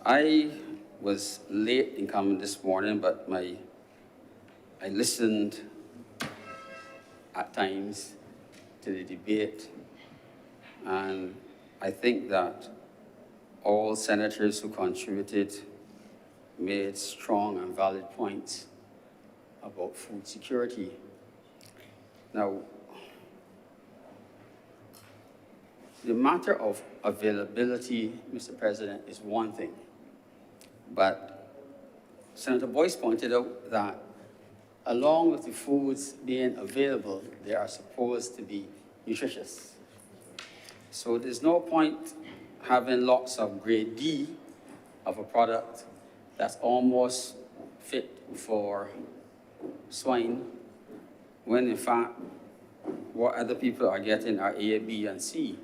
I was late in coming this morning, but I listened at times to the debate, and I think that all senators who contributed made strong and valid points about food security. Now, the matter of availability, Mr. President, is one thing, but Senator Boyce pointed out that along with the foods being available, they are supposed to be nutritious. So there's no point having lots of grade D of a product that's almost fit for swine, when in fact, what other people are getting are A, B, and C.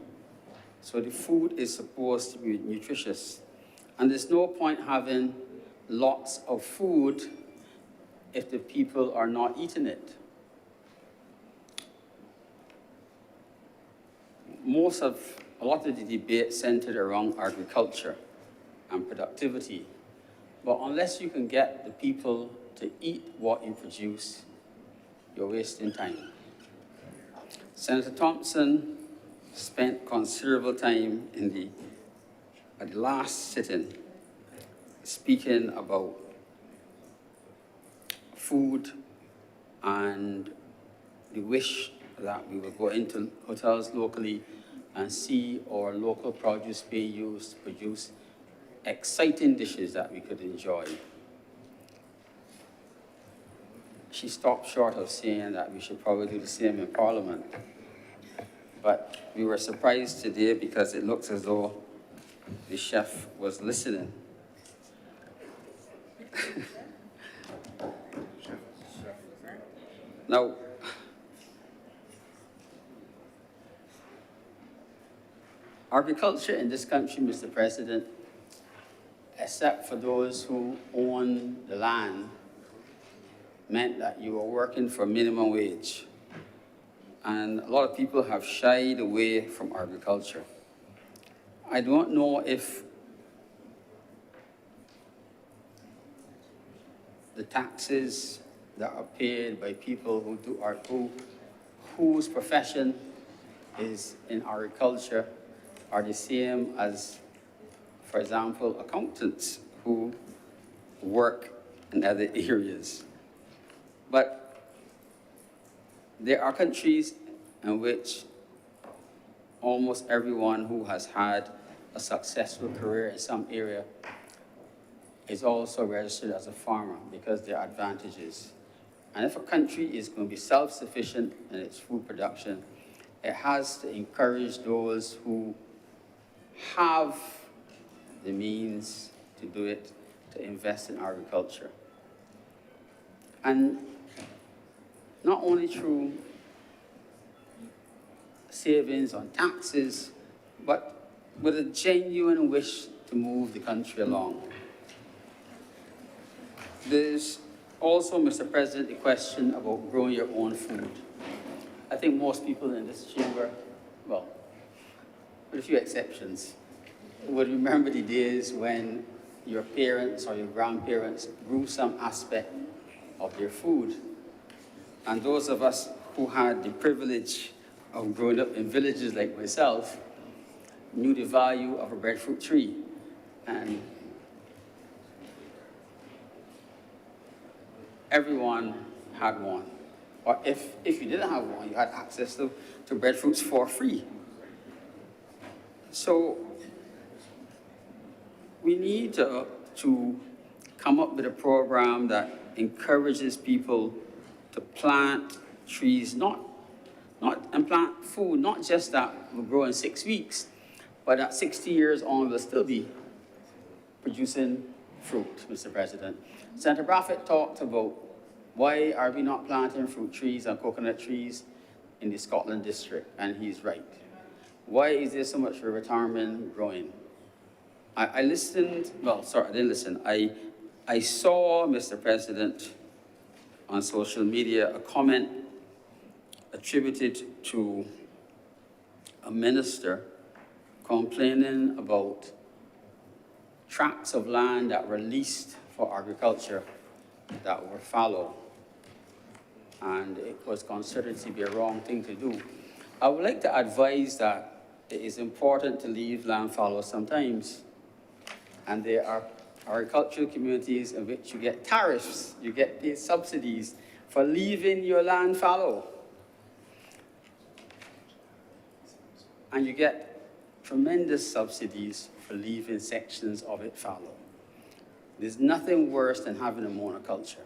So the food is supposed to be nutritious. And there's no point having lots of food if the people are not eating it. A lot of the debate centered around agriculture and productivity. But unless you can get the people to eat what you produce, you're wasting time. Senator Thompson spent considerable time at the last sitting speaking about food and the wish that we will go into hotels locally and see our local produce being used to produce exciting dishes that we could enjoy. She stopped short of saying that we should probably do the same in Parliament. But we were surprised today because it looks as though the chef was listening. Now, agriculture in this country, Mr. President, except for those who own the land, meant that you were working for minimum wage. And a lot of people have shied away from agriculture. I don't know if the taxes that are paid by people whose profession is in agriculture are the same as, for example, accountants who work in other areas. But there are countries in which almost everyone who has had a successful career in some area is also registered as a farmer because there are advantages. And if a country is going to be self-sufficient in its food production, it has to encourage those who have the means to do it, to invest in agriculture. And not only through savings on taxes, but with a genuine wish to move the country along. There's also, Mr. President, the question about growing your own food. I think most people in this chamber, well, with a few exceptions, would remember the days when your parents or your grandparents grew some aspect of their food. And those of us who had the privilege of growing up in villages like myself knew the value of a breadfruit tree. And everyone had one. Or if you didn't have one, you had access to breadfruits for free. So we need to come up with a program that encourages people to plant trees, and plant food, not just that will grow in 6 weeks, but at 60 years on will still be producing fruit, Mr. President. Senator Braffett talked about Why are we not planting fruit trees and coconut trees in the Scotland district? And he's right. Why is there so much river ptarmigan growing? I listened, well, sorry, I didn't listen. I saw, Mr. President, on social media, a comment attributed to a minister complaining about tracts of land that were leased for agriculture that were fallow. And it was considered to be a wrong thing to do. I would like to advise that it is important to leave land fallow sometimes. And there are agricultural communities in which you get tariffs, you get these subsidies for leaving your land fallow. And you get tremendous subsidies for leaving sections of it fallow. There's nothing worse than having a monoculture.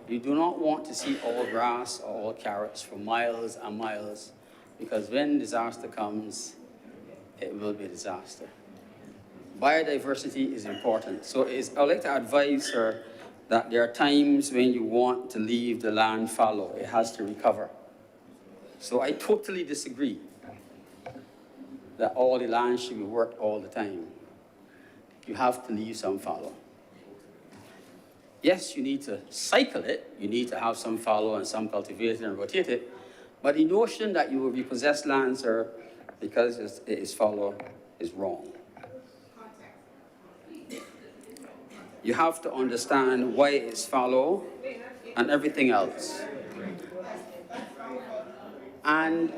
You do not want to see all grass or all carrots for miles and miles, because when disaster comes, it will be a disaster. Biodiversity is important. So I would like to advise her that there are times when you want to leave the land fallow. It has to recover. So I totally disagree that all the land should be worked all the time. You have to leave some fallow. Yes, you need to cycle it. You need to have some fallow and some cultivated and rotate it. But the notion that you will repossess land, sir, because it is fallow is wrong. You have to understand why it's fallow and everything else. And,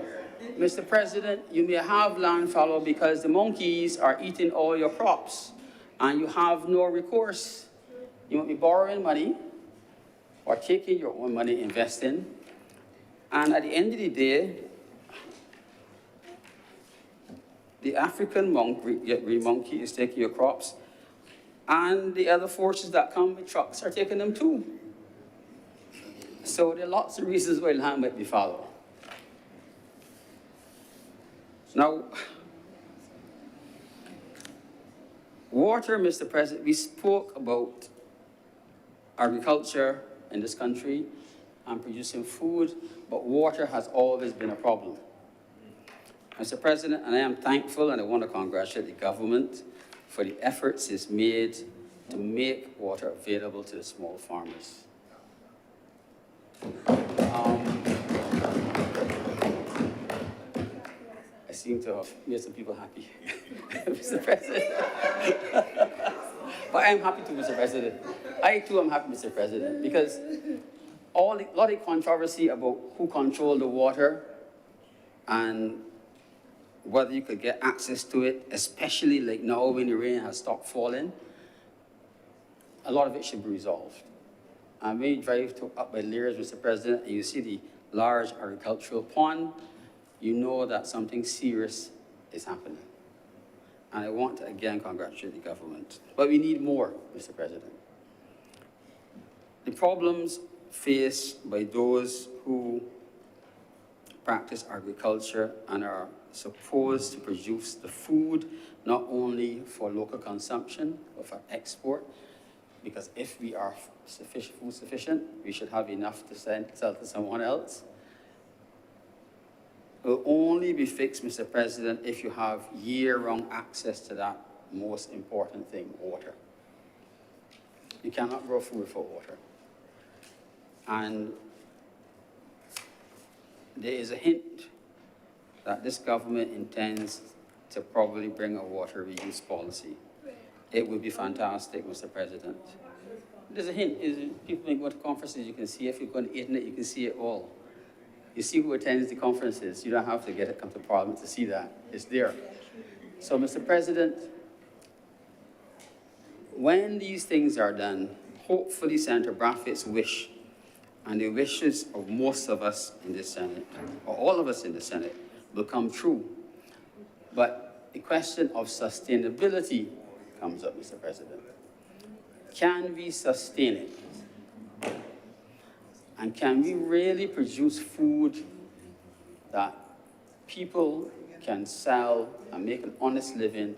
Mr. President, you may have land fallow because the monkeys are eating all your crops and you have no recourse. You might be borrowing money or taking your own money, investing. And at the end of the day, the African green monkey is taking your crops, and the other forces that come with trucks are taking them too. So there are lots of reasons why land might be fallow. Now, water, Mr. President, we spoke about agriculture in this country and producing food, but water has always been a problem. Mr. President, and I am thankful and I want to congratulate the government for the efforts it's made to make water available to the small farmers. I seem to have made some people happy, Mr. President. But I'm happy too, Mr. President. I too am happy, Mr. President, because a lot of controversy about who controlled the water and whether you could get access to it, especially like now when the rain has stopped falling, a lot of it should be resolved. And when you drive up by Lears, Mr. President, and you see the large agricultural pond, you know that something serious is happening. And I want to again congratulate the government. But we need more, Mr. President. The problems faced by those who practice agriculture and are supposed to produce the food not only for local consumption, but for export, because if we are food sufficient, we should have enough to sell to someone else. Will only be fixed, Mr. President, if you have year-round access to that most important thing, water. You cannot grow food without water. And there is a hint that this government intends to probably bring a water reuse policy. It would be fantastic, Mr. President. There's a hint. People may go to conferences, you can see it. If you go on the internet, you can see it all. You see who attends the conferences. You don't have to come to Parliament to see that. It's there. So, Mr. President, when these things are done, hopefully Senator Braffitt's wish and the wishes of most of us in the Senate, or all of us in the Senate, will come true. But the question of sustainability comes up, Mr. President. Can we sustain it? And can we really produce food that people can sell and make an honest living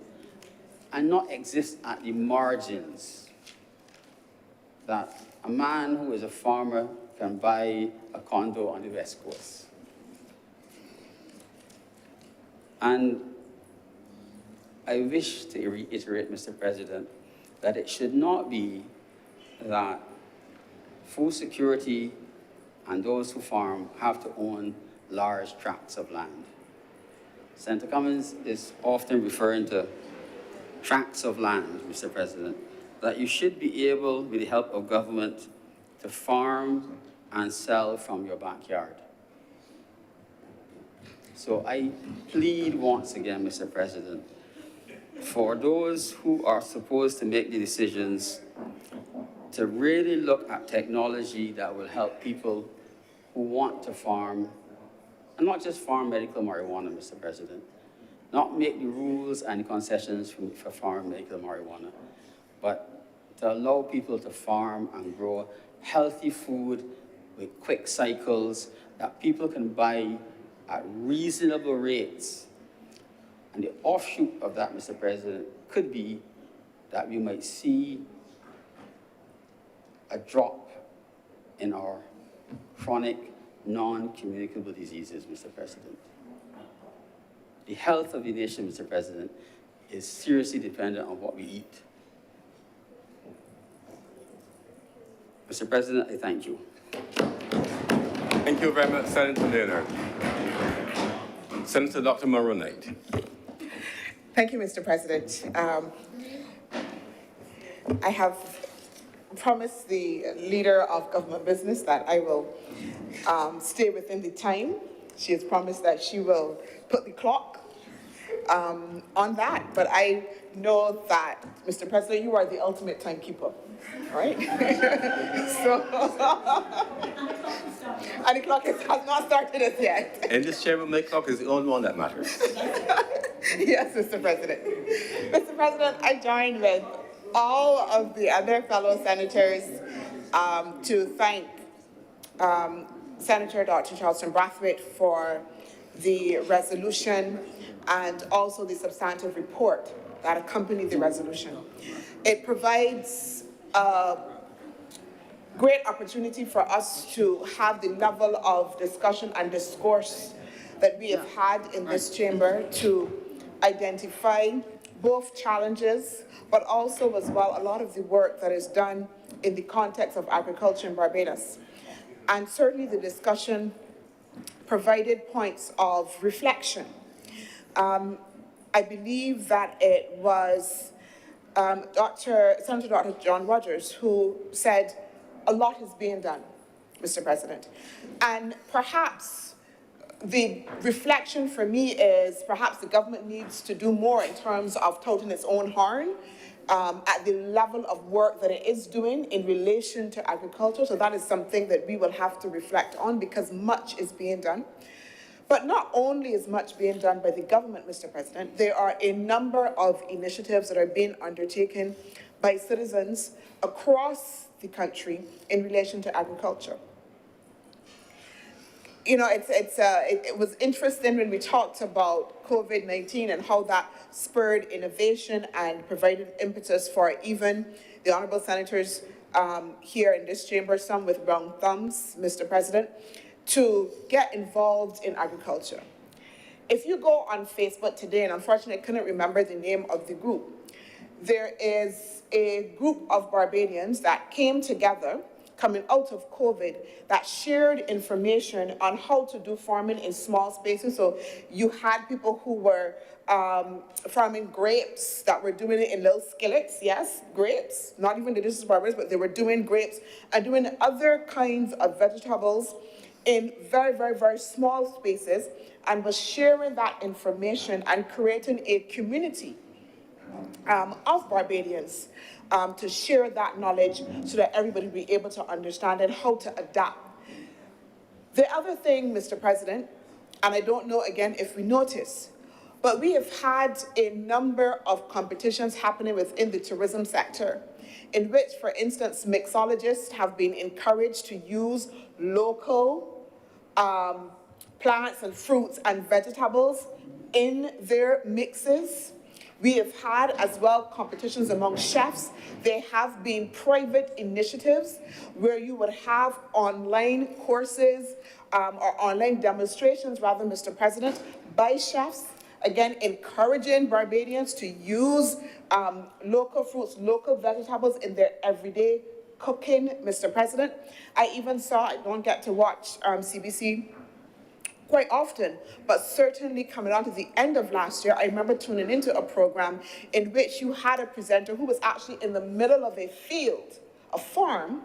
and not exist at the margins that a man who is a farmer can buy a condo on the West Coast. And I wish to reiterate, Mr. President, that it should not be that food security and those who farm have to own large tracts of land. Senator Cummings is often referring to tracts of land, Mr. President, that you should be able, with the help of government, to farm and sell from your backyard. So I plead once again, Mr. President, for those who are supposed to make the decisions to really look at technology that will help people who want to farm, and not just farm medical marijuana, Mr. President, not make the rules and concessions for farm medical marijuana, but to allow people to farm and grow healthy food with quick cycles that people can buy at reasonable rates. And the offshoot of that, Mr. President, could be that we might see a drop in our chronic, non-communicable diseases, Mr. President. The health of the nation, Mr. President, is seriously dependent on what we eat. Mr. President, I thank you. Thank you very much, Senator Leonard. Senator Dr. Morrow-Knight. Thank you, Mr. President. I have promised the leader of government business that I will stay within the time. She has promised that she will put the clock on that, but I know that, Mr. President, you are the ultimate timekeeper, right? And the clock has not started as yet. In this chamber, my clock is the only one that matters. Yes, Mr. President. Mr. President, I join with all of the other fellow senators to thank Senator Dr. Charleston Brathwaite for the resolution and also the substantive report that accompanied the resolution. It provides a great opportunity for us to have the level of discussion and discourse that we have had in this chamber to identify both challenges, but also as well a lot of the work that is done in the context of agriculture in Barbados. And certainly the discussion provided points of reflection. I believe that it was Senator Dr. John Rogers who said a lot is being done, Mr. President. And perhaps the reflection for me is perhaps the government needs to do more in terms of touting its own horn at the level of work that it is doing in relation to agriculture. So that is something that we will have to reflect on because much is being done. But not only is much being done by the government, Mr. President, there are a number of initiatives that are being undertaken by citizens across the country in relation to agriculture. You know, it was interesting when we talked about COVID-19 and how that spurred innovation and provided impetus for even the honorable senators here in this chamber, some with brown thumbs, Mr. President, to get involved in agriculture. If you go on Facebook today, and unfortunately I couldn't remember the name of the group, there is a group of Barbadians that came together coming out of COVID that shared information on how to do farming in small spaces. So you had people who were farming grapes that were doing it in little skillets, yes, grapes, not even the dishes Barbados, but they were doing grapes and doing other kinds of vegetables in very, very, very small spaces, and was sharing that information and creating a community of Barbadians to share that knowledge so that everybody will be able to understand and how to adapt. The other thing, Mr. President, and I don't know again if we notice, but we have had a number of competitions happening within the tourism sector in which, for instance, mixologists have been encouraged to use local plants and fruits and vegetables in their mixes. We have had as well competitions among chefs. There have been private initiatives where you would have online courses or online demonstrations, rather, Mr. President, by chefs, again, encouraging Barbadians to use local fruits, local vegetables in their everyday cooking, Mr. President. I even saw, I don't get to watch CBC quite often, but certainly coming on to the end of last year, I remember tuning into a program in which you had a presenter who was actually in the middle of a field, a farm,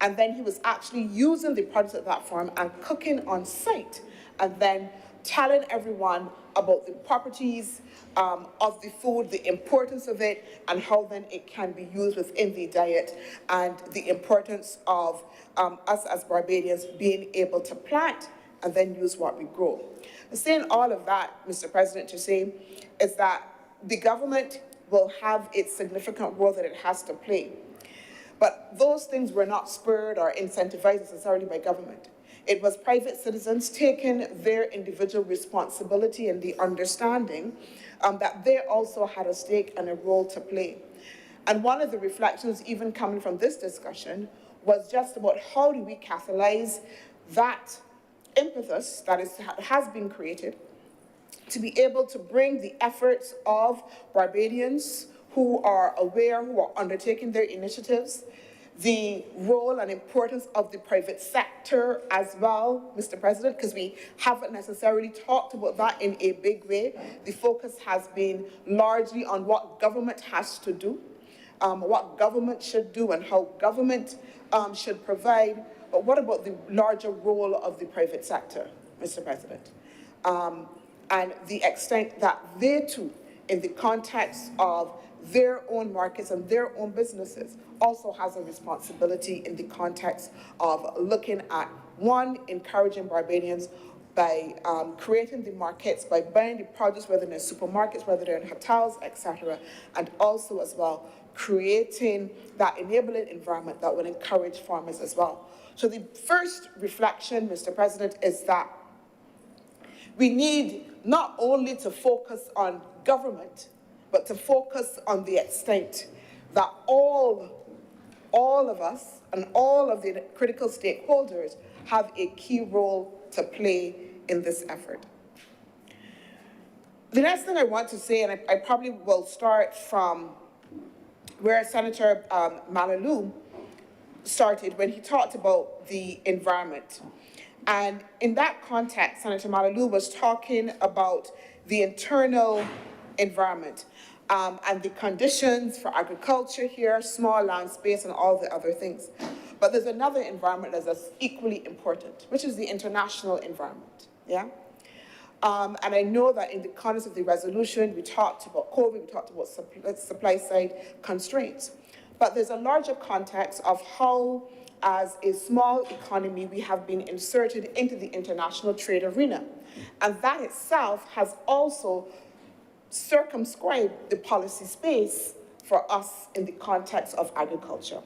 and then he was actually using the products of that farm and cooking on site, and then telling everyone about the properties of the food, the importance of it, and how then it can be used within the diet, and the importance of us as Barbadians being able to plant and then use what we grow. Saying all of that, Mr. President, to say is that the government will have its significant role that it has to play. But those things were not spurred or incentivized necessarily by government. It was private citizens taking their individual responsibility and the understanding that they also had a stake and a role to play. And one of the reflections even coming from this discussion was just about how do we catalyze that impetus that has been created to be able to bring the efforts of Barbadians who are aware, who are undertaking their initiatives, the role and importance of the private sector as well, Mr. President, because we haven't necessarily talked about that in a big way. The focus has been largely on what government has to do, what government should do, and how government should provide. But what about the larger role of the private sector, Mr. President? And the extent that they too, in the context of their own markets and their own businesses, also has a responsibility in the context of looking at, one, encouraging Barbadians by creating the markets, by buying the produce, whether they're in supermarkets, whether they're in hotels, etc., and also as well creating that enabling environment that will encourage farmers as well. So the first reflection, Mr. President, is that we need not only to focus on government, but to focus on the extent that all of us and all of the critical stakeholders have a key role to play in this effort. The next thing I want to say, and I probably will start from where Senator Malalou started when he talked about the environment. And in that context, Senator Malalou was talking about the internal environment and the conditions for agriculture here, small land space, and all the other things. But there's another environment that's equally important, which is the international environment, yeah? And I know that in the context of the resolution, we talked about COVID, we talked about supply side constraints. But there's a larger context of how, as a small economy, we have been inserted into the international trade arena. And that itself has also circumscribed the policy space for us in the context of agriculture.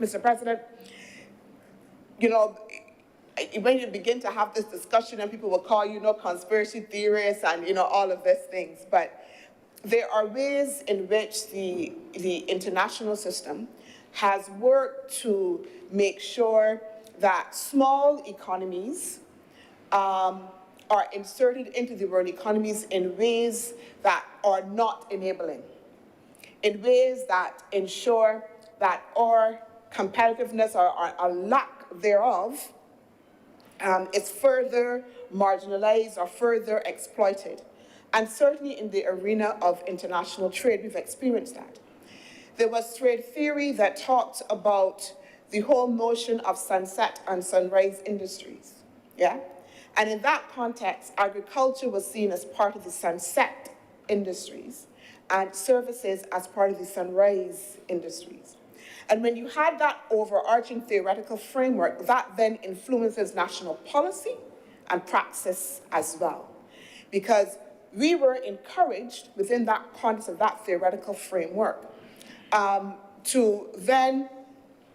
Mr. President, you know, when you begin to have this discussion and people will call you, conspiracy theorists and, all of these things, but there are ways in which the international system has worked to make sure that small economies are inserted into the world economies in ways that are not enabling, in ways that ensure that our competitiveness or our lack thereof is further marginalized or further exploited. And certainly in the arena of international trade, we've experienced that. There was trade theory that talked about the whole notion of sunset and sunrise industries, yeah? And in that context, agriculture was seen as part of the sunset industries and services as part of the sunrise industries. And when you had that overarching theoretical framework, that then influences national policy and praxis as well. Because we were encouraged within that context of that theoretical framework to then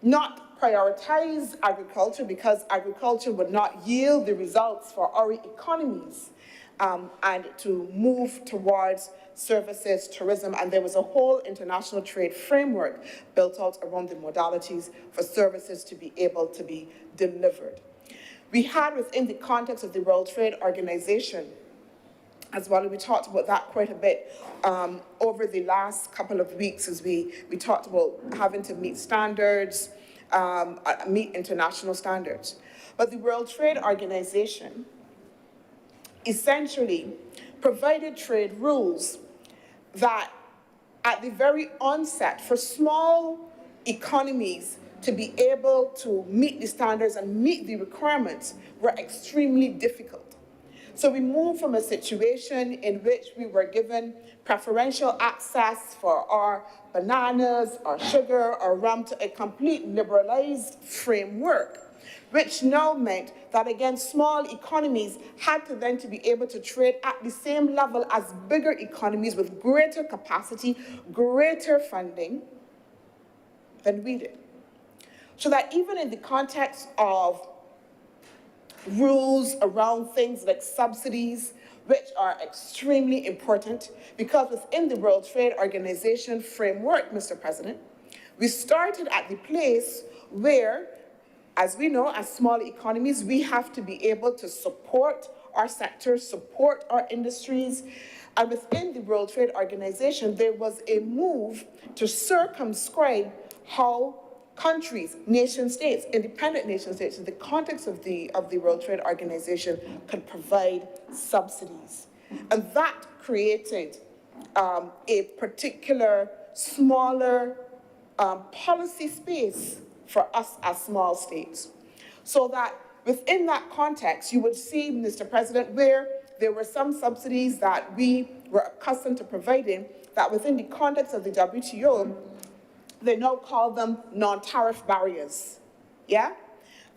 not prioritize agriculture because agriculture would not yield the results for our economies and to move towards services, tourism, and there was a whole international trade framework built out around the modalities for services to be able to be delivered. We had within the context of the World Trade Organization as well, and we talked about that quite a bit over the last couple of weeks as we talked about having to meet standards, meet international standards. But the World Trade Organization essentially provided trade rules that at the very onset, for small economies to be able to meet the standards and meet the requirements were extremely difficult. So we moved from a situation in which we were given preferential access for our bananas, our sugar, our rum to a complete liberalized framework, which now meant that, again, small economies had to then to be able to trade at the same level as bigger economies with greater capacity, greater funding than we did. So that even in the context of rules around things like subsidies, which are extremely important, because within the World Trade Organization framework, Mr. President, we started at the place where, as we know, as small economies, we have to be able to support our sectors, support our industries. And within the World Trade Organization, there was a move to circumscribe how countries, nation states, independent nation states, in the context of the World Trade Organization, could provide subsidies. And that created a particular smaller policy space for us as small states. So that within that context, you would see, Mr. President, where there were some subsidies that we were accustomed to providing, that within the context of the WTO, they now call them non-tariff barriers, yeah?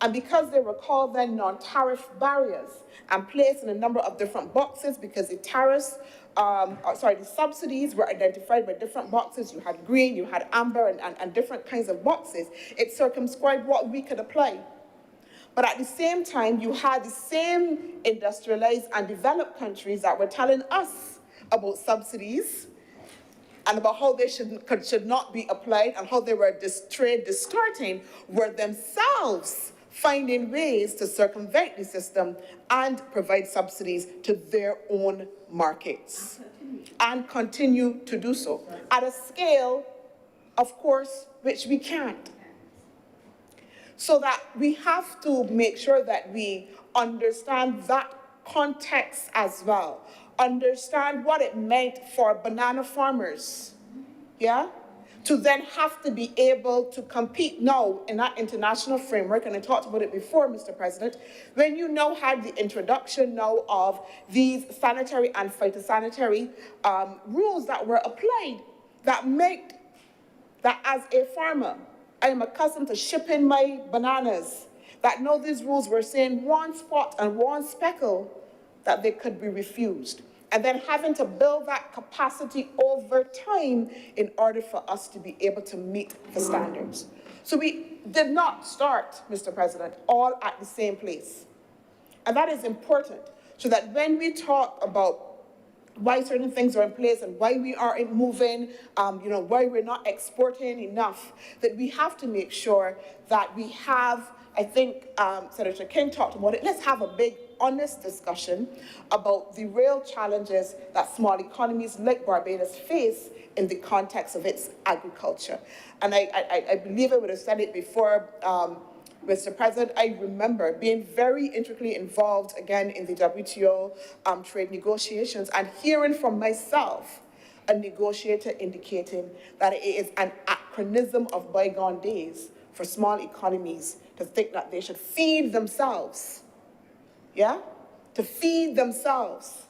And because they were called then non-tariff barriers and placed in a number of different boxes, because the tariffs, the subsidies were identified by different boxes. You had green, you had amber, and different kinds of boxes. It circumscribed what we could apply. But at the same time, you had the same industrialized and developed countries that were telling us about subsidies and about how they should not be applied and how they were trade distorting, were themselves finding ways to circumvent the system and provide subsidies to their own markets and continue to do so at a scale, of course, which we can't. So that we have to make sure that we understand that context as well. Understand what it meant for banana farmers, yeah? To then have to be able to compete now in that international framework, and I talked about it before, Mr. President, when you now had the introduction now of these sanitary and phytosanitary rules that were applied that make that as a farmer, I am accustomed to shipping my bananas, that now these rules were saying one spot and one speckle that they could be refused. And then having to build that capacity over time in order for us to be able to meet the standards. So we did not start, Mr. President, all at the same place. And that is important, so that when we talk about why certain things are in place and why we aren't moving, why we're not exporting enough, that we have to make sure that we have, I think Senator King talked about it, let's have a big, honest discussion about the real challenges that small economies like Barbados face in the context of its agriculture. And I believe I would have said it before, Mr. President, I remember being very intricately involved, again, in the WTO trade negotiations and hearing from myself a negotiator indicating that it is an anachronism of bygone days for small economies to think that they should feed themselves, yeah? To feed themselves,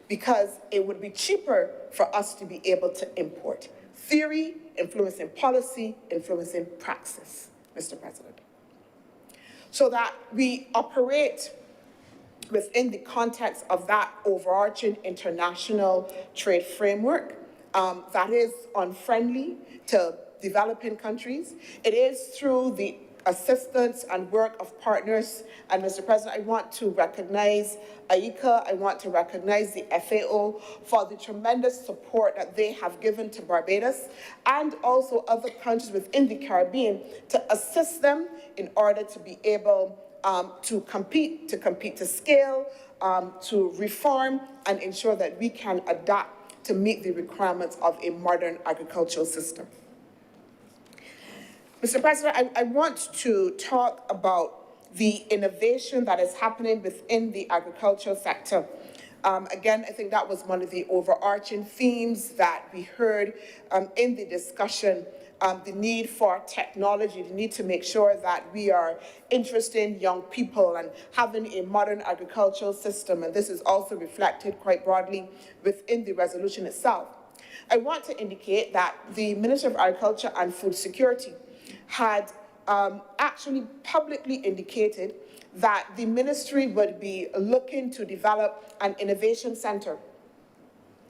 because it would be cheaper for us to be able to import. Theory influencing policy, influencing praxis, Mr. President. So that we operate within the context of that overarching international trade framework that is unfriendly to developing countries. It is through the assistance and work of partners. And Mr. President, I want to recognize AICA, I want to recognize the FAO for the tremendous support that they have given to Barbados and also other countries within the Caribbean to assist them in order to be able to compete to scale, to reform and ensure that we can adapt to meet the requirements of a modern agricultural system. Mr. President, I want to talk about the innovation that is happening within the agricultural sector. Again, I think that was one of the overarching themes that we heard in the discussion, the need for technology, the need to make sure that we are interesting young people and having a modern agricultural system, and this is also reflected quite broadly within the resolution itself. I want to indicate that the Minister of Agriculture and Food Security had actually publicly indicated that the ministry would be looking to develop an innovation center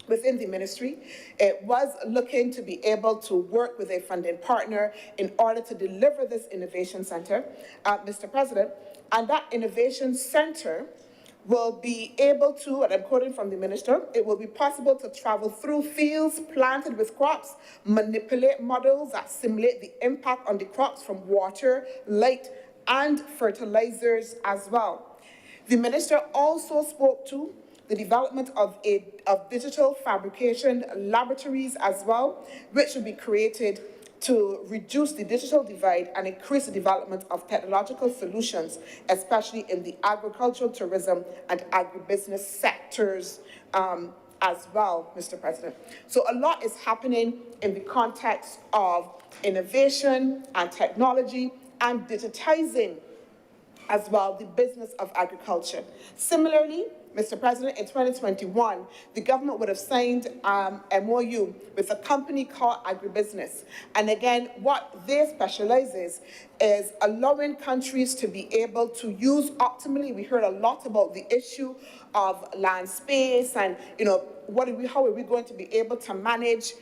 within the ministry. It was looking to be able to work with a funding partner in order to deliver this innovation center, Mr. President, and that innovation center will be able to, and I'm quoting from the minister, it will be possible to travel through fields planted with crops, manipulate models that simulate the impact on the crops from water, light, and fertilizers as well. The minister also spoke to the development of digital fabrication laboratories as well, which will be created to reduce the digital divide and increase the development of technological solutions, especially in the agricultural, tourism, and agribusiness sectors as well, Mr. President. So a lot is happening in the context of innovation and technology and digitizing as well the business of agriculture. Similarly, Mr. President, in 2021, the government would have signed MOU with a company called Agribusiness. And again, what they specialize is allowing countries to be able to use optimally. We heard a lot about the issue of land space and, how are we going to be able to manage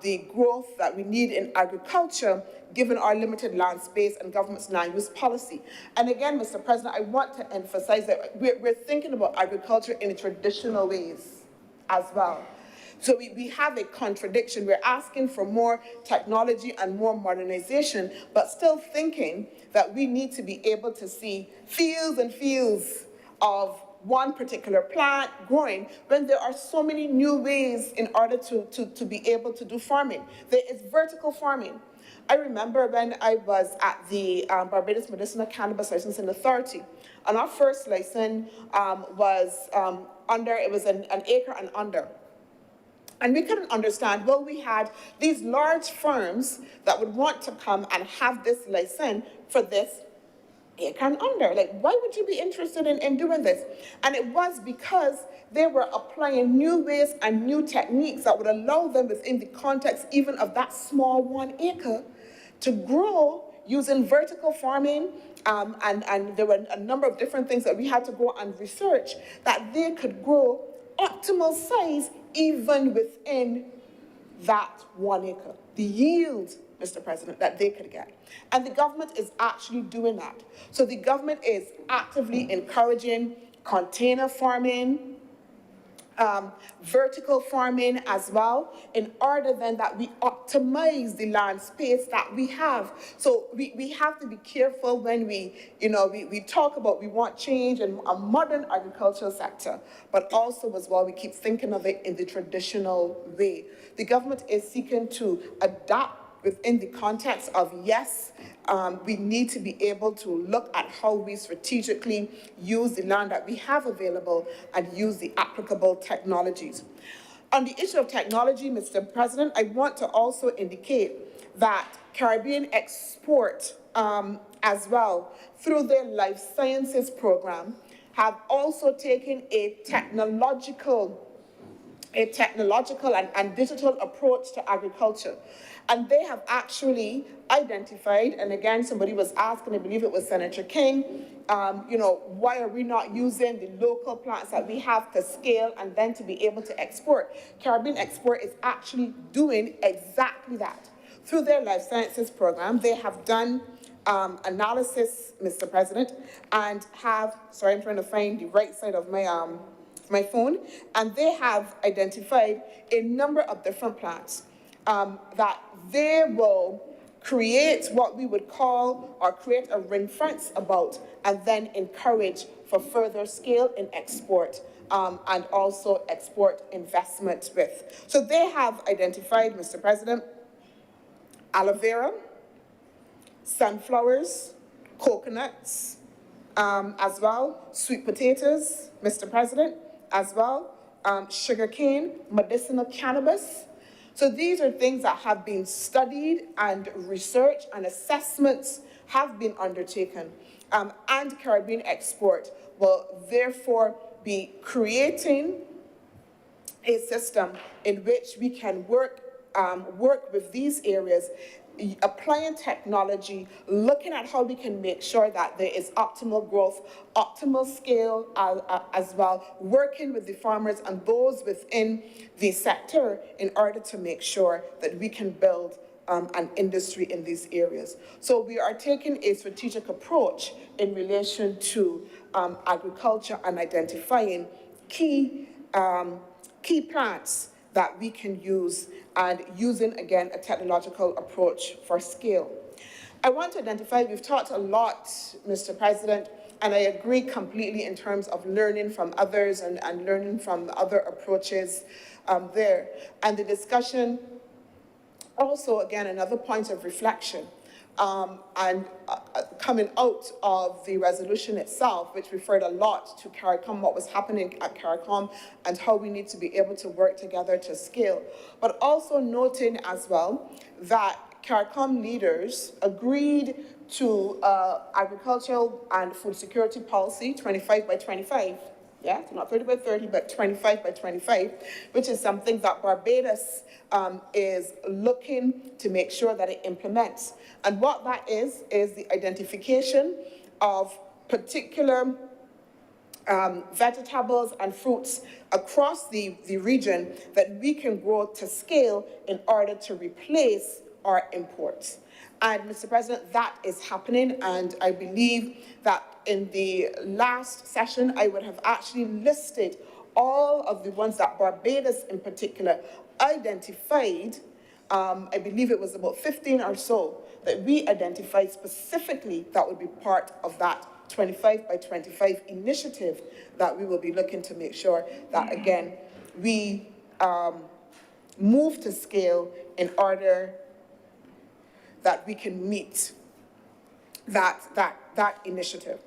the growth that we need in agriculture given our limited land space and government's land use policy. And again, Mr. President, I want to emphasize that we're thinking about agriculture in traditional ways as well. So we have a contradiction. We're asking for more technology and more modernization, but still thinking that we need to be able to see fields and fields of one particular plant growing when there are so many new ways in order to be able to do farming. There is vertical farming. I remember when I was at the Barbados Medicinal Cannabis Licensing Authority, and our first license was an acre and under. And we couldn't understand, well, we had these large firms that would want to come and have this license for this acre and under. Like, why would you be interested in doing this? And it was because they were applying new ways and new techniques that would allow them within the context even of that small 1 acre to grow using vertical farming, and there were a number of different things that we had to go and research that they could grow optimal size even within that 1 acre. The yield, Mr. President, that they could get. And the government is actually doing that. So the government is actively encouraging container farming, vertical farming as well, in order then that we optimize the land space that we have. So we have to be careful when we talk about we want change in a modern agricultural sector, but also as well we keep thinking of it in the traditional way. The government is seeking to adapt within the context of, yes, we need to be able to look at how we strategically use the land that we have available and use the applicable technologies. On the issue of technology, Mr. President, I want to also indicate that Caribbean Export as well, through their life sciences program, have also taken a technological and digital approach to agriculture. And they have actually identified, and again, somebody was asking, I believe it was Senator King, why are we not using the local plants that we have to scale and then to be able to export? Caribbean Export is actually doing exactly that. Through their life sciences program, they have done analysis, Mr. President, and sorry, I'm trying to find the right side of my phone, and they have identified a number of different plants that they will create what we would call or create a ring fence about, and then encourage for further scale in export and also export investment with. So they have identified, Mr. President, aloe vera, sunflowers, coconuts, as well, sweet potatoes, Mr. President, as well, sugarcane, medicinal cannabis. So these are things that have been studied and research and assessments have been undertaken. And Caribbean Export will therefore be creating a system in which we can work with these areas, applying technology, looking at how we can make sure that there is optimal growth, optimal scale as well, working with the farmers and those within the sector in order to make sure that we can build an industry in these areas. So we are taking a strategic approach in relation to agriculture and identifying key plants that we can use and using, again, a technological approach for scale. I want to identify, we've talked a lot, Mr. President, and I agree completely in terms of learning from others and learning from other approaches there. And the discussion, also, again, another point of reflection, coming out of the resolution itself, which referred a lot to CARICOM, what was happening at CARICOM, and how we need to be able to work together to scale. But also noting as well that CARICOM leaders agreed to agricultural and food security policy 25 by 25. Yeah, so not 30 by 30, but 25 by 25, which is something that Barbados is looking to make sure that it implements. And what that is the identification of particular vegetables and fruits across the region that we can grow to scale in order to replace our imports. And Mr. President, that is happening, and I believe that in the last session, I would have actually listed all of the ones that Barbados in particular identified. I believe it was about 15 or so that we identified specifically that would be part of that 25 by 25 initiative that we will be looking to make sure that, again, we move to scale in order that we can meet that initiative.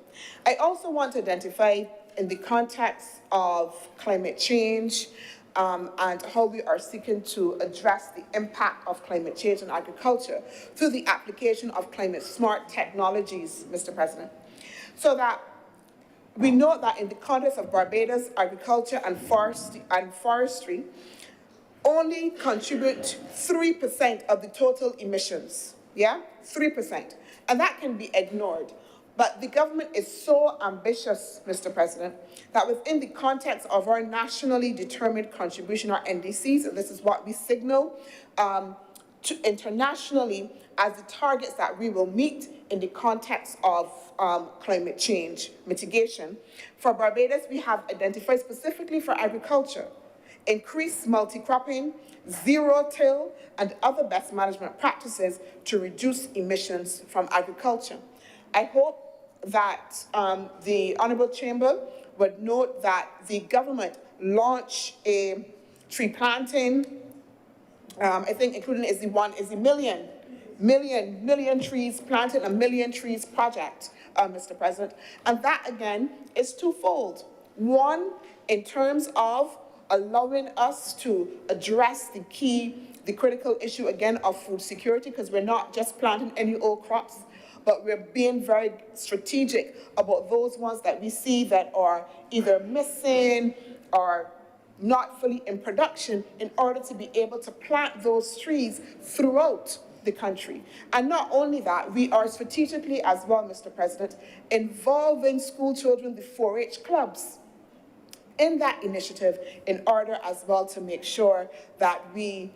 I also want to identify in the context of climate change and how we are seeking to address the impact of climate change on agriculture through the application of climate smart technologies, Mr. President. So that we know that in the context of Barbados, agriculture and forestry only contribute 3% of the total emissions. Yeah, 3%. And that can be ignored. But the government is so ambitious, Mr. President, that within the context of our nationally determined contribution, our NDCs, and this is what we signal internationally as the targets that we will meet in the context of climate change mitigation. For Barbados, we have identified specifically for agriculture, increased multi-cropping, zero-till, and other best management practices to reduce emissions from agriculture. I hope that the Honourable Chamber would note that the government launched a tree planting, I think including is the million trees planted, a million trees project, Mr. President. And that, again, is twofold. One, in terms of allowing us to address the critical issue, again, of food security, because we're not just planting any old crops, but we're being very strategic about those ones that we see that are either missing or not fully in production in order to be able to plant those trees throughout the country. And not only that, we are strategically as well, Mr. President, involving school children, the 4-H clubs, in that initiative in order as well to make sure that we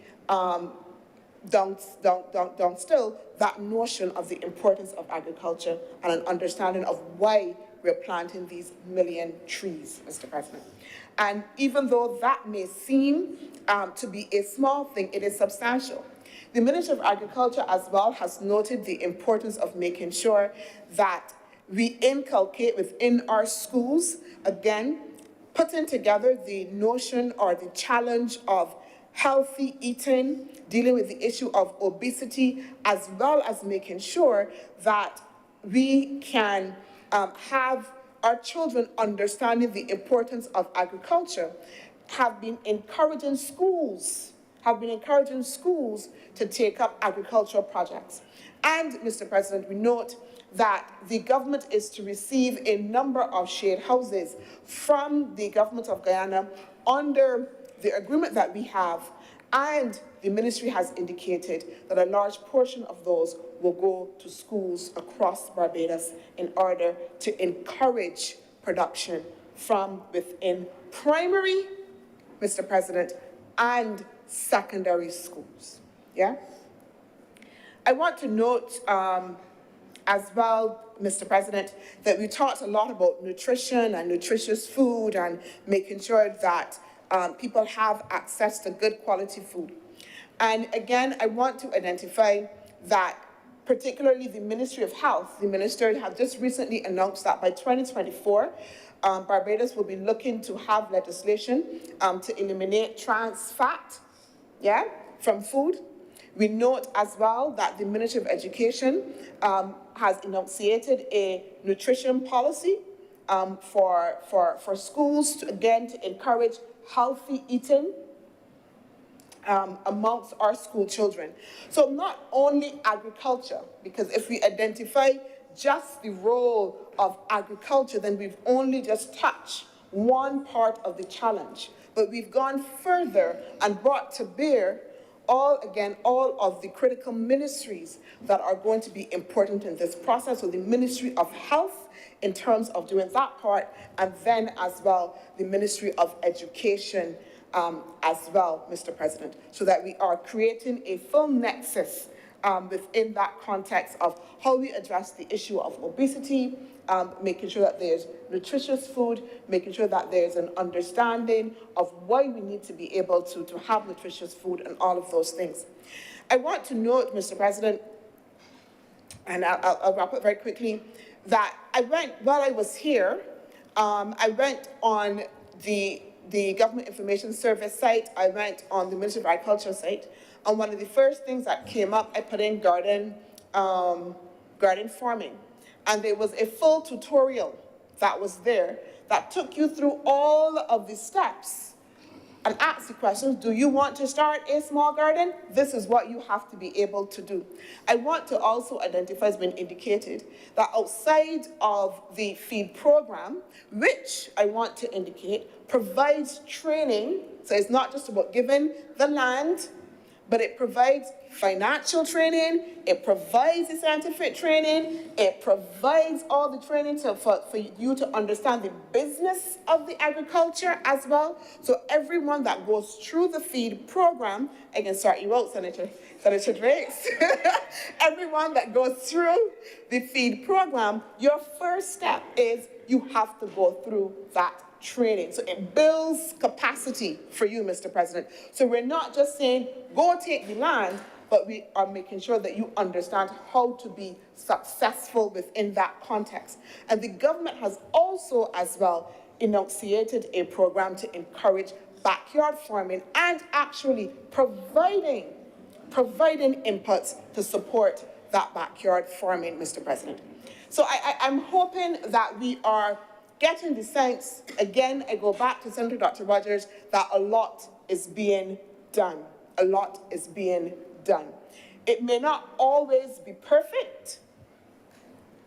still that notion of the importance of agriculture and an understanding of why we're planting these million trees, Mr. President. And even though that may seem to be a small thing, it is substantial. The Ministry of Agriculture as well has noted the importance of making sure that we inculcate within our schools, again, putting together the notion or the challenge of healthy eating, dealing with the issue of obesity, as well as making sure that we can have our children understanding the importance of agriculture, have been encouraging schools to take up agricultural projects. And, Mr. President, we note that the government is to receive a number of shade houses from the government of Guyana under the agreement that we have, and the ministry has indicated that a large portion of those will go to schools across Barbados in order to encourage production from within primary, Mr. President, and secondary schools. Yeah? I want to note as well, Mr. President, that we talked a lot about nutrition and nutritious food and making sure that people have access to good quality food. And again, I want to identify that particularly the Ministry of Health, the minister have just recently announced that by 2024, Barbados will be looking to have legislation to eliminate trans fat, from food. We note as well that the Ministry of Education has enunciated a nutrition policy for schools to, again, to encourage healthy eating amongst our school children. So not only agriculture, because if we identify just the role of agriculture, then we've only just touched one part of the challenge. But we've gone further and brought to bear all of the critical ministries that are going to be important in this process. So the Ministry of Health in terms of doing that part, and then as well the Ministry of Education as well, Mr. President, so that we are creating a full nexus within that context of how we address the issue of obesity, making sure that there's nutritious food, making sure that there's an understanding of why we need to be able to have nutritious food and all of those things. I want to note, Mr. President, and I'll wrap up very quickly, that while I was here, I went on the Government Information Service site, I went on the Ministry of Agriculture site, and one of the first things that came up, I put in garden farming. And there was a full tutorial that was there that took you through all of the steps and asked the questions, do you want to start a small garden? This is what you have to be able to do. I want to also identify, as been indicated, that outside of the feed program, which I want to indicate provides training, so it's not just about giving the land, but it provides financial training, it provides the scientific training, it provides all the training for you to understand the business of the agriculture as well. So everyone that goes through the feed program, I can start you out, Senator Drakes. Everyone that goes through the feed program, your first step is you have to go through that training. So it builds capacity for you, Mr. President. So we're not just saying, go take the land, but we are making sure that you understand how to be successful within that context. And the government has also, as well, enunciated a program to encourage backyard farming and actually providing inputs to support that backyard farming, Mr. President. So I'm hoping that we are getting the sense, again, I go back to Senator Dr. Rogers, that a lot is being done. A lot is being done. It may not always be perfect,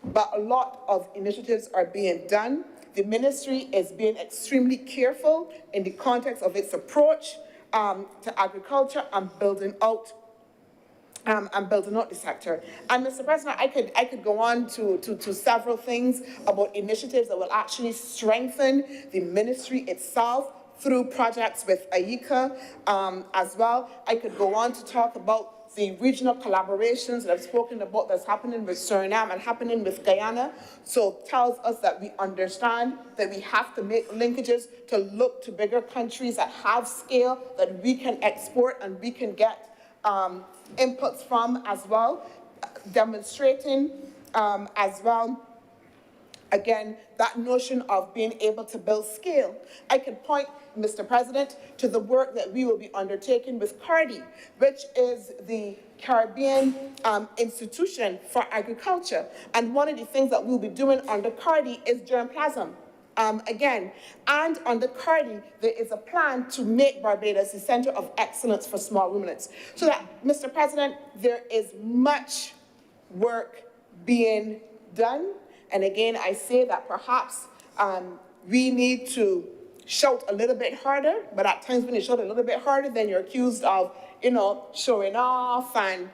but a lot of initiatives are being done. The ministry is being extremely careful in the context of its approach to agriculture and building out the sector. And Mr. President, I could go on to several things about initiatives that will actually strengthen the ministry itself through projects with AICA as well. I could go on to talk about the regional collaborations that I've spoken about that's happening with Suriname and happening with Guyana. So tells us that we understand that we have to make linkages to look to bigger countries that have scale that we can export and we can get inputs from as well, demonstrating as well, again, that notion of being able to build scale. I can point, Mr. President, to the work that we will be undertaking with CARDI, which is the Caribbean Institution for Agriculture. And one of the things that we'll be doing under CARDI is germplasm. Again, and under CARDI, there is a plan to make Barbados the center of excellence for small ruminants. So that, Mr. President, there is much work being done. And again, I say that perhaps we need to shout a little bit harder, but at times when you shout a little bit harder, then you're accused of, you know, showing off and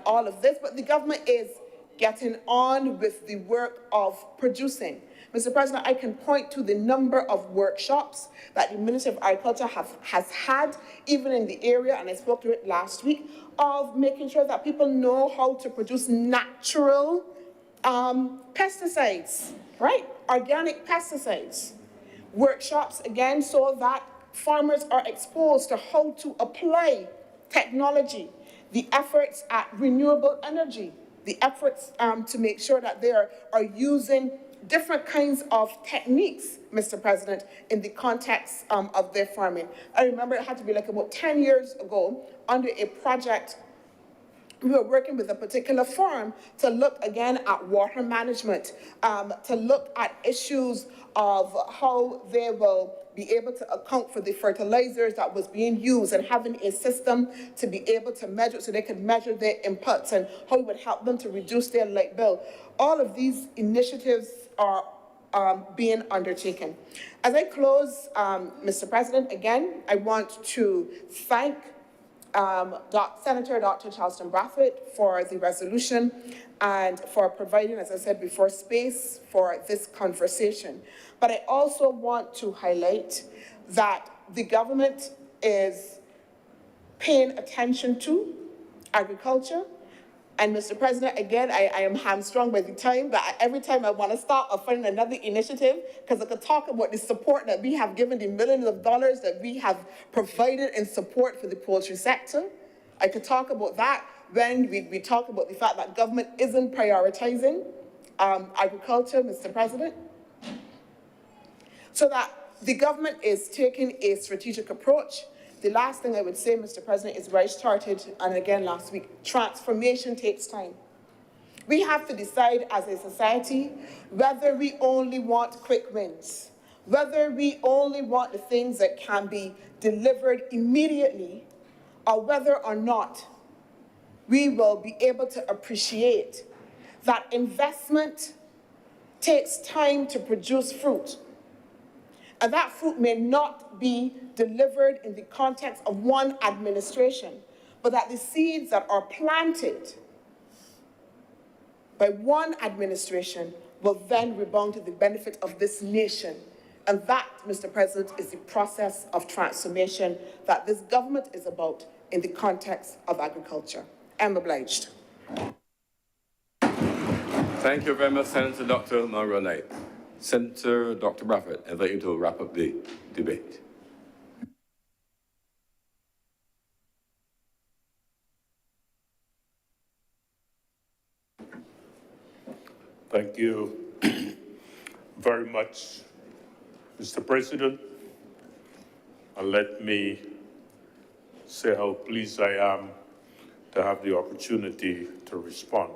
all of this. But the government is getting on with the work of producing. Mr. President, I can point to the number of workshops that the Ministry of Agriculture has had, even in the area, and I spoke to it last week, of making sure that people know how to produce natural pesticides, right? Organic pesticides. Workshops, again, so that farmers are exposed to how to apply technology, the efforts at renewable energy, the efforts to make sure that they are using different kinds of techniques, Mr. President, in the context of their farming. I remember it had to be like about 10 years ago under a project. We were working with a particular farm to look again at water management, to look at issues of how they will be able to account for the fertilizers that was being used and having a system to be able to measure, so they could measure their inputs and how it would help them to reduce their light bill. All of these initiatives are being undertaken. As I close, Mr. President, again, I want to thank Senator Dr. Charleston Brathwaite for the resolution and for providing, as I said before, space for this conversation. But I also want to highlight that the government is paying attention to agriculture. And Mr. President, again, I am hamstrung by the time, but every time I want to start, I'll find another initiative, because I could talk about the support that we have given, the millions of dollars that we have provided in support for the poultry sector. I could talk about that when we talk about the fact that government isn't prioritizing agriculture, Mr. President. So that the government is taking a strategic approach. The last thing I would say, Mr. President, is where I started, and again last week, transformation takes time. We have to decide as a society whether we only want quick wins, whether we only want the things that can be delivered immediately, or whether or not we will be able to appreciate that investment takes time to produce fruit. And that fruit may not be delivered in the context of one administration, but that the seeds that are planted by one administration will then rebound to the benefit of this nation. And that, Mr. President, is the process of transformation that this government is about in the context of agriculture. I'm obliged. Thank you very much, Senator Dr. Margaret Knight. Senator Dr. Brathwaite, I invite you to wrap up the debate. Thank you very much, Mr. President. And let me say how pleased I am to have the opportunity to respond.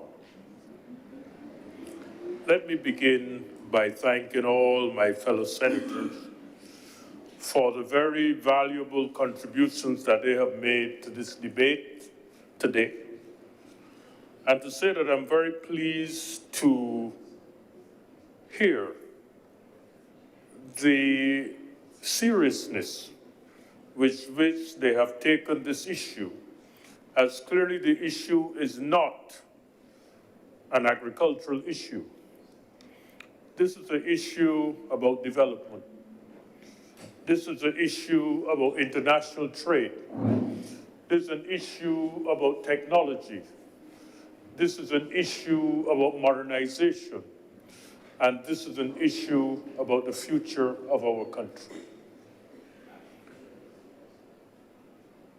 Let me begin by thanking all my fellow senators for the very valuable contributions that they have made to this debate today, and to say that I'm very pleased to hear the seriousness with which they have taken this issue, as clearly the issue is not an agricultural issue. This is an issue about development. This is an issue about international trade. There's an issue about technology. This is an issue about modernization. And this is an issue about the future of our country.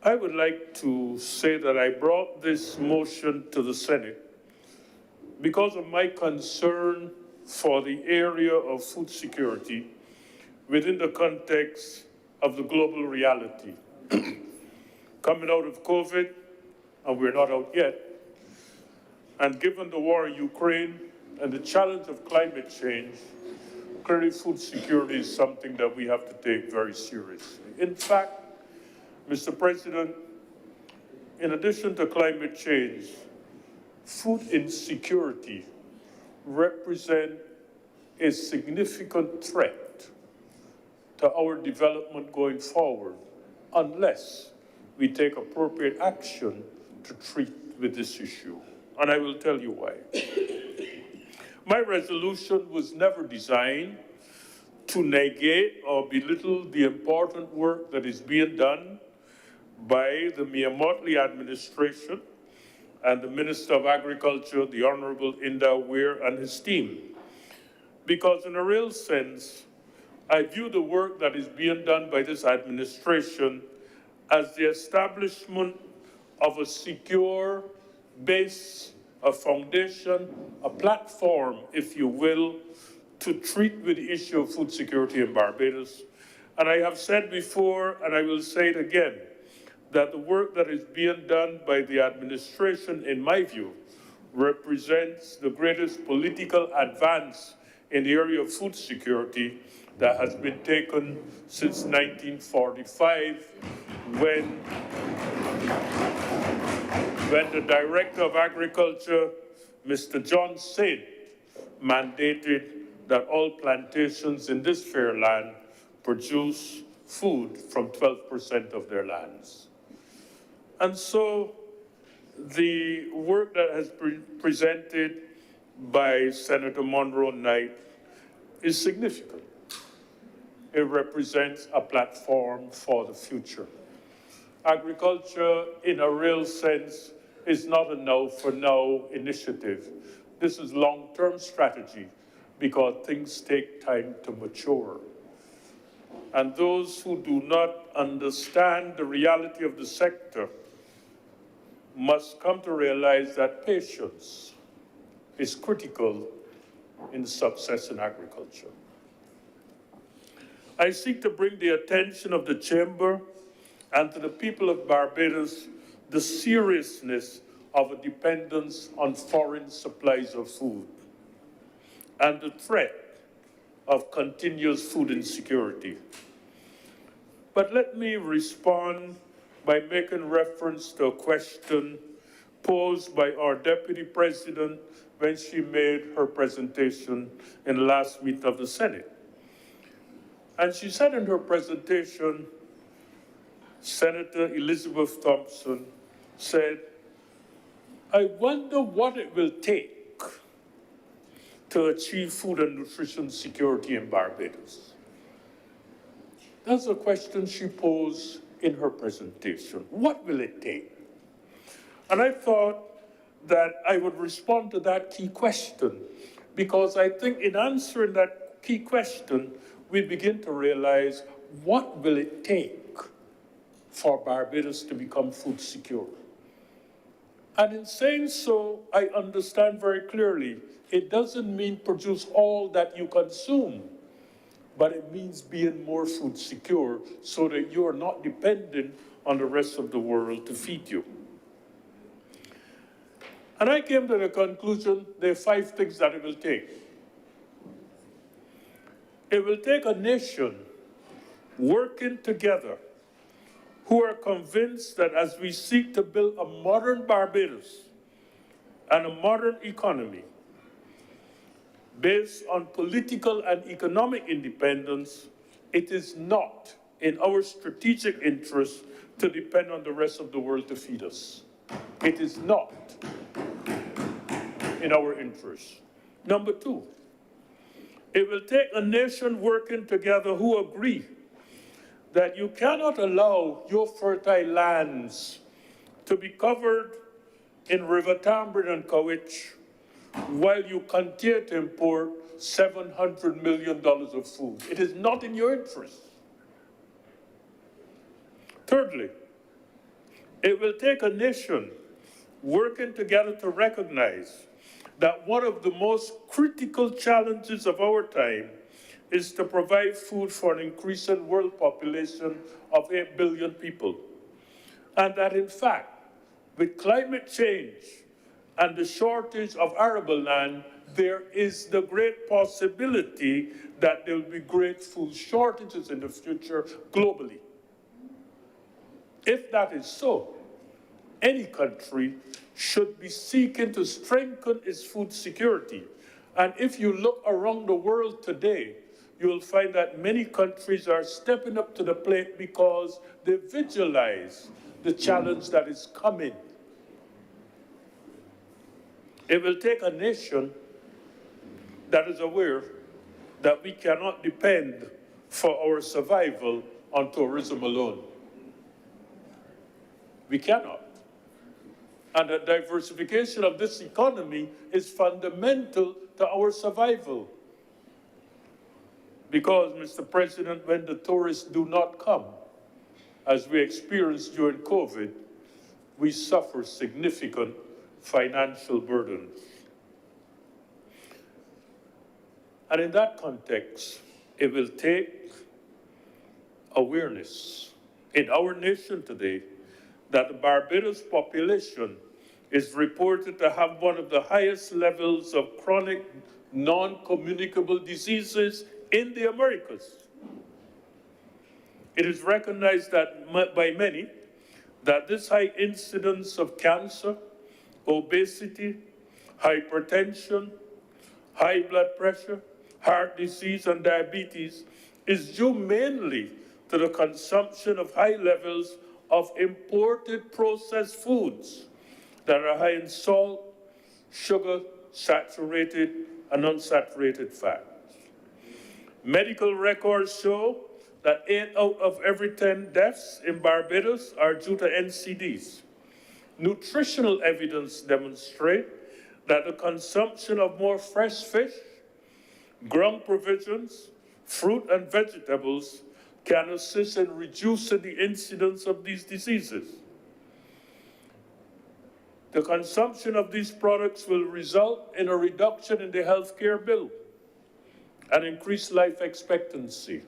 I would like to say that I brought this motion to the Senate because of my concern for the area of food security within the context of the global reality. Coming out of COVID, and we're not out yet, and given the war in Ukraine and the challenge of climate change, clearly food security is something that we have to take very seriously. In fact, Mr. President, in addition to climate change, food insecurity represents a significant threat to our development going forward, unless we take appropriate action to treat with this issue. And I will tell you why. My resolution was never designed to negate or belittle the important work that is being done by the Mia Mottley administration and the Minister of Agriculture, the Honorable Inda Weir, and his team. Because in a real sense, I view the work that is being done by this administration as the establishment of a secure base, a foundation, a platform, if you will, to treat with the issue of food security in Barbados. And I have said before, and I will say it again, that the work that is being done by the administration, in my view, represents the greatest political advance in the area of food security that has been taken since 1945, when the Director of Agriculture, Mr. John Saint, mandated that all plantations in this fair land produce food from 12% of their lands. And so the work that has been presented by Senator Monroe Knight is significant. It represents a platform for the future. Agriculture, in a real sense, is not a now-for-now initiative. This is long-term strategy because things take time to mature. And those who do not understand the reality of the sector must come to realize that patience is critical in success in agriculture. I seek to bring the attention of the Chamber and to the people of Barbados the seriousness of a dependence on foreign supplies of food and the threat of continuous food insecurity. But let me respond by making reference to a question posed by our Deputy President when she made her presentation in the last meeting of the Senate. And she said in her presentation, Senator Elizabeth Thompson said, I wonder what it will take to achieve food and nutrition security in Barbados. That's a question she posed in her presentation. What will it take? And I thought that I would respond to that key question, because I think in answering that key question, we begin to realize what will it take for Barbados to become food secure. And in saying so, I understand very clearly, it doesn't mean produce all that you consume, but it means being more food secure so that you are not dependent on the rest of the world to feed you. And I came to the conclusion there are 5 things that it will take. It will take a nation working together who are convinced that as we seek to build a modern Barbados and a modern economy based on political and economic independence, it is not in our strategic interest to depend on the rest of the world to feed us. It is not in our interest. Number 2, it will take a nation working together who agree that you cannot allow your fertile lands to be covered in River Tamarind and Cowich while you continue to import $700 million of food. It is not in your interest. Thirdly, it will take a nation working together to recognize that one of the most critical challenges of our time is to provide food for an increasing world population of 8 billion people. And that, in fact, with climate change and the shortage of arable land, there is the great possibility that there will be great food shortages in the future globally. If that is so, any country should be seeking to strengthen its food security. And if you look around the world today, you will find that many countries are stepping up to the plate because they visualize the challenge that is coming. It will take a nation that is aware that we cannot depend for our survival on tourism alone. We cannot. And the diversification of this economy is fundamental to our survival. Because, Mr. President, when the tourists do not come, as we experienced during COVID, we suffer significant financial burdens. And in that context, it will take awareness in our nation today that the Barbados population is reported to have one of the highest levels of chronic non-communicable diseases in the Americas. It is recognized that by many that this high incidence of cancer, obesity, hypertension, high blood pressure, heart disease, and diabetes is due mainly to the consumption of high levels of imported processed foods that are high in salt, sugar, saturated, and unsaturated fats. Medical records show that 8 out of every 10 deaths in Barbados are due to NCDs. Nutritional evidence demonstrates that the consumption of more fresh fish, ground provisions, fruit and vegetables can assist in reducing the incidence of these diseases. The consumption of these products will result in a reduction in the healthcare bill and increased life expectancy.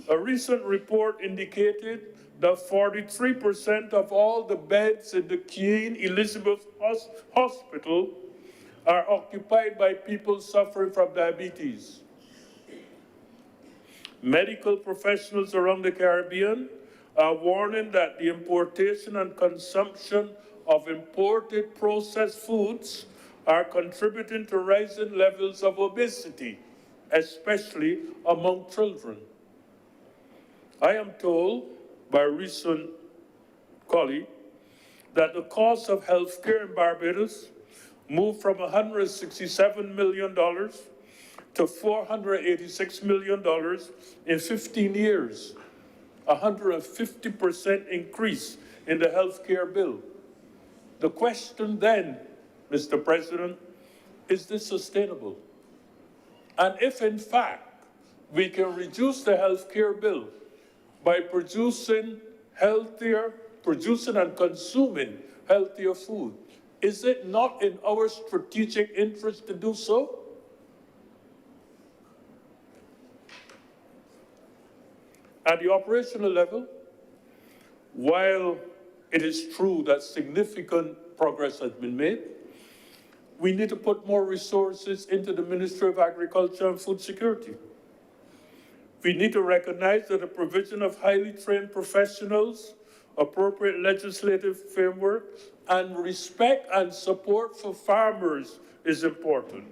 A recent report indicated that 43% of all the beds in the Queen Elizabeth Hospital are occupied by people suffering from diabetes. Medical professionals around the Caribbean are warning that the importation and consumption of imported processed foods are contributing to rising levels of obesity, especially among children. I am told by a recent colleague that the cost of health care in Barbados moved from $167 million to $486 million in 15 years, a 150% increase in the health care bill. The question then, Mr. President, is this sustainable? And if in fact we can reduce the health care bill by producing and consuming healthier food, is it not in our strategic interest to do so? At the operational level, while it is true that significant progress has been made, we need to put more resources into the Ministry of Agriculture and Food Security. We need to recognize that the provision of highly trained professionals, appropriate legislative framework, and respect and support for farmers is important.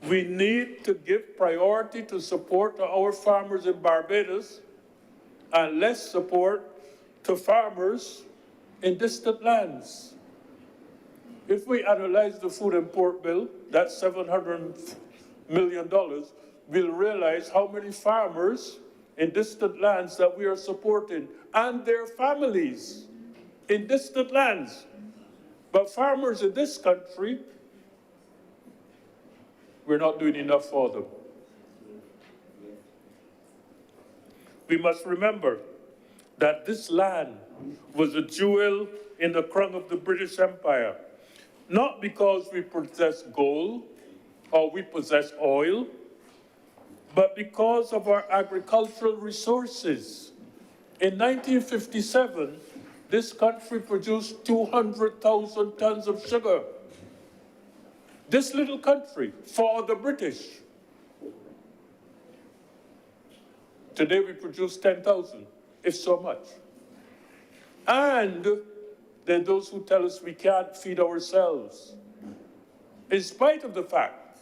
We need to give priority to support to our farmers in Barbados and less support to farmers in distant lands. If we analyze the food import bill, that's $700 million, we'll realize how many farmers in distant lands that we are supporting and their families. in distant lands. But farmers in this country, we're not doing enough for them. We must remember that this land was a jewel in the crown of the British Empire, not because we possess gold or we possess oil, but because of our agricultural resources. In 1957, this country produced 200,000 tons of sugar. This little country, for the British. Today we produce 10,000, if so much. And there are those who tell us we can't feed ourselves, in spite of the fact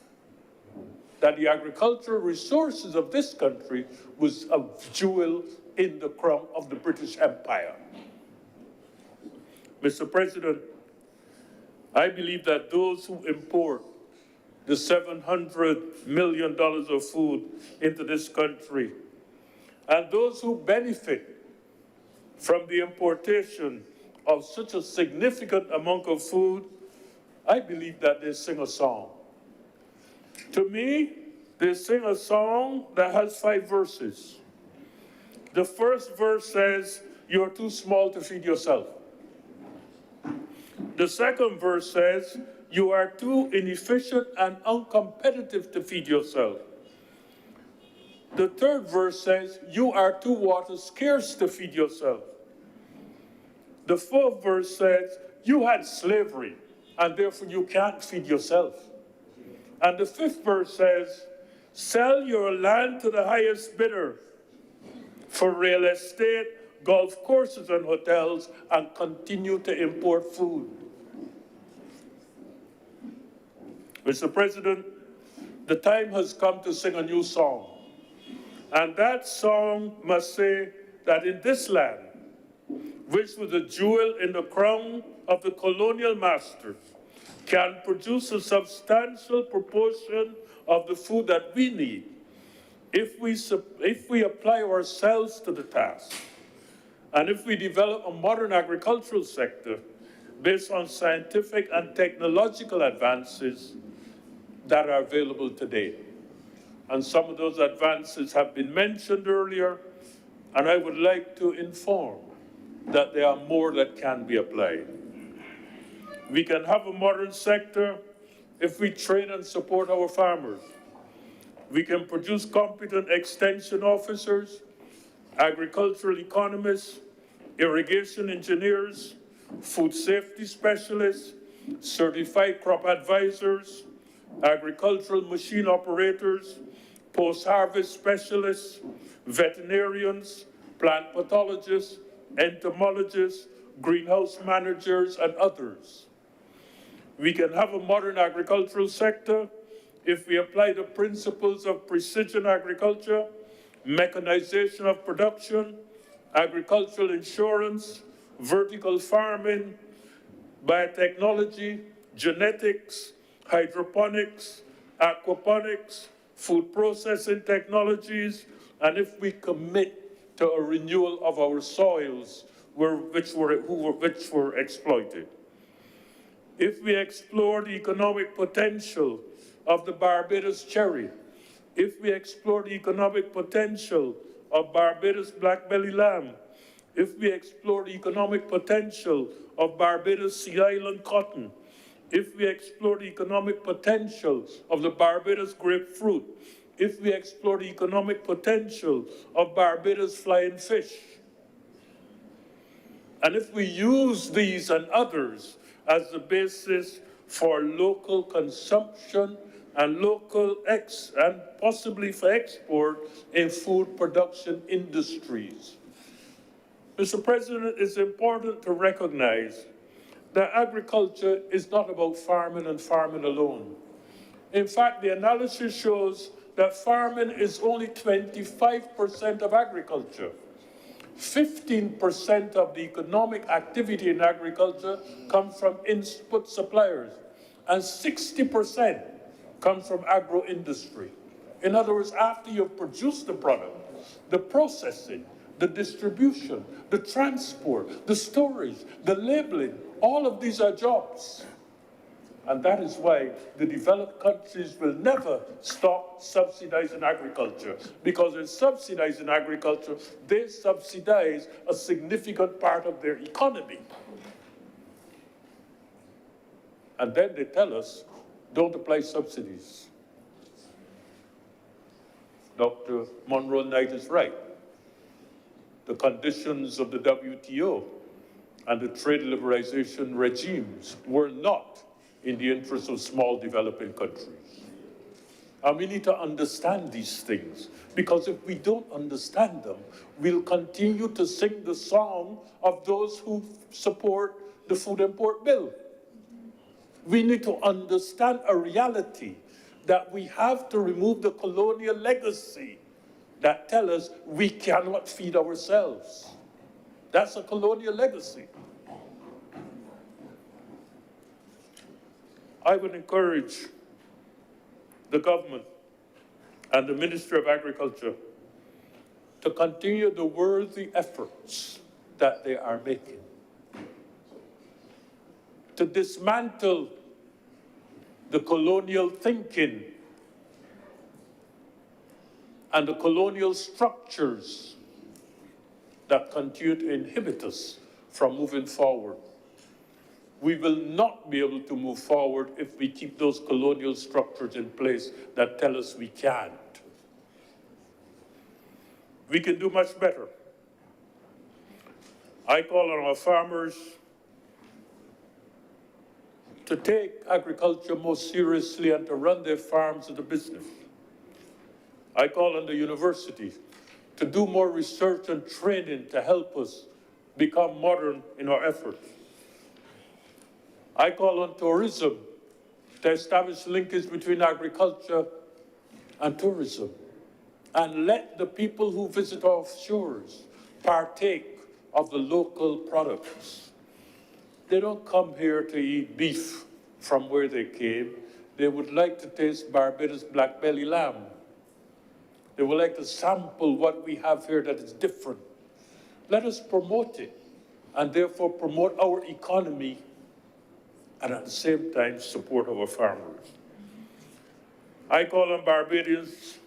that the agricultural resources of this country was a jewel in the crown of the British Empire. Mr. President, I believe that those who import the $700 million of food into this country, and those who benefit from the importation of such a significant amount of food, I believe that they sing a song. To me, they sing a song that has 5 verses. The first verse says, "You're too small to feed yourself." The second verse says, "You are too inefficient and uncompetitive to feed yourself." The third verse says, "You are too water scarce to feed yourself." The fourth verse says, "You had slavery, and therefore you can't feed yourself." And the fifth verse says, "Sell your land to the highest bidder for real estate, golf courses, and hotels, and continue to import food." Mr. President, the time has come to sing a new song. And that song must say that in this land, which was a jewel in the crown of the colonial masters, can produce a substantial proportion of the food that we need if we apply ourselves to the task, and if we develop a modern agricultural sector based on scientific and technological advances that are available today. And some of those advances have been mentioned earlier, and I would like to inform that there are more that can be applied. We can have a modern sector if we train and support our farmers. We can produce competent extension officers, agricultural economists, irrigation engineers, food safety specialists, certified crop advisors, agricultural machine operators, post-harvest specialists, veterinarians, plant pathologists, entomologists, greenhouse managers, and others. We can have a modern agricultural sector if we apply the principles of precision agriculture, mechanization of production, agricultural insurance, vertical farming, biotechnology, genetics, hydroponics, aquaponics, food processing technologies, and if we commit to a renewal of our soils which were exploited. If we explore the economic potential of the Barbados cherry, if we explore the economic potential of Barbados black-belly lamb, if we explore the economic potential of Barbados Sea Island cotton, if we explore the economic potential of the Barbados grapefruit, if we explore the economic potential of Barbados flying fish, and if we use these and others as the basis for local consumption and and possibly for export in food production industries. Mr. President, it's important to recognize that agriculture is not about farming and farming alone. In fact, the analysis shows that farming is only 25% of agriculture. 15% of the economic activity in agriculture comes from input suppliers, and 60% comes from agro-industry. In other words, after you've produced the product, the processing, the distribution, the transport, the storage, the labeling. All of these are jobs. And that is why the developed countries will never stop subsidizing agriculture, because in subsidizing agriculture, they subsidize a significant part of their economy. And then they tell us, don't apply subsidies. Dr. Monroe Knight is right. The conditions of the WTO and the trade liberalization regimes were not in the interest of small developing countries. And we need to understand these things, because if we don't understand them, we'll continue to sing the song of those who support the food import bill. We need to understand a reality that we have to remove the colonial legacy that tell us we cannot feed ourselves. That's a colonial legacy. I would encourage the government and the Ministry of Agriculture to continue the worthy efforts that they are making to dismantle the colonial thinking and the colonial structures that continue to inhibit us from moving forward. We will not be able to move forward if we keep those colonial structures in place that tell us we can't. We can do much better. I call on our farmers to take agriculture more seriously and to run their farms as a business. I call on the universities to do more research and training to help us become modern in our efforts. I call on tourism to establish linkage between agriculture and tourism, and let the people who visit our shores partake of the local products. They don't come here to eat beef from where they came. They would like to taste Barbados black belly lamb. They would like to sample what we have here that is different. Let us promote it, and therefore promote our economy, and at the same time support our farmers. I call on Barbadians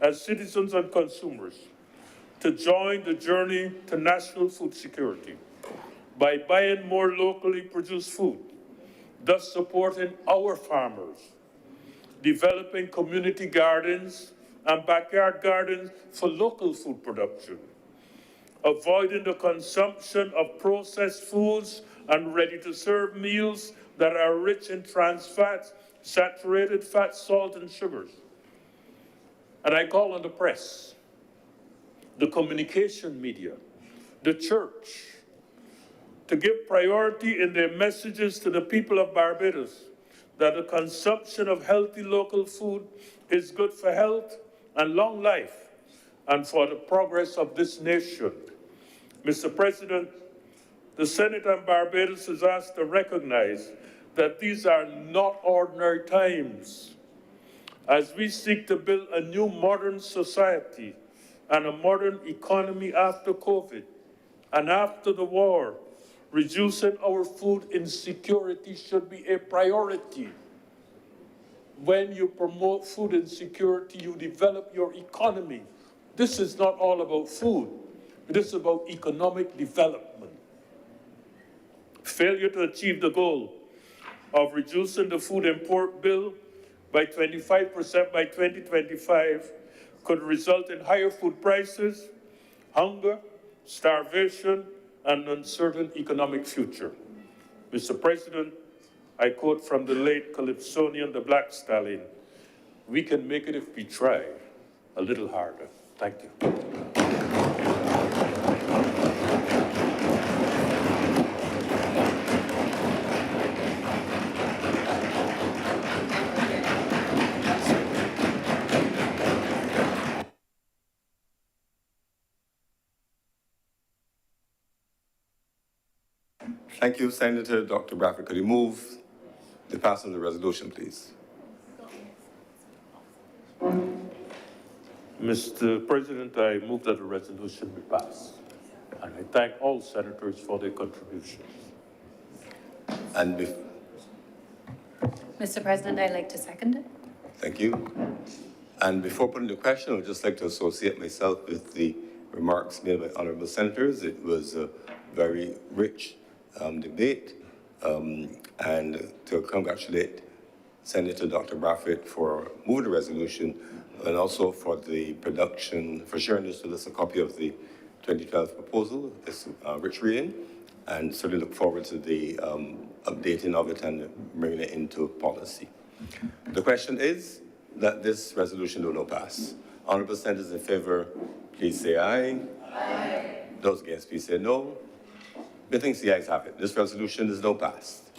as citizens and consumers to join the journey to national food security by buying more locally produced food, thus supporting our farmers, developing community gardens and backyard gardens for local food production, avoiding the consumption of processed foods and ready-to-serve meals that are rich in trans fats, saturated fat, salt, and sugars. And I call on the press, the communication media, the church, to give priority in their messages to the people of Barbados that the consumption of healthy local food is good for health and long life and for the progress of this nation. Mr. President, the Senate and Barbados is asked to recognize that these are not ordinary times. As we seek to build a new modern society and a modern economy after COVID and after the war, reducing our food insecurity should be a priority. When you promote food insecurity, you develop your economy. This is not all about food. It is about economic development. Failure to achieve the goal of reducing the food import bill by 25% by 2025 could result in higher food prices, hunger, starvation, and uncertain economic future. Mr. President, I quote from the late Calypsonian, the Black Stallion, "We can make it if we try a little harder." Thank you. Thank you, Senator Dr. Bradford. Could you move the passing of the resolution, please? Mr. President, I move that the resolution be passed. And I thank all senators for their contributions. And Mr. President, I'd like to second it. thank you. And before putting the question, I would just like to associate myself with the remarks made by honorable senators. It was a very rich debate, and to congratulate Senator Dr. Braffett for moving the resolution and also for the production, for sharing this with us, a copy of the 2012 proposal, this rich reading, and certainly look forward to the updating of it and bringing it into policy. The question is that this resolution do not pass. Honorable senators in favor, please say aye. Aye. Those against, please say no. Methinks the ayes have it. This resolution is now passed.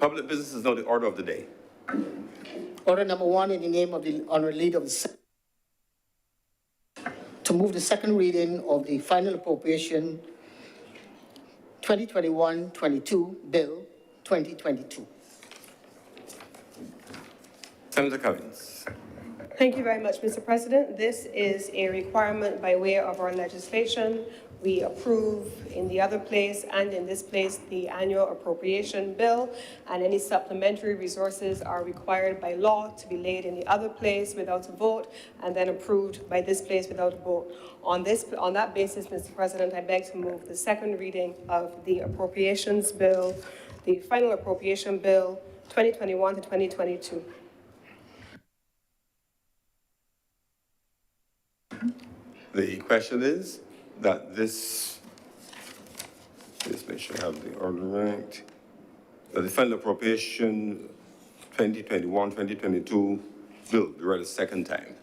Public business is now the order of the day. Order number one, in the name of the honorable leader of the Senate, to move the second reading of the final appropriation 2021-22 bill 2022. Senator Cummings. Thank you very much, Mr. President. This is a requirement by way of our legislation. We approve in the other place and in this place the annual appropriation bill, and any supplementary resources are required by law to be laid in the other place without a vote and then approved by this place without a vote. On that basis, Mr. President, I beg to move the second reading of the appropriations bill, the final appropriation bill 2021 to 2022. The question is that this, let's make sure I have the order right, that the final appropriation 2021-2022 bill be read a second time.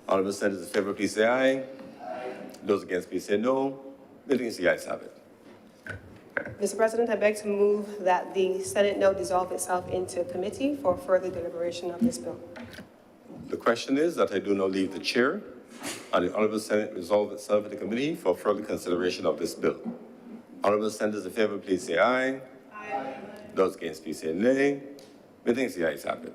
Honorable senators in favor, please say aye. Aye. Those against, please say no. Meetings, the ayes have it. Mr. President, I beg to move that the Senate now dissolve itself into committee for further deliberation of this bill. The question is that I do not leave the chair and the Honorable Senate resolve itself in the committee for further consideration of this bill. Honorable senators in favor, please say aye. Aye. Those against, please say nay. Methinks the ayes have it.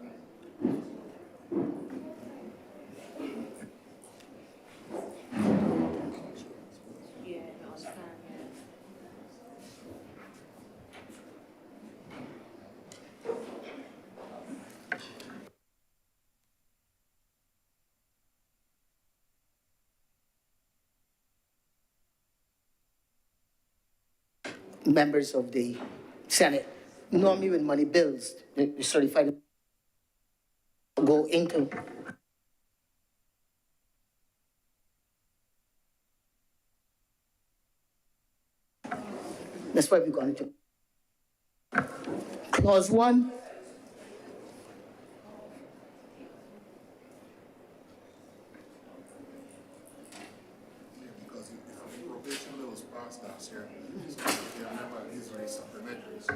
Members of the Senate, normally when money bills, the certified go into that's why we're going to clause 1. Because if the appropriation bill was passed last year, there are never easily supplementaries.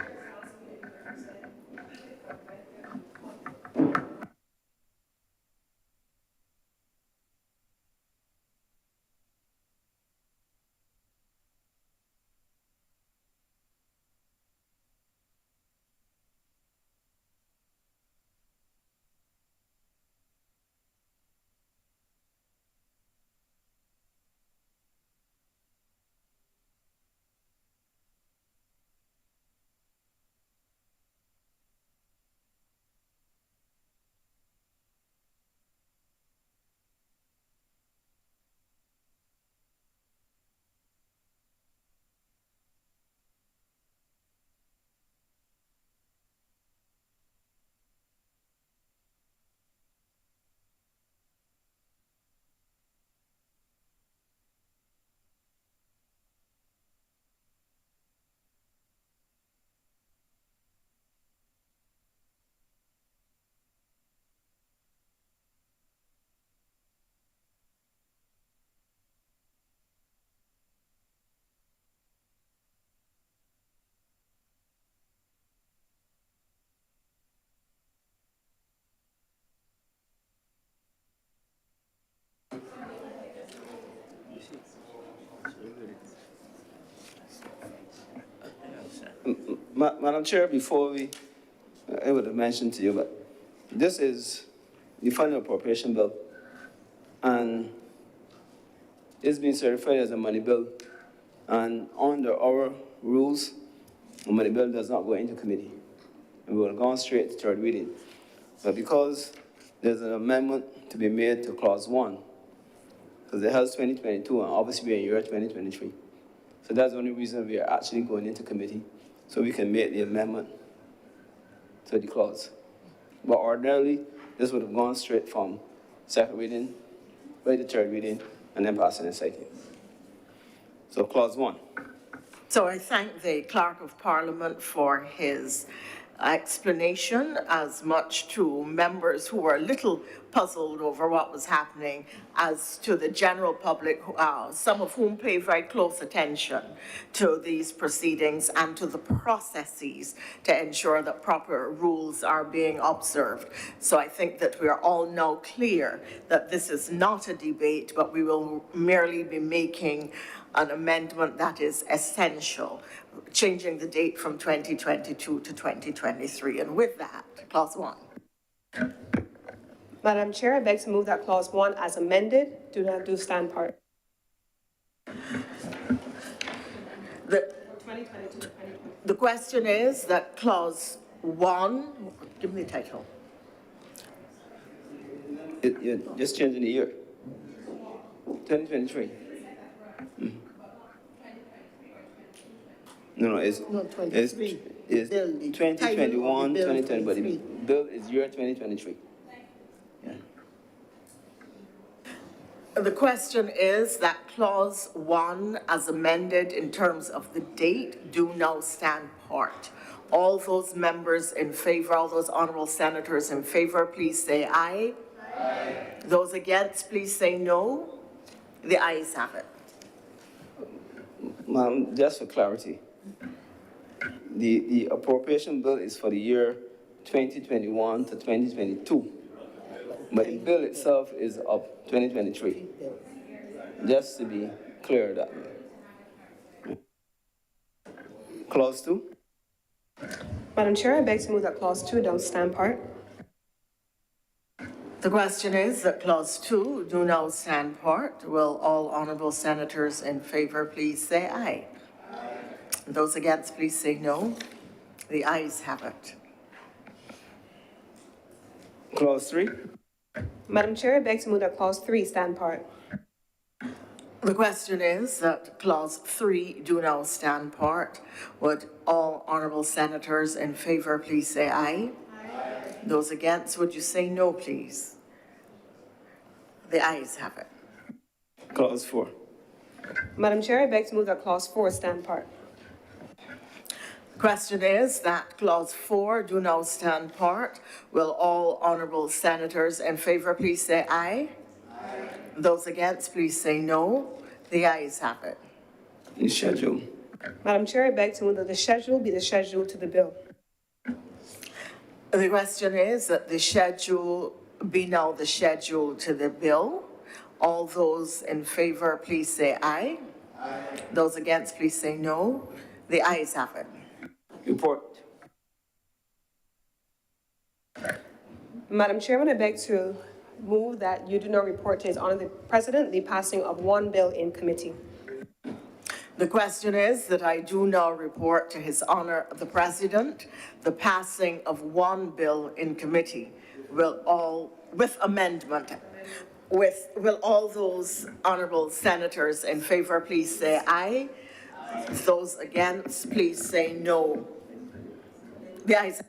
Madam Chair, before I would have mentioned to you, but this is the final appropriation bill, and it's been certified as a money bill. And under our rules, a money bill does not go into committee. And we will go straight to third reading. But because there's an amendment to be made to clause 1, because it has 2022 and obviously we're in year 2023. So that's the only reason we are actually going into committee, so we can make the amendment to the clause. But ordinarily, this would have gone straight from second reading, right to third reading, and then passing and citing. So clause 1. So I thank the Clerk of Parliament for his explanation, as much to members who were a little puzzled over what was happening as to the general public, some of whom pay very close attention to these proceedings and to the processes to ensure that proper rules are being observed. So I think that we are all now clear that this is not a debate, but we will merely be making an amendment that is essential, changing the date from 2022 to 2023. And with that, clause 1. Madam Chair, I beg to move that clause 1 as amended do not do stand part. The question is that clause 1, give me the title. You're just changing the year. 2023. No, it's, No, 23. it's Bill, the 2021, title of the bill, 2020, but the 23. bill is year 2023. Yeah. The question is that clause 1, as amended in terms of the date, do now stand part. All those members in favor, all those honourable senators in favor, please say aye. Aye. Those against, please say no. The ayes have it. Ma'am, just for clarity, the appropriation bill is for the year 2021 to 2022, but the bill itself is of 2023. Just to be clear that way. Clause 2. Madam Chair, I beg to move that clause 2 don't stand part. The question is that clause 2 do now stand part. Will all honourable senators in favor please say aye? Aye. Those against, please say no. The ayes have it. Clause 3. Madam Chair, I beg to move that clause 3 stand part. The question is that clause 3 do now stand part. Would all honourable senators in favor please say aye? Aye. Those against, would you say no, please? The ayes have it. Clause 4. Madam Chair, I beg to move that clause 4 stand part. The question is that clause 4 do now stand part. Will all honourable senators in favor please say aye? Aye. Those against, please say no. The ayes have it. The schedule. Madam Chair, I beg to move that the schedule be the schedule to the bill. The question is that the schedule be now the schedule to the bill. All those in favor, please say aye. Aye. Those against, please say no. The ayes have it. Report. Madam Chairman, I beg to move that you do not report to His Honour the President the passing of one bill in committee. The question is that I do now report to His Honour the President the passing of one bill in committee. Will all, with amendment, will all those honourable senators in favour please say aye? Aye. Those against, please say no. The ayes.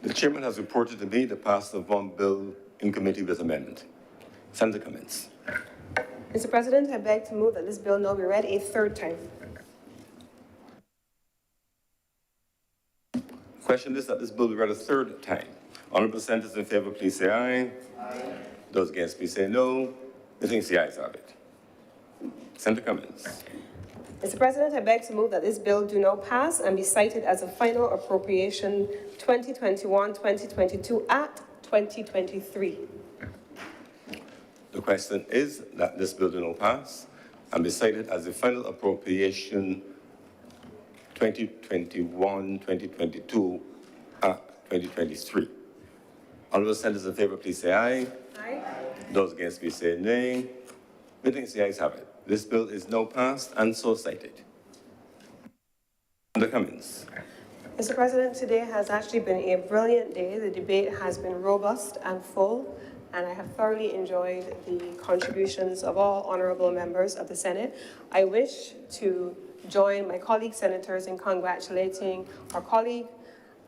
The chairman has reported to me the passing of one bill in committee with amendment. Senator Cummins. Mr. President, I beg to move that this bill now be read a third time. Question is that this bill be read a third time. Honorable senators in favor, please say aye. Aye. Those against, please say no. The things the ayes have it. Senator Cummins. Mr. President, I beg to move that this bill do now pass and be cited as a final appropriation 2021-2022 Act 2023. The question is that this bill do not pass and be cited as the final appropriation 2021-2022 Act 2023. Honorable senators in favor, please say aye. Aye. Those against, please say nay. The things the ayes have it. This bill is now passed and so cited. Senator Cummins. Mr. President, today has actually been a brilliant day. The debate has been robust and full, and I have thoroughly enjoyed the contributions of all honorable members of the Senate. I wish to join my colleague senators in congratulating our colleague,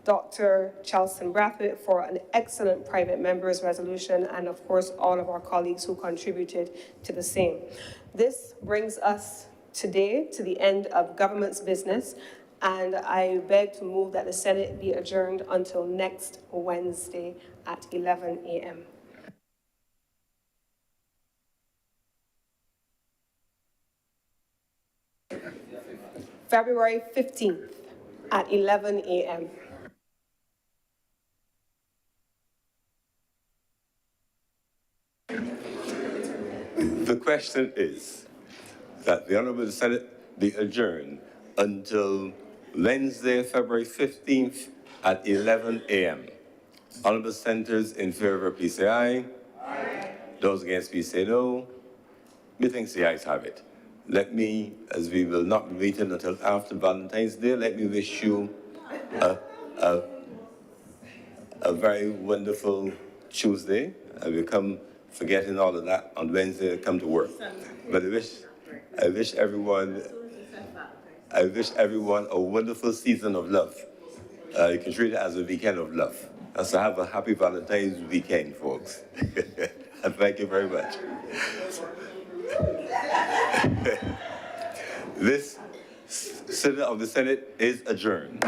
Dr. Charleston Brathwaite, for an excellent private members resolution, and of course, all of our colleagues who contributed to the same. This brings us today to the end of government's business, and I beg to move that the Senate be adjourned until next Wednesday at 11 a.m. February 15th at 11 a.m. The question is that the Honorable Senate be adjourned until Wednesday, February 15th at 11 a.m. Honorable senators in favor, please say aye. Aye. Those against, please say no. Methinks the ayes have it. Let me, as we will not be meeting until after Valentine's Day, let me wish you a very wonderful Tuesday. I will come forgetting all of that on Wednesday and come to work. But I wish everyone a wonderful season of love. You can treat it as a weekend of love. So have a happy Valentine's weekend, folks. And thank you very much. This sitting of the Senate is adjourned.